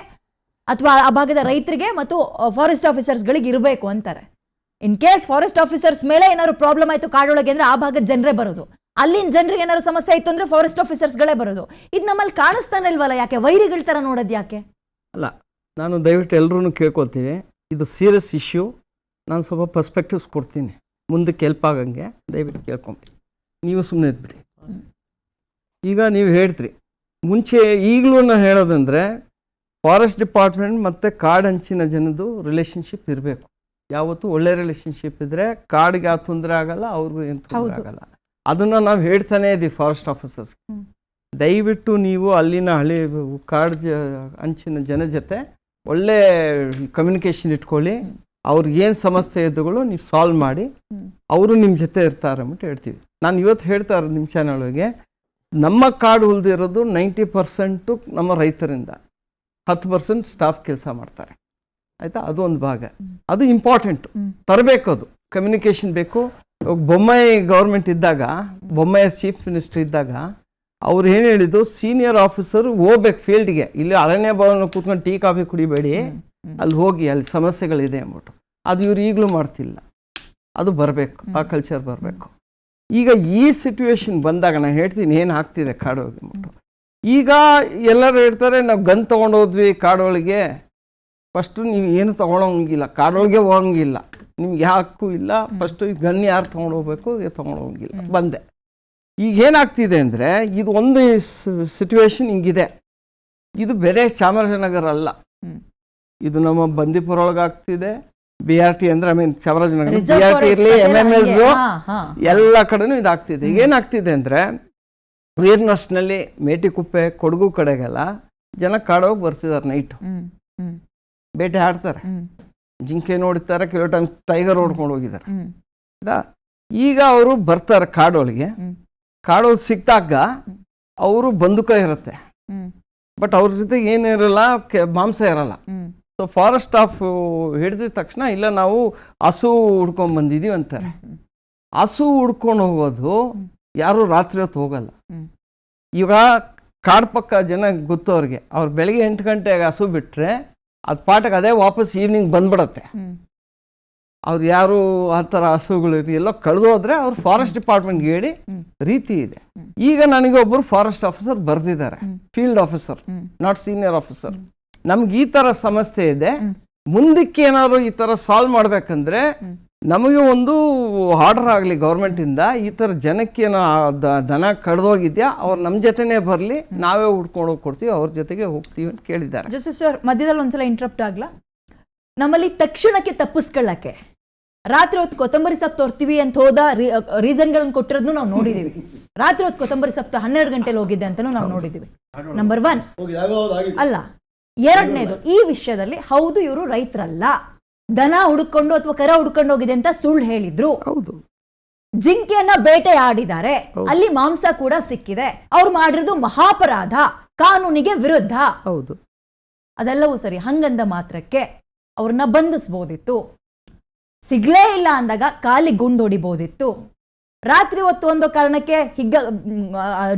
ಅಥವಾ ಆ ಭಾಗದ ರೈತರಿಗೆ ಮತ್ತು ಫಾರೆಸ್ಟ್ ಆಫೀಸರ್ಸ್ಗಳಿಗೆ ಇರಬೇಕು ಅಂತಾರೆ. ಇನ್ ಕೇಸ್ ಫಾರೆಸ್ಟ್ ಆಫೀಸರ್ಸ್ ಮೇಲೆ ಏನಾದ್ರು ಪ್ರಾಬ್ಲಮ್ ಆಯ್ತು ಕಾಡೊಳಗೆ ಅಂದ್ರೆ ಆ ಭಾಗದ ಜನರೇ ಬರೋದು, ಅಲ್ಲಿನ ಜನರಿಗೆ ಏನಾದ್ರು ಸಮಸ್ಯೆ ಆಯ್ತು ಅಂದ್ರೆ ಫಾರೆಸ್ಟ್ ಆಫೀಸರ್ಸ್ಗಳೇ ಬರೋದು. ಇದು ನಮ್ಮಲ್ಲಿ ಕಾಣಿಸ್ತಾನೆ ಇಲ್ವಲ್ಲ? ಯಾಕೆ ವೈರಿಗಳ ತರ ನೋಡೋದು ಯಾಕೆ? ಅಲ್ಲ, ನಾನು ದಯವಿಟ್ಟು ಎಲ್ಲರೂ ಕೇಳ್ಕೊಳ್ತೀವಿ, ಇದು ಸೀರಿಯಸ್ ಇಶ್ಯೂ. ನಾನು ಸ್ವಲ್ಪ ಪರ್ಸ್ಪೆಕ್ಟಿವ್ಸ್ ಕೊಡ್ತೀನಿ, ಮುಂದಕ್ಕೆ ಹೆಲ್ಪ್ ಆಗಂಗೆ ದಯವಿಟ್ಟು ಕೇಳ್ಕೊಂಬಿಡಿ. ನೀವು ಸುಮ್ಮನೆ ಇದ್ಬಿಡಿ. ಈಗ ನೀವು ಹೇಳ್ತೀರಿ ಮುಂಚೆ, ಈಗಲೂ ನಾನು ಹೇಳೋದಂದರೆ ಫಾರೆಸ್ಟ್ ಡಿಪಾರ್ಟ್ಮೆಂಟ್ ಮತ್ತು ಕಾಡಂಚಿನ ಜನದ್ದು ರಿಲೇಷನ್ಶಿಪ್ ಇರಬೇಕು. ಯಾವತ್ತೂ ಒಳ್ಳೆ ರಿಲೇಷನ್ಶಿಪ್ ಇದ್ದರೆ ಕಾಡಿಗೆ ಯಾವ ತೊಂದರೆ ಆಗಲ್ಲ, ಅವ್ರಿಗೂ ಏನು ತೊಂದರೆ ಆಗಲ್ಲ. ಅದನ್ನು ನಾವು ಹೇಳ್ತಾನೆ ಇದ್ದೀವಿ ಫಾರೆಸ್ಟ್ ಆಫೀಸರ್ಸ್. ದಯವಿಟ್ಟು ನೀವು ಅಲ್ಲಿನ ಹಳಿ ಅಂಚಿನ ಜನ ಜೊತೆ ಒಳ್ಳೆ ಕಮ್ಯುನಿಕೇಷನ್ ಇಟ್ಕೊಳ್ಳಿ. ಅವ್ರಿಗೇನು ಸಮಸ್ಯೆ ಇದ್ದುಗಳು ನೀವು ಸಾಲ್ವ್ ಮಾಡಿ, ಅವರು ನಿಮ್ಮ ಜೊತೆ ಇರ್ತಾರೆ ಅಂದ್ಬಿಟ್ಟು ಹೇಳ್ತೀವಿ. ನಾನು ಇವತ್ತು ಹೇಳ್ತಾ ಇರೋದು ನಿಮ್ಮ ಚಾನಲ್ ಒಳಗೆ, ನಮ್ಮ ಕಾಡು ಉಳಿದಿರೋದು 90% ನಮ್ಮ ರೈತರಿಂದ, 10% ಸ್ಟಾಫ್ ಕೆಲಸ ಮಾಡ್ತಾರೆ. ಆಯಿತಾ, ಅದು ಒಂದು ಭಾಗ. ಅದು ಇಂಪಾರ್ಟೆಂಟು, ತರಬೇಕು. ಅದು ಕಮ್ಯುನಿಕೇಷನ್ ಬೇಕು. ಬೊಮ್ಮಾಯಿ ಗೌರ್ಮೆಂಟ್ ಇದ್ದಾಗ, ಬೊಮ್ಮಾಯಿ ಚೀಫ್ ಮಿನಿಸ್ಟರ್ ಇದ್ದಾಗ ಅವ್ರು ಏನು ಹೇಳಿದ್ದು, ಸೀನಿಯರ್ ಆಫೀಸರ್ ಹೋಗ್ಬೇಕು ಫೀಲ್ಡ್ಗೆ. ಇಲ್ಲಿ ಅರಣ್ಯ ಭವನ ಕೂತ್ಕೊಂಡು ಟೀ ಕಾಫಿ ಕುಡಿಬೇಡಿ, ಅಲ್ಲಿ ಹೋಗಿ, ಅಲ್ಲಿ ಸಮಸ್ಯೆಗಳಿದೆ ಅಂದ್ಬಿಟ್ಟು. ಅದು ಇವ್ರು ಈಗಲೂ ಮಾಡ್ತಿಲ್ಲ. ಅದು ಬರಬೇಕು, ಆ ಕಲ್ಚರ್ ಬರಬೇಕು. ಈಗ ಈ ಸಿಚುವೇಶನ್ ಬಂದಾಗ ನಾನು ಹೇಳ್ತೀನಿ ಏನು ಆಗ್ತಿದೆ ಕಾಡೊಳಗೆ ಅಂದ್ಬಿಟ್ಟು. ಈಗ ಎಲ್ಲರೂ ಹೇಳ್ತಾರೆ ನಾವು ಗನ್ ತೊಗೊಂಡೋದ್ವಿ ಕಾಡೊಳಗೆ. ಫಸ್ಟು ನೀವು ಏನು ತೊಗೊಳೋಂಗಿಲ್ಲ, ಕಾಡೊಳಗೆ ಹೋಗಂಗಿಲ್ಲ, ನಿಮ್ಗೆ ಯಾಕೂ ಇಲ್ಲ. ಫಸ್ಟು ಈ ಗನ್ ಯಾರು ತೊಗೊಂಡೋಗ್ಬೇಕು, ತೊಗೊಂಡೋಗಂಗಿಲ್ಲ. ಬಂದೆ. ಈಗ ಏನಾಗ್ತಿದೆ ಅಂದರೆ, ಇದು ಒಂದು ಸಿಚುವೇಶನ್ ಹಿಂಗಿದೆ. ಇದು ಬೇರೆ ಚಾಮರಾಜನಗರ ಅಲ್ಲ, ಇದು ನಮ್ಮ ಬಂದೀಪುರ ಒಳಗೆ ಆಗ್ತಿದೆ. BRT ಅಂದರೆ ಚಾಮರಾಜನಗರ, BRT ಇರಲಿ, MMS ಎಲ್ಲ ಕಡೆನೂ ಇದಾಗ್ತಿದೆ. ಈಗ ಏನಾಗ್ತಿದೆ ಅಂದರೆ, ವೀರ್ನಸ್ನಲ್ಲಿ, ಮೇಟಿಕುಪ್ಪೆ, ಕೊಡಗು ಕಡೆಗೆಲ್ಲ ಜನ ಕಾಡೋಗಿ ಬರ್ತಿದ್ದಾರೆ. ನೈಟು ಬೇಟೆ ಆಡ್ತಾರೆ, ಜಿಂಕೆ ನೋಡ್ತಾರೆ, ಕೆಲವು ಟೈಮ್ ಟೈಗರ್ ಓಡ್ಕೊಂಡು ಹೋಗಿದ್ದಾರೆ. ಈಗ ಅವರು ಬರ್ತಾರೆ ಕಾಡೊಳಗೆ. ಕಾಡೊಳಗೆ ಸಿಕ್ಕಾಗ ಅವರು ಬಂದೂಕ ಇರುತ್ತೆ, ಬಟ್ ಅವ್ರ ಜೊತೆಗೆ ಏನಿರಲ್ಲ, ಮಾಂಸ ಇರಲ್ಲ. ಸೊ ಫಾರೆಸ್ಟ್ ಸ್ಟಾಫ್ ಹಿಡಿದ ತಕ್ಷಣ ಇಲ್ಲ ನಾವು ಹಸು ಹುಡ್ಕೊಂಡು ಬಂದಿದ್ದೀವಿ ಅಂತಾರೆ. ಹಸು ಹುಡ್ಕೊಂಡು ಹೋಗೋದು ಯಾರು ರಾತ್ರಿ ಹೊತ್ತು ಹೋಗಲ್ಲ. ಈಗ ಕಾಡು ಪಕ್ಕ ಜನ ಗೊತ್ತು ಅವ್ರಿಗೆ. ಅವ್ರು ಬೆಳಗ್ಗೆ 8 ಗಂಟೆಗೆ ಹಸು ಬಿಟ್ಟರೆ ಅದು ಪಾಠಕ್ಕೆ ಅದೇ ವಾಪಸ್ ಈವ್ನಿಂಗ್ ಬಂದ್ಬಿಡತ್ತೆ. ಅವ್ರು ಯಾರು ಆ ಥರ ಹಸುಗಳು ಎಲ್ಲೋ ಕಳೆದೋದ್ರೆ ಅವ್ರು ಫಾರೆಸ್ಟ್ ಡಿಪಾರ್ಟ್ಮೆಂಟ್ಗೆ ಹೇಳಿ ರೀತಿ ಇದೆ. ಈಗ ನನಗೆ ಒಬ್ಬರು ಫಾರೆಸ್ಟ್ ಆಫೀಸರ್ ಬರೆದಿದ್ದಾರೆ, field officer, not senior officer. ನಮ್ಗೆ ಈ ಥರ ಸಮಸ್ಯೆ ಇದೆ, ಮುಂದಕ್ಕೆ ಏನಾದ್ರು ಈ ಥರ ಸಾಲ್ವ್ ಮಾಡ್ಬೇಕಂದ್ರೆ ನಮಗೆ ಒಂದು ಆರ್ಡರ್ ಆಗಲಿ ಗೌರ್ಮೆಂಟಿಂದ, ಈ ಥರ ಜನಕ್ಕೇನೋ ದನ ಕಳೆದೋಗಿದ್ಯಾ ಅವ್ರು ನಮ್ಮ ಜೊತೆನೇ ಬರಲಿ, ನಾವೇ ಹುಡ್ಕೊಂಡು ಹೋಗಿ ಕೊಡ್ತೀವಿ, ಅವ್ರ ಜೊತೆಗೆ ಹೋಗ್ತೀವಿ ಅಂತ ಕೇಳಿದ್ದಾರೆ. ಜೋಸೆಫ್ ಸರ್, ಮಧ್ಯದಲ್ಲಿ ಒಂದ್ಸಲ ಇಂಟ್ರಪ್ಟ್ ಆಗ್ಲಾ? ನಮ್ಮಲ್ಲಿ ತಕ್ಷಣಕ್ಕೆ ತಪ್ಪಿಸ್ಕೊಳ್ಳಕ್ಕೆ ರಾತ್ರಿ ಹೊತ್ತು ಕೊತ್ತಂಬರಿ ಸೊಪ್ಪು ತೋರ್ತೀವಿ ಅಂತ ಹೋದ ರೀಸನ್ಗಳನ್ನು ಕೊಟ್ಟಿರೋದನ್ನು ನಾವು ನೋಡಿದ್ದೀವಿ. ರಾತ್ರಿ ಹೊತ್ತು ಕೊತ್ತಂಬರಿ ಸೊಪ್ಪು 12 ಗಂಟೆಲಿ ಹೋಗಿದೆ ಅಂತಲೂ ನಾವು ನೋಡಿದ್ದೀವಿ. ನಂಬರ್ 1 ಅಲ್ಲ. ಎರಡನೇದು, ಈ ವಿಷಯದಲ್ಲಿ ಹೌದು ಇವರು ರೈತರಲ್ಲ, ದನ ಹುಡುಕೊಂಡು ಅಥವಾ ಕರ ಹುಡ್ಕೊಂಡು ಹೋಗಿದೆ ಅಂತ ಸುಳ್ಳು ಹೇಳಿದ್ರು. ಹೌದು, ಜಿಂಕೆಯನ್ನ ಬೇಟೆ ಆಡಿದ್ದಾರೆ, ಅಲ್ಲಿ ಮಾಂಸ ಕೂಡ ಸಿಕ್ಕಿದೆ. ಅವ್ರು ಮಾಡಿರೋದು ಮಹಾಪರಾಧ, ಕಾನೂನಿಗೆ ವಿರುದ್ಧ. ಹೌದು, ಅದೆಲ್ಲವೂ ಸರಿ. ಹಂಗಂದ ಮಾತ್ರಕ್ಕೆ ಅವ್ರನ್ನ ಬಂಧಿಸ್ಬೋದಿತ್ತು. ಸಿಗ್ಲೇ ಇಲ್ಲ ಅಂದಾಗ ಕಾಲಿಗೆ ಗುಂಡು ಹೊಡಿಬೋದಿತ್ತು. ರಾತ್ರಿ ಹೊತ್ತು ಒಂದು ಕಾರಣಕ್ಕೆ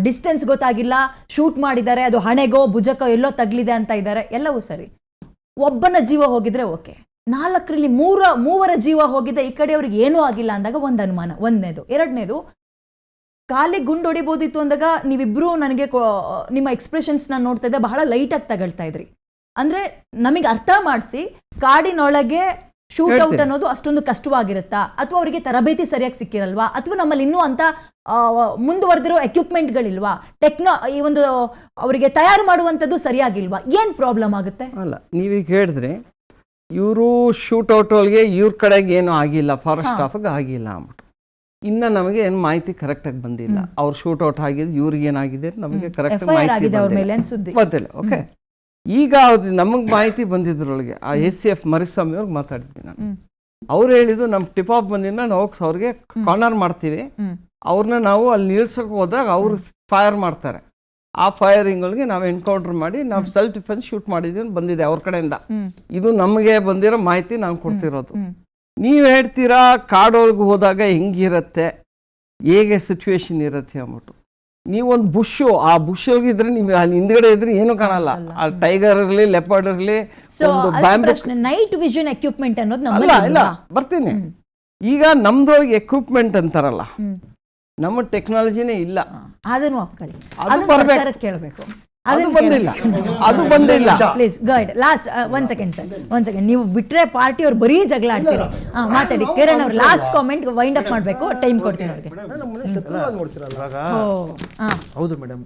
ಡಿಸ್ಟೆನ್ಸ್ ಗೊತ್ತಾಗಿಲ್ಲ, ಶೂಟ್ ಮಾಡಿದ್ದಾರೆ, ಅದು ಹಣೆಗೋ ಭುಜಕ್ಕೋ ಎಲ್ಲೋ ತಗ್ಲಿದೆ ಅಂತ ಇದ್ದಾರೆ, ಎಲ್ಲವೂ ಸರಿ. ಒಬ್ಬನ ಜೀವ ಹೋಗಿದ್ರೆ ಓಕೆ, 4ರಲ್ಲಿ 3 ಜೀವ ಹೋಗಿದೆ, ಈ ಕಡೆ ಅವ್ರಿಗೆ ಏನೂ ಆಗಿಲ್ಲ ಅಂದಾಗ ಒಂದು ಅನುಮಾನ. ಒಂದನೇದು. ಎರಡನೇದು, ಕಾಲಿಗೆ ಗುಂಡು ಹೊಡಿಬೋದಿತ್ತು ಅಂದಾಗ ನೀವಿಬ್ರು ನನಗೆ ನಿಮ್ಮ ಎಕ್ಸ್ಪ್ರೆಷನ್ಸ್ನ ನೋಡ್ತಾ ಇದ್ದೆ, ಬಹಳ ಲೈಟಾಗಿ ತಗೊಳ್ತಾ ಇದ್ರಿ. ಅಂದರೆ ನಮಗೆ ಅರ್ಥ ಮಾಡಿಸಿ, ಕಾಡಿನೊಳಗೆ ಶೂಟ್ ಔಟ್ ಅನ್ನೋದು ಅಷ್ಟೊಂದು ಕಷ್ಟವಾಗಿರುತ್ತಾ, ಅಥವಾ ಅವರಿಗೆ ತರಬೇತಿ ಸರಿಯಾಗಿ ಸಿಕ್ಕಿರಲ್ವಾ, ಅಥವಾ ನಮ್ಮಲ್ಲಿ ಇನ್ನೂ ಅಂತ ಮುಂದುವರೆದಿರೋ ಎಕ್ವಿಪ್ಮೆಂಟ್ಗಳಿಲ್ವಾ, ಈ ಒಂದು ಅವರಿಗೆ ತಯಾರು ಮಾಡುವಂಥದ್ದು ಸರಿಯಾಗಿಲ್ವಾ, ಏನು ಪ್ರಾಬ್ಲಮ್ ಆಗುತ್ತೆ? ಅಲ್ಲ, ನೀವೀಗ ಹೇಳಿದ್ರೆ ಇವರು ಶೂಟ್ ಔಟ್ಗಳಿಗೆ ಇವ್ರ ಕಡೆಗೆ ಏನೂ ಆಗಿಲ್ಲ, ಫಾರೆಸ್ಟ್ ಸ್ಟಾಫಿಗೆ ಆಗಿಲ್ಲ ಅಂದ್ಬಿಟ್ಟು. ಇನ್ನು ನಮಗೆ ಏನು ಮಾಹಿತಿ ಕರೆಕ್ಟಾಗಿ ಬಂದಿಲ್ಲ. ಅವ್ರು ಶೂಟ್ ಔಟ್ ಆಗಿದ್ದು ಇವ್ರಿಗೆ ಏನಾಗಿದೆ ನಮಗೆ ಕರೆಕ್ಟ್ ಮಾಹಿತಿ ಗೊತ್ತಿಲ್ಲ. ಓಕೆ, ಈಗ ಅದು ನಮಗೆ ಮಾಹಿತಿ ಬಂದಿದ್ರೊಳಗೆ ಆ ACF ಮರಿಸ್ವಾಮಿ ಅವ್ರಿಗೆ ಮಾತಾಡಿದ್ವಿ ನಾನು. ಅವ್ರು ಹೇಳಿದ್ದು ನಮ್ಮ ಟಿಪ್ ಆಫ್ ಬಂದಿದ್ದ ನಾವು ಅವ್ರಿಗೆ ಕಾರ್ನರ್ ಮಾಡ್ತೀವಿ, ಅವ್ರನ್ನ ನಾವು ಅಲ್ಲಿ ನಿಲ್ಸಕ್ಕೆ ಹೋದಾಗ ಅವ್ರು ಫೈರ್ ಮಾಡ್ತಾರೆ. ಆ ಫೈರಿಂಗ್ಗಳಿಗೆ ನಾವು ಎನ್ಕೌಂಟರ್ ಮಾಡಿ ನಾವು ಸೆಲ್ಫ್ ಡಿಫೆನ್ಸ್ ಶೂಟ್ ಮಾಡಿದ್ವಿ ಅಂತ ಬಂದಿದೆ ಅವ್ರ ಕಡೆಯಿಂದ. ಇದು ನಮಗೆ ಬಂದಿರೋ ಮಾಹಿತಿ ನಾನು ಕೊಡ್ತಿರೋದು. ನೀವು ಹೇಳ್ತೀರಾ ಕಾಡೊಳಗೆ ಹೋದಾಗ ಹೆಂಗಿರತ್ತೆ, ಹೇಗೆ ಸಿಚುವೇಶನ್ ಇರುತ್ತೆ ಅಂದ್ಬಿಟ್ಟು. ನೀವೊಂದು ಬುಷು, ಆ ಬುಷ್ ಹೋಗಿದ್ರೆ ನೀವು ಅಲ್ಲಿ ಹಿಂದ್ಗಡೆ ಇದ್ರೆ ಏನು ಕಾಣಲ್ಲ. ಆ ಟೈಗರ್ ಇರಲಿ, ಲೆಪರ್ಡ್ ಇರಲಿ, ನೈಟ್ ವಿಷನ್ ಎಕ್ವಿಪ್ಮೆಂಟ್ ಅನ್ನೋದು ಇಲ್ಲ. ಬರ್ತೀನಿ. ಈಗ ನಮ್ದೊಳಗೆ ಎಕ್ವಿಪ್ಮೆಂಟ್ ಅಂತಾರಲ್ಲ, ನಮ್ಮ ಟೆಕ್ನಾಲಜಿನೇ ಇಲ್ಲ. ಅದನ್ನು ಒಪ್ಕೊಳ್ಳಿ, ಕೇಳಬೇಕು. ಅದು ಬಂದಿಲ್ಲ. ಪ್ಲೀಸ್ ಗೈಡ್ ಲಾಸ್ಟ್ ಒಂದ್ ಸೆಕೆಂಡ್ ನೀವು ಬಿಟ್ರೆ ಪಾರ್ಟಿ ಅವ್ರು ಬರೀ ಜಗಳ ಆಡ್ತೀರಿ. ಮಾತಾಡಿ ಕಿರಣ್ ಅವ್ರು ಲಾಸ್ಟ್ ಕಾಮೆಂಟ್ ವೈಂಡ್ ಅಪ್ ಮಾಡಬೇಕು, ಟೈಮ್ ಕೊಡ್ತೀನಿ ಅವ್ರಿಗೆ. ಹೌದು ಮೇಡಮ್,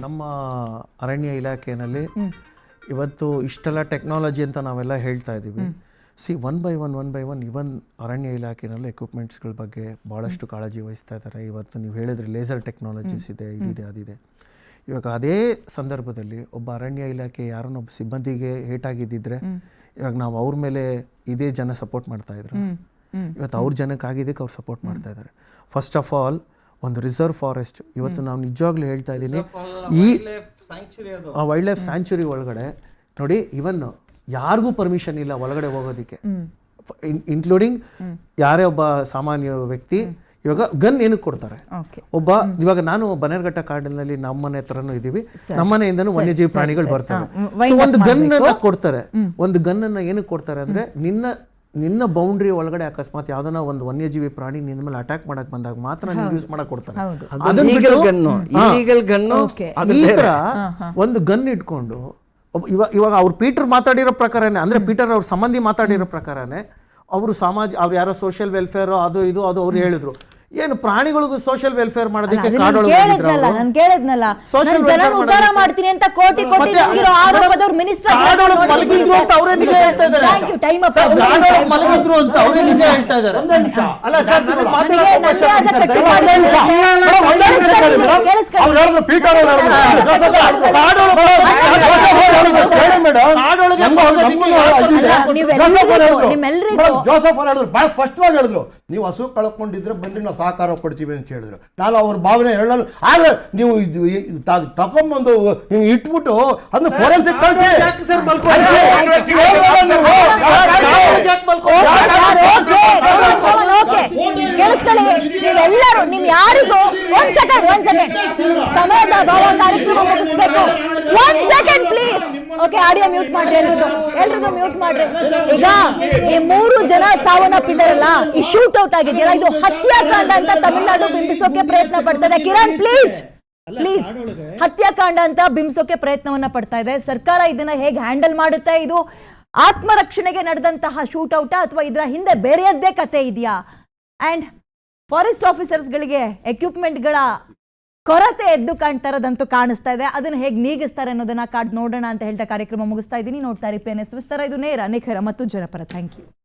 ನಮ್ಮ ಅರಣ್ಯ ಇಲಾಖೆಯಲ್ಲಿ ಇವತ್ತು ಇಷ್ಟೆಲ್ಲ ಟೆಕ್ನಾಲಜಿ ಅಂತ ನಾವೆಲ್ಲ ಹೇಳ್ತಾ ಇದ್ದೀವಿ. ಒನ್ ಬೈ ಒನ್ ಇವನ್ ಅರಣ್ಯ ಇಲಾಖೆಯಲ್ಲಿ ಎಕ್ವಿಪ್ಮೆಂಟ್ಸ್ಗಳ ಬಗ್ಗೆ ಭಾಳಷ್ಟು ಕಾಳಜಿ ವಹಿಸ್ತಾ ಇದ್ದಾರೆ. ಇವತ್ತು ನೀವು ಹೇಳಿದ್ರೆ ಲೇಸರ್ ಟೆಕ್ನಾಲಜೀಸ್ ಇದೆ, ಇದಿದೆ, ಅದಿದೆ. ಇವಾಗ ಅದೇ ಸಂದರ್ಭದಲ್ಲಿ ಒಬ್ಬ ಅರಣ್ಯ ಇಲಾಖೆ ಯಾರನ್ನೊಬ್ಬ ಸಿಬ್ಬಂದಿಗೆ ಏಟಾಗಿದ್ದಿದ್ರೆ ಇವಾಗ ನಾವು ಅವ್ರ ಮೇಲೆ ಇದೇ ಜನ ಸಪೋರ್ಟ್ ಮಾಡ್ತಾ ಇದ್ರು. ಇವತ್ತು ಅವ್ರ ಜನಕ್ಕಾಗಿದ್ದಕ್ಕೆ ಅವ್ರು ಸಪೋರ್ಟ್ ಮಾಡ್ತಾ ಇದ್ದಾರೆ. ಫಸ್ಟ್ ಆಫ್ ಆಲ್ ಒಂದು ರಿಸರ್ವ್ ಫಾರೆಸ್ಟ್ ಇವತ್ತು ನಾವು ನಿಜವಾಗ್ಲೂ ಹೇಳ್ತಾ ಇದ್ದೀನಿ ಈ ವೈಲ್ಡ್ ಲೈಫ್ ಸ್ಯಾಂಚುರಿ ಒಳಗಡೆ ನೋಡಿ ಇವನ್ ಯಾರಿಗೂ ಪರ್ಮಿಷನ್ ಇಲ್ಲ ಒಳಗಡೆ ಹೋಗೋದಕ್ಕೆ, ಇನ್ಕ್ಲೂಡಿಂಗ್ ಯಾರೇ ಒಬ್ಬ ಸಾಮಾನ್ಯ ವ್ಯಕ್ತಿ. ಇವಾಗ ಗನ್ ಏನಕ್ಕೆ ಕೊಡ್ತಾರೆ? ಒಬ್ಬ ಇವಾಗ ನಾನು ಬನ್ನೇರ್ಘಟ್ಟ ಕಾಡಿನಲ್ಲಿ ನಮ್ಮನೆ ಹತ್ರನೂ ಇದೀವಿ, ನಮ್ಮನೆಯಿಂದನೂ ವನ್ಯಜೀವಿ ಪ್ರಾಣಿಗಳು ಬರ್ತವೆ. ಒಂದು ಗನ್ ಕೊಡ್ತಾರೆ. ಒಂದು ಗನ್ ಅನ್ನ ಏನಕ್ಕೆ ಕೊಡ್ತಾರೆ ಅಂದ್ರೆ ನಿನ್ನ ಬೌಂಡ್ರಿ ಒಳಗಡೆ ಅಕಸ್ಮಾತ್ ಯಾವ್ದನ್ನ ಒಂದು ವನ್ಯಜೀವಿ ಪ್ರಾಣಿ ನಿನ್ನ ಮೇಲೆ ಅಟ್ಯಾಕ್ ಮಾಡಕ್ ಬಂದಾಗ ಮಾತ್ರ ನೀವು ಯೂಸ್ ಮಾಡಕ್ ಕೊಡ್ತಾರೆ. ಈ ತರ ಒಂದು ಗನ್ ಇಟ್ಕೊಂಡು ಇವಾಗ ಅವ್ರು ಪೀಟರ್ ಮಾತಾಡಿರೋ ಪ್ರಕಾರನೇ, ಅಂದ್ರೆ ಪೀಟರ್ ಅವ್ರ ಸಂಬಂಧಿ ಮಾತಾಡಿರೋ ಪ್ರಕಾರನೇ ಅವರು ಅವ್ರು ಯಾರೋ ಸೋಷಿಯಲ್ ವೆಲ್ಫೇರ್ ಅದು ಇದು ಅದು ಅವ್ರು ಹೇಳಿದ್ರು. ಏನು ಪ್ರಾಣಿಗಳಿಗೂ ಸೋಷಿಯಲ್ ವೆಲ್ಫೇರ್ ಮಾಡೋದಕ್ಕೆ ನಾನು ಕೇಳಿದ್ನಲ್ಲ, ಜನ ಉದ್ಧಾರ ಮಾಡ್ತೀನಿ ಅಂತ ಕೋಟಿ ಕೋಟಿ ನುಂಗಿರೋ ಆರೋಪದವ್ರು ಮಿನಿಸ್ಟರ್ ಅವರೇ ನಿಜ ಹೇಳ್ತಾ ಇದ್ದಾರೆ. ಮಲಗಿದ್ರು ಅಂತ ಅವರೇ ನಿಜ ಹೇಳ್ತಾ ಇದ್ದಾರೆ. ಜೋಸಫ್ ಹೇಳಿದ್ರು, ಬಹಳ ಸ್ಪಷ್ಟವಾಗಿ ಹೇಳಿದ್ರು, ನೀವು ಹಸು ಕಳ್ಕೊಂಡಿದ್ರೆ ಬನ್ನಿ ನಾವು ಸಹಕಾರ ಕೊಡ್ತೀವಿ ಅಂತ ಹೇಳಿದ್ರು. ನಾನು ಅವ್ರ ಭಾವನೆ ಹೇಳಲು ಆಗ ನೀವು ತಗೊಂಬಂದು ನೀವು ಇಟ್ಬಿಟ್ಟು ಅದನ್ನ ಫೋರೆನ್ಸಿಕ್ ಕಳಿಸಿ. ಕೇಳಿಸ್ಕೊಳ್ಳಿ ನೀವೆಲ್ಲರೂ, ನಿಮ್ ಯಾರಿಗೂ ಒಂದ್ ಸೆಕೆಂಡ್ ಸಮಯದ ಭಾವ ಕಾರ್ಯಕ್ರಮ ಮುಗಿಸ್ಬೇಕು. ಒಂದ್ second please. Okay, audio mute ಮಾಡ್ರಿ, ಎಲ್ರಿಗೂ ಮ್ಯೂಟ್ ಮಾಡ್ರಿ. ಈಗ ಈ 3 ಜನ ಸಾವನ್ನಪ್ಪಿದಾರಲ್ಲ, ಈ ಶೂಟ್ ಔಟ್ ಆಗಿದ್ದೀರಾ, ಇದು ಹತ್ಯಾಕಾಂಡ ಅಂತ ತಮಿಳುನಾಡು ಬಿಂಬಿಸೋಕೆ ಪ್ರಯತ್ನ ಪಡ್ತದೆ. ಕಿರಣ್ ಪ್ಲೀಸ್, ಹತ್ಯಾಕಾಂಡ ಅಂತ ಬಿಂಬಿಸೋಕೆ ಪ್ರಯತ್ನವನ್ನ ಪಡ್ತಾ ಇದೆ ಸರ್ಕಾರ. ಇದನ್ನ ಹೇಗೆ ಹ್ಯಾಂಡಲ್ ಮಾಡುತ್ತೆ? ಇದು ಆತ್ಮರಕ್ಷಣೆಗೆ ನಡೆದಂತಹ ಶೂಟ್ ಔಟ್ ಅಥವಾ ಇದರ ಹಿಂದೆ ಬೇರೆಯದ್ದೇ ಕತೆ ಇದೆಯಾ? ಅಂಡ್ ಫಾರೆಸ್ಟ್ ಆಫೀಸರ್ಸ್ಗಳಿಗೆ ಎಕ್ವಿಪ್ಮೆಂಟ್ಗಳ ಕೊರತೆ ಎದ್ದು ಕಾಣ್ತಾ ಇರೋದಂತೂ ಕಾಣಿಸ್ತಾ ಇದೆ. ಅದನ್ನ ಹೇಗೆ ನೀಗಿಸ್ತಾರೆ ಅನ್ನೋದನ್ನ ಕಾದ್ ನೋಡೋಣ ಅಂತ ಹೇಳ್ತಾ ಕಾರ್ಯಕ್ರಮ ಮುಗಿಸ್ತಾ ಇದ್ದೀನಿ. ನೋಡ್ತಾ ಇರಿ PNS ವಿಸ್ತಾರ. ಇದು ನೇರ, ನಿಖರ ಮತ್ತು ಜನಪರ. Thank you.